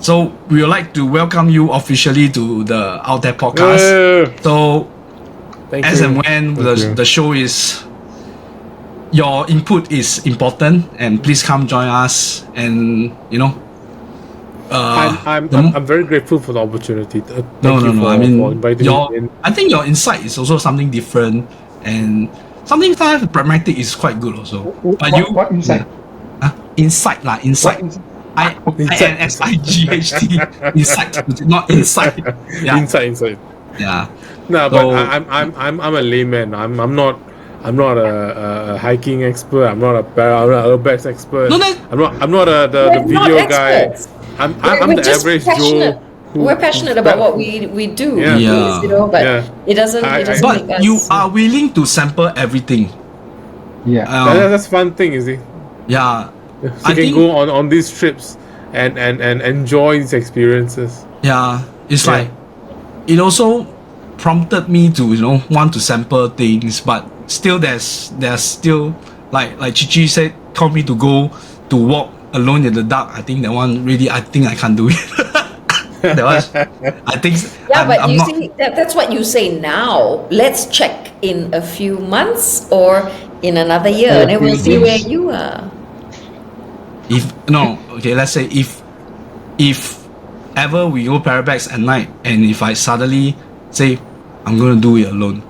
So we would like to welcome you officially to the Out There podcast. So Thank as you. and when Thank you. the show is, your input is important, and please come join us. And I'm very grateful for the opportunity. Thank you for I mean, inviting me in. I think your insight is also something different, and something pragmatic is quite good also. But What insight? Insight lah, insight. INSIGHT. Insight, not insight. Yeah. Inside. Yeah. No, So- but I'm a layman. I'm not a hiking expert. I'm not a Parabex expert. No, that- I'm not the We're video not guy. experts. I'm We're the just average passionate. Joe. We're passionate about what we do. Yeah. Yeah. But Yeah. it doesn't I- make But us. you are willing to sample everything. Yeah. That's fun thing, is it? Yeah. So I you can think- go on these trips and enjoy these experiences. Yeah. It's Yeah. like, it also prompted me to want to sample things, but still there's still like Cici said, told me to go to walk alone in the dark. I think that one really, I think I can't do it. That was, I think. Yeah, but I'm you not, see, that's what you say now. Let's check in a few months or in another year, and then we'll see where you are. let's say if ever we go Parabex at night, and if I suddenly say I'm gonna do it alone,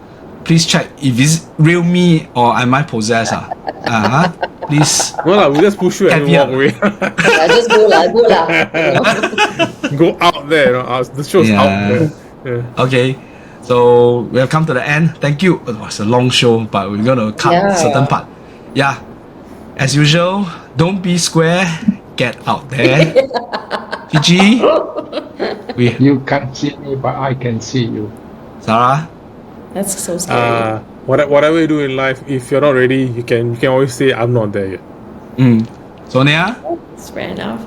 please check if it's real me or am I possessed. Please. No lah, we just push you and Caveat. walk away. Yeah, just go lah. Go out there. The show's Yeah. out there. Yeah. Okay, so we have come to the end. Thank you. It was a long show, but we're gonna cut Yeah. certain part. Yeah, as usual, don't be square. Get out there. Fiji, You can't see me, but I can see you. Sarah. That's so scary. Whatever you do in life, if you're not ready, you can always say I'm not there yet. Sonia. That's fair enough.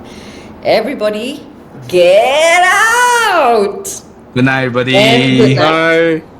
Everybody, get out! Good night, everybody. And good night. Bye.